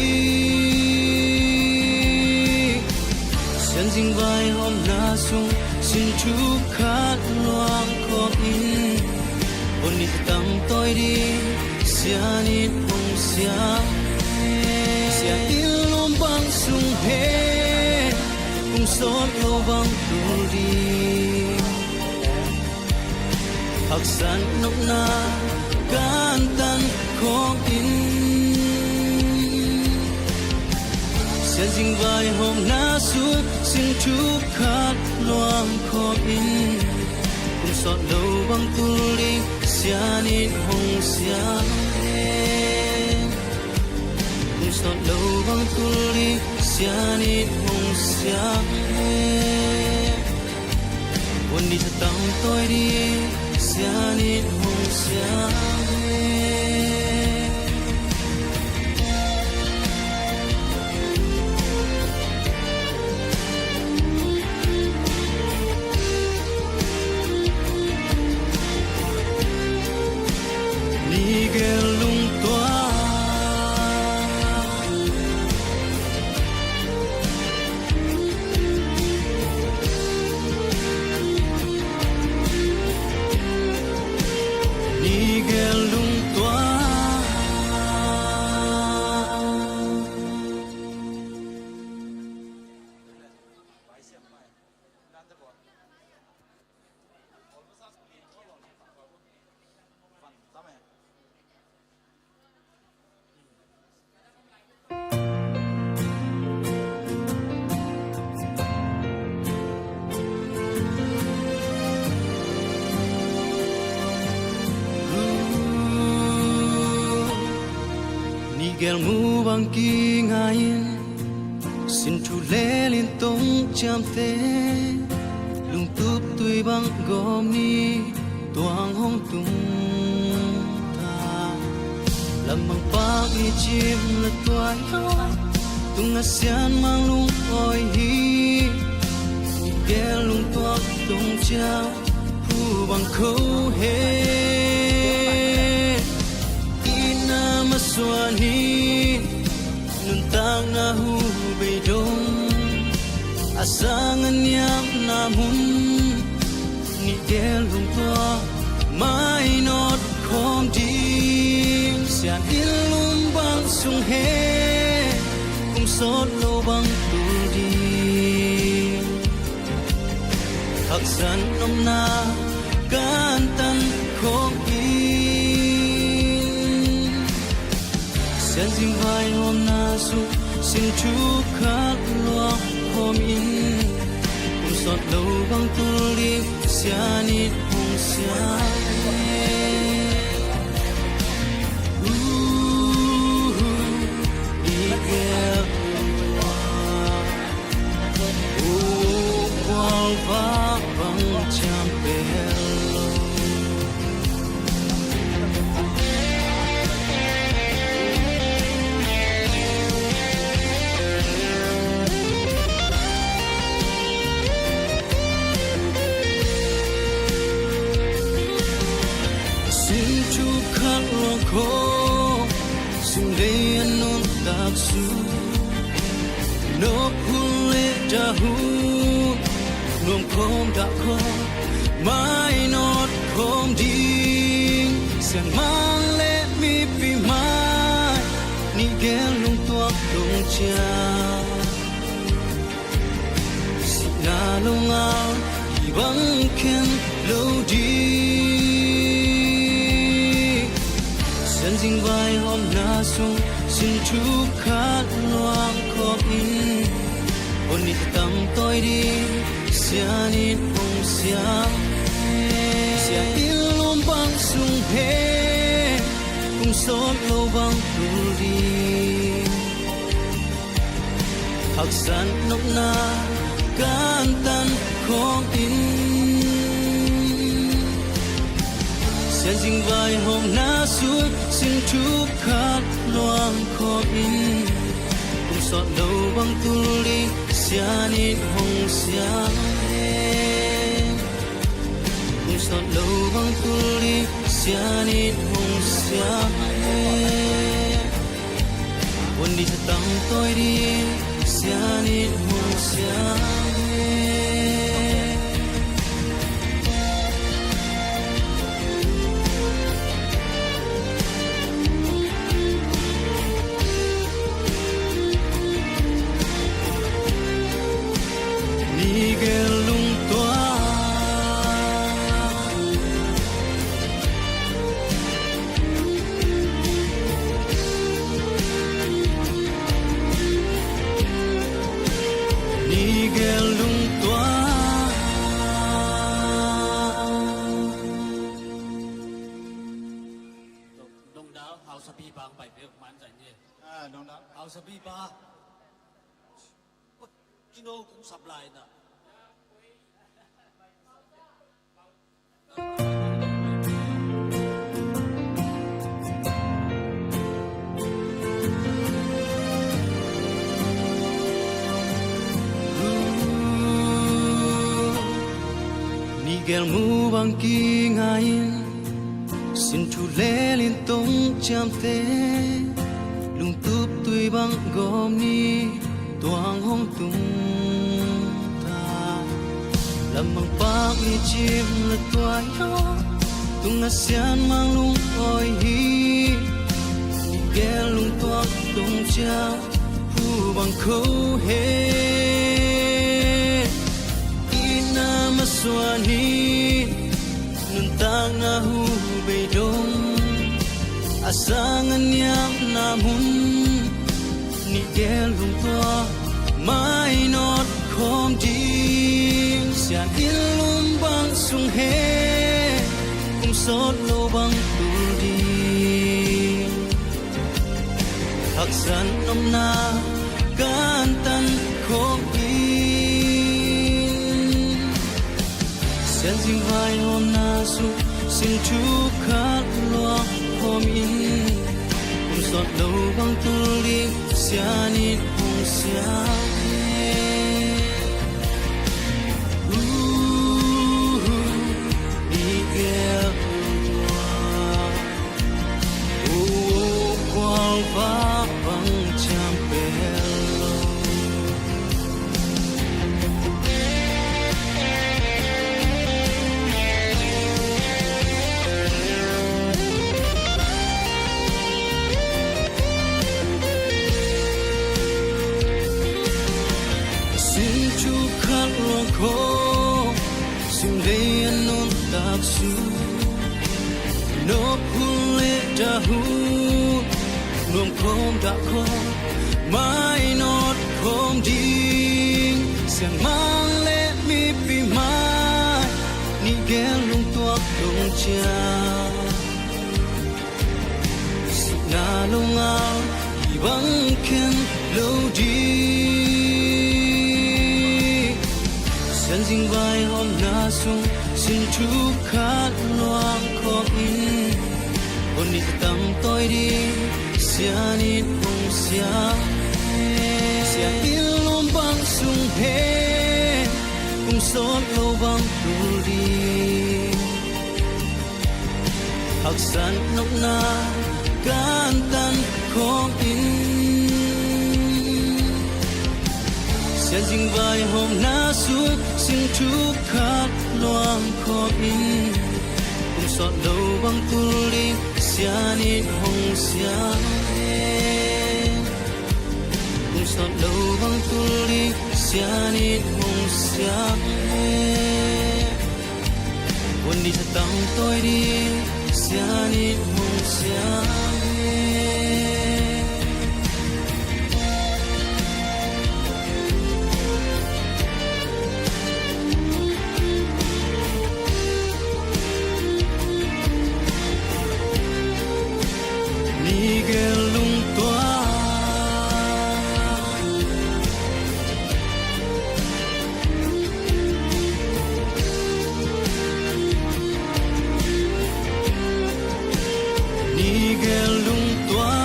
dinh vai hôm na sung xin chú khát loang có in ôn đi tâm tôi đi xian ít hồng xiang xian ít lom băng sung he cùng sốt lô băng tu đi hắc san nốc na gan tan khó in xian dinh vai hôm na suốt xin chú khát loang khó in cùng sốt lô băng tu đi xian ít hồng xiang cùng sốt lô băng tu đi xian ít hồng xiang quân đi cho tâm tôi đi xian ít hồng xiang gel mu bang ki ngain xin chu le liên tông cham te lung tup tui bang gom ni tuang hong tung ta lam bang pa i chim la tuai ho tung asian mang lung oi hi gel lung tuak tung cha hu bang ko he Suahna nuntang na hubay dong asangan niyang namun ni gelung to mai not kong ding sian ilum bang sung he kung sot lo bang tu di haksan nom na kantan kong xian dinh vai hôm na su xin chú khát loang hôm in cùng sọt đầu băng tu đi xian ít hồng xiang đi ghé qual va băng cham bel ko sung le anun tak su no pule da hu nom kom da ko mai not kom ding sen mang le mi pi mai ni gel lung tuak lung cha si na lung ao i bang ken lo di xian dinh vai hôm na sung xin chú khát loang khó in ôn đi tâm tôi đi xian ít hồng xiang xian ít lom bang sung he cùng sốt lâu bang tu đi hắc san nốc na can tan khó in xian dinh vai hôm na suốt xin chú khát loang khó in cùng sọt đầu băng tu đi xian ít hồng xiang cùng sọt đầu băng tu đi xian ít hồng xiang ôn đi cho tâm tôi đi xian ít hồng xiang đáo hào sa bi bang bảy việc man dành gì nông đáo hào sa bi ba Kino cũng sập lại nè Nigel mu bang ki ngain xin thu lê liên tông chạm thế lung túp tùy bang gom ni toang hong tung ta làm bằng bác ni chim là toai ho tung na xian mang lung oi hi Nigel lung toang tung chạm hu bang khâu he ina Suahna nun tang na hu be dong asangan yang namun Nigel lung toa mai not khom ding sian ilum bang sung he kum sot lo bang tu di hak san nom na kan tan khom Sen ding vai hôm na su xin chú khát loa hôm in cùng giọt đầu băng tu li xia nít hồng xia Nigel qual va băng cham bello Sing lay non tak su no pule da hu nuông khom da khom mai not khom ding sang mang le mi pi mai Nigel lung tuak dong cha na lung ao i bang ken lo di Sen ding vai hôm na sung xin chú khát loang khom in ôn đi tâm tôi đi xia nít hồng xia ilum bang sung he cùng sốt lâu bang tu đi hak san nóc na can tan khom in Sen ding vai hôm na su xin chú khát loang khom in cùng sọt lâu băng tu li xia nít hồng xia cùng sọt lâu băng tu li xia nít hồng xia quên đi thật tâm tôi đi xia nít hồng xia Nigel lung toa Nigel lung toa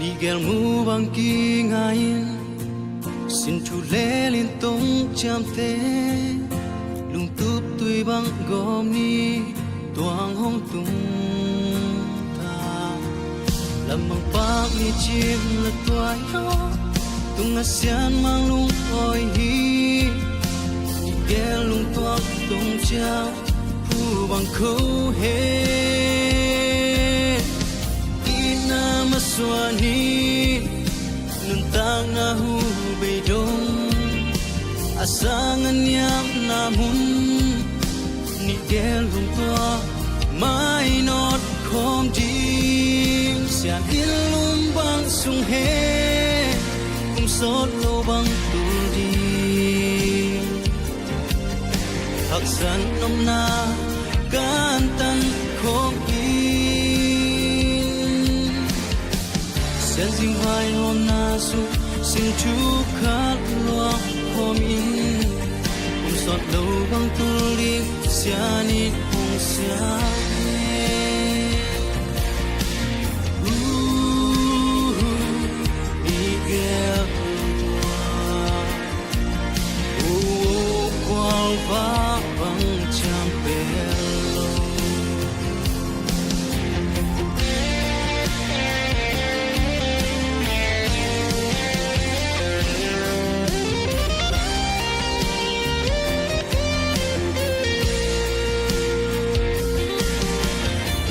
Nigel mu bang ki ngain xin thu lê liên tông chạm thế lung túp tùy bang gom ni toang hong tung ta làm bằng bác ni chim là toai ho tung na xian mang lung oi hi Nigel lung toang tung chao hu bang khâu he sốt lâu bằng tu đi hắc san nôm na can tan không in sen dinh vai hôm na su xin chú khát loa hôm in cùng sốt lâu bằng tu đi sia nít hong sia và bằng chạm bèo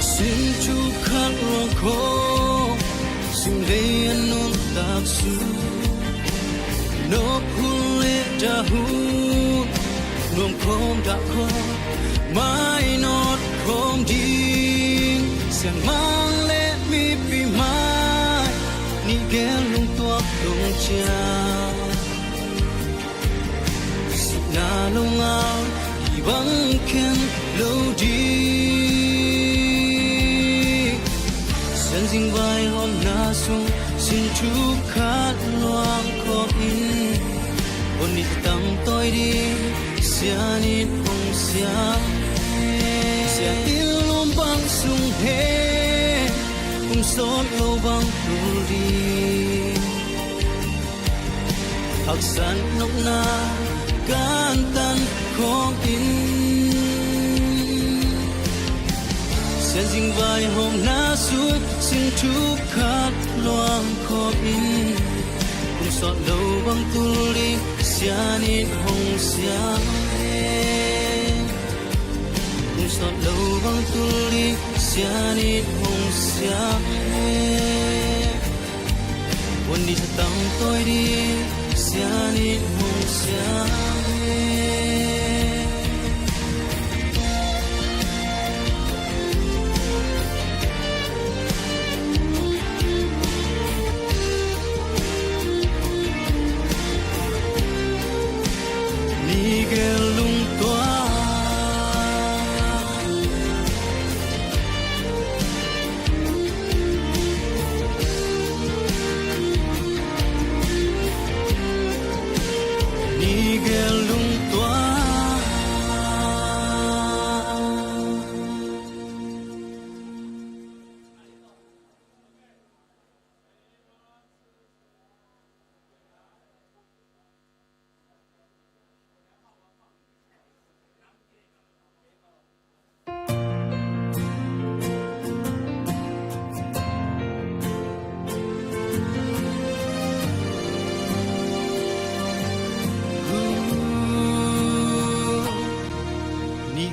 xin chú khát lòng khô xin đây anh nôn tạc su nó hôn lệ đã hôn luôn không đã khó mãi nó không đi sẽ mang lệ mi bị mai ni ghé lung tua lung cha na lung ao đi bằng khen lâu đi sen dinh vai hôm na sung xin chú khát loang khó in ôn đi tâm tôi đi sia nít hong sia ilum bang sung he cùng sốt lâu bang tu đi hắc san nóc na can tan không in sen dinh vai hôm na su xin chú khát loang khó in cùng sốt lâu bang tu đi sia nít hong sia sốt lâu bằng tu đi sia nít hong sia buồn đi thật tâm tôi đi sia nít hong sia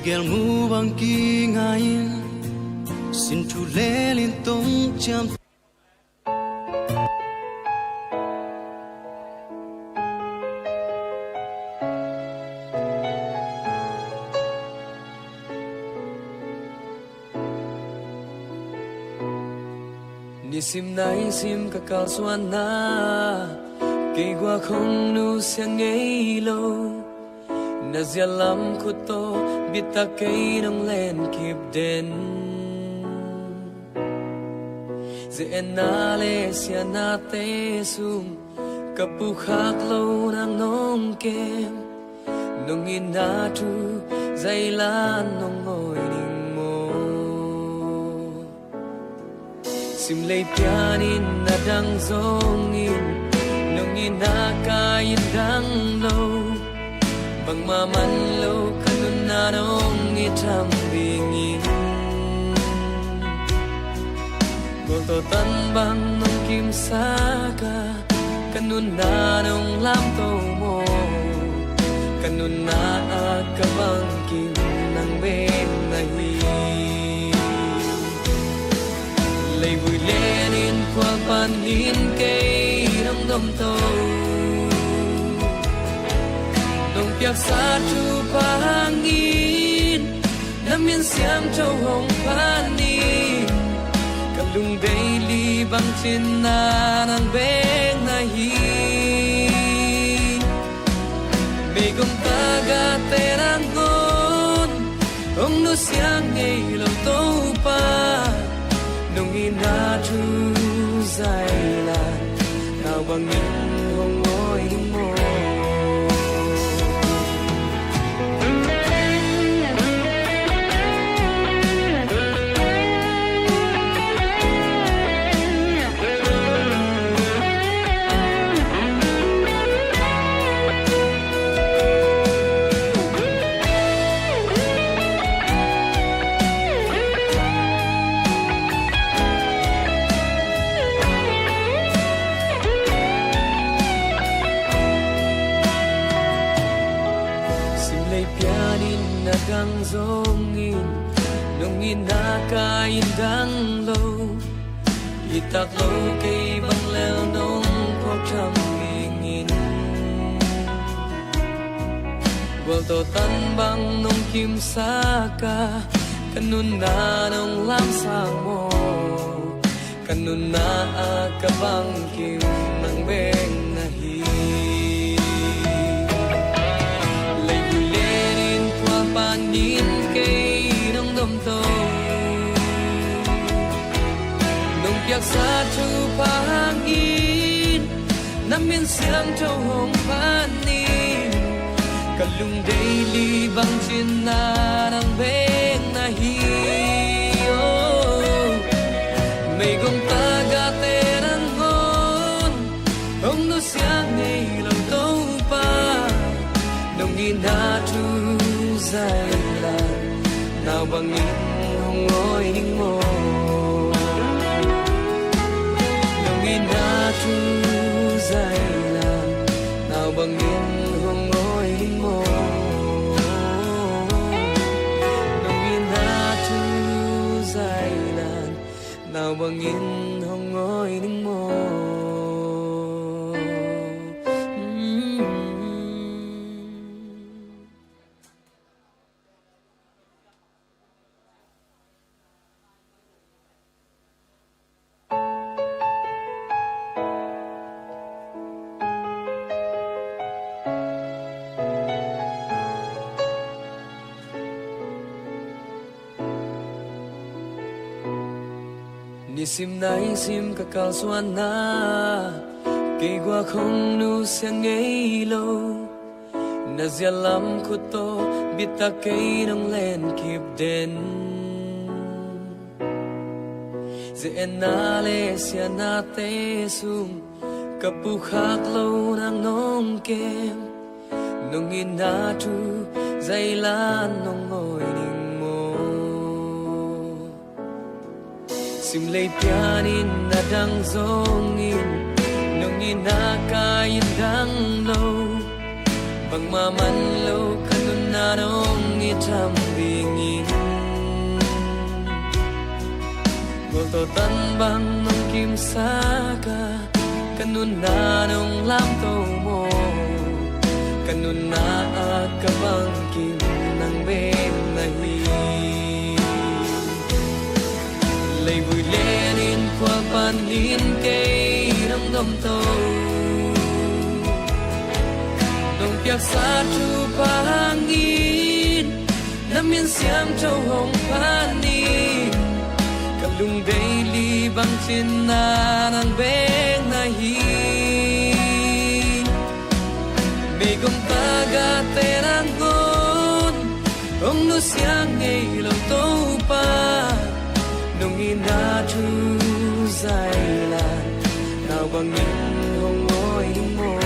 gel mu bang ki ngain xin chu le lin tong cham ni sim nai sim ka kal Suahna cây qua không nu sang ngây lâu na zia lam khu to biết ta cây nông lên kịp đến dễ na le sia na te sum kapu khak lâu nang nong kem nong in na tu dây lan nong ngồi đình mô sim lei pianin na dang zong in nong in na ka in dang lâu bằng ma man lâu kanun na nong itam bingin go to tan bang nong kim sa ka kanun na nong lam to mo kanun na ka bang kim nang ben na hi lei vui lên in qua pan in cây nong dom to nong piak sa chu pangin namin siam châu hồng pani kalung daily bang chin na nang beng na hi bằng in hồng ngôi mô gang zongin nung inakain dang lâu itak lâu kay bang leo nung pok cham ingin wal to tan bang nung kim saka kanun na nung lam sang mo kanun na akabang kim nang beng nahi panin kay nong dom to nong piak sa chu pangin namin siang châu hồng panin kalung daily bang chin na nang beng na hi may gong taga te nang ngon hong no siang ngay lòng tâu pa nong ina chu dài là nào bằng những hồng ngôi ninh mô lòng in đã chu dài là nào bằng những hồng ngôi ninh mô lòng in đã chu dài là nào bằng những hồng ngôi ninh mô ni sim nai sim ka kal Suahna kay qua không nu sang ngay lâu na zia lam khuto bita kay nong len kip den ze na le sia na te sum ka Pumkhat lâu nang nong kem nong ina tu zai lan nong ngồi sim lay pianin na dang zongin nung inakain dang lâu bang maman lâu kanun na nong itam bingin gol to tan bang nong kim saka kanun na nong lam to mo kanun na akabang kim nang ben nahi lay vui lên in qua panin kay nong dom to nong piak sa chu pangin namin siam châu hồng panin kalung daily bang chin na nang beng na hi may gong taga te nang ngon ong no siang ngay lòng tâu pa nung ina chu dài là nào bằng những hồng ngôi mô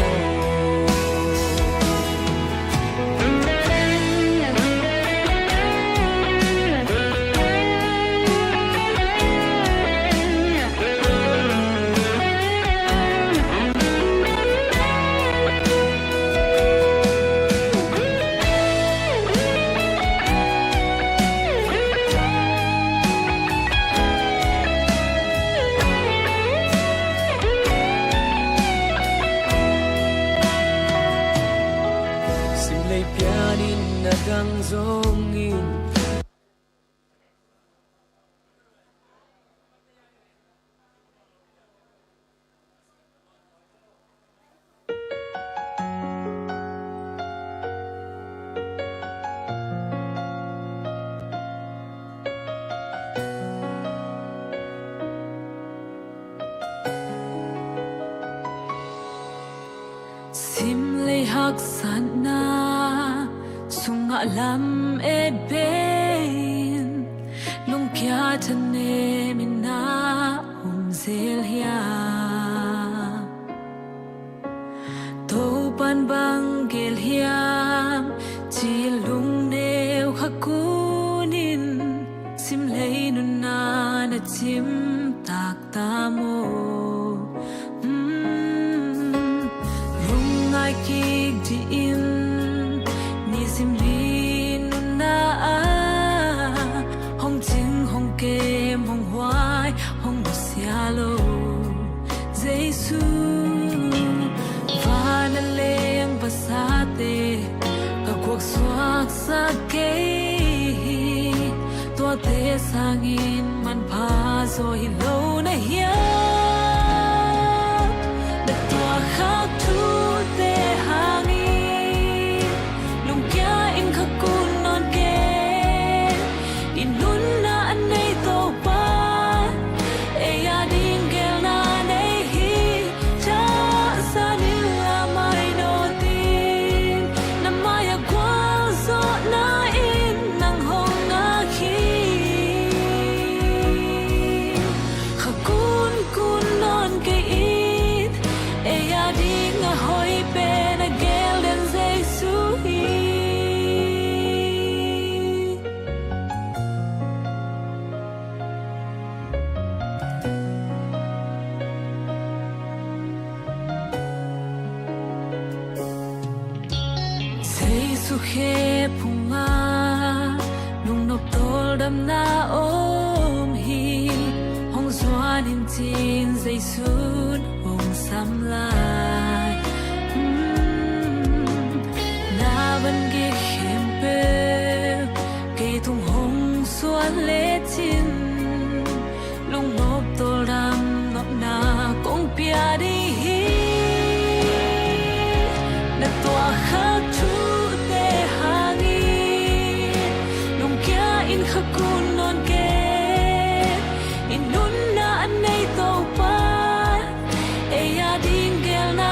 gang zongin hak sana sunga lam e bein lung kya chane mina hum zel ya to pan bang gel hiam chi lung neu khakunin sim leinun na na chim tak ta mo lung ai kik di in ni sim lin na a hong ching hong kem hong hoai hong no sia lo Giêsu và na leng pasate ka cuộc xoak sa ke tua te sangin man pha rồi lâu na hiya de tua khak tu te hangi lung kya in khakun non ke in nun na an nei to pa e ya ding gel na nei hi cha sa ni la mai no tin na maya kwa so na in nang hong na khi khakun kun non ke in e ya ding a hoi pe na gel den Giêsu hi Giêsu khe punga lung nop tol dam na om hi hong zuan in tin Giêsu hong sam lai na ban ge khem pe ke tung hong suan le chin lung nop tol dam nop na kong pia di hi na tua khak chu te hangi lung kya in khakun non ke in nun na an nei to pa e ya ding gel na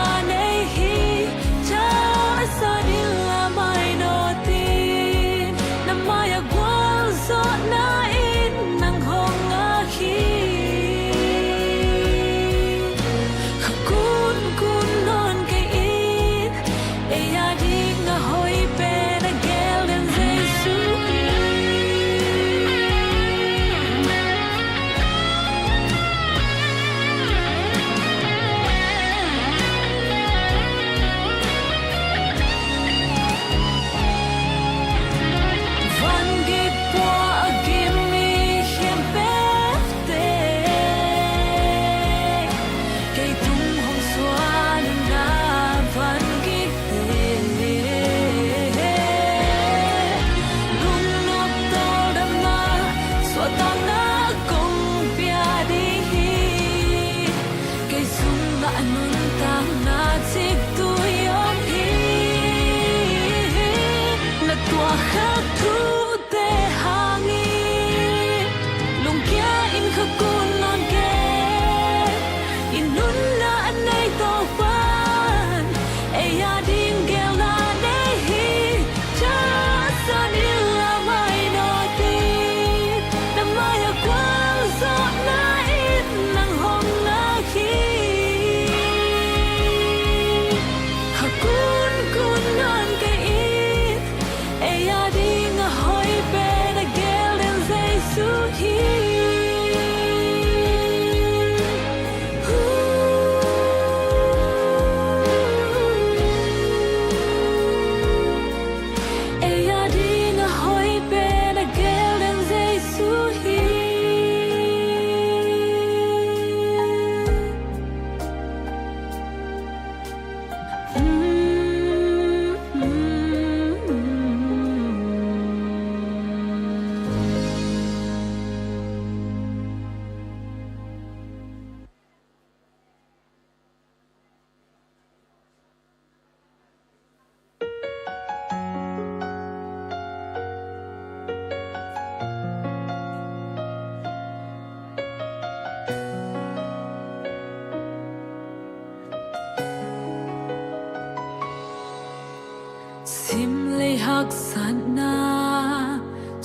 hak sana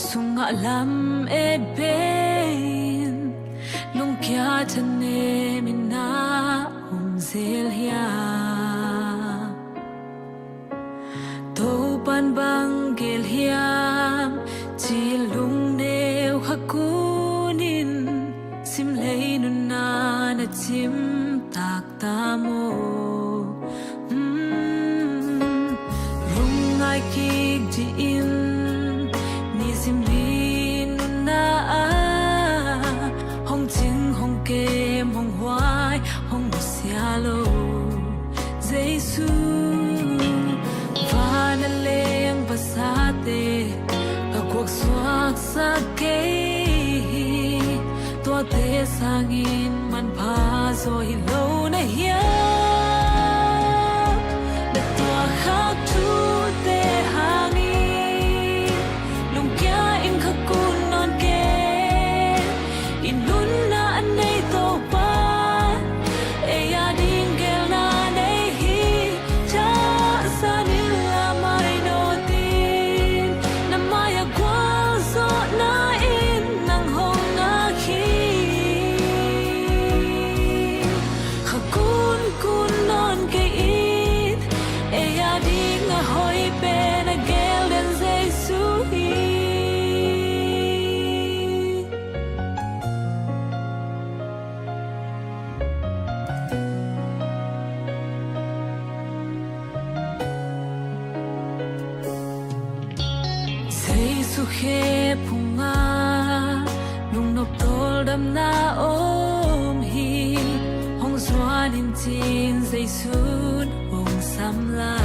sunga lam e bein lung kya chane mina zil ya to pan bang gel hiam chi lung neu hakunin sim lei nun na na chim tak ta mo lung ai ki di in ni sim lin nun na a hong ching hong kem hong hoai hong sia lo Giêsu và na leng pasate ka cuộc suak sa ke to te sangin man pha zo hi lo na hia na to khak tu te hangi lung kya in khakun non ke in lun na an nei to pa e ya ding gel na nei hi cha sa ni la mai no tin na maya kwa zo na in nang hong na khi khakun kun non ke in e ya ding a hoi pe na gel den Giêsu hi Giêsu khe punga nung nop tol dam na om hi hong zwan in tin Giêsu hong sam la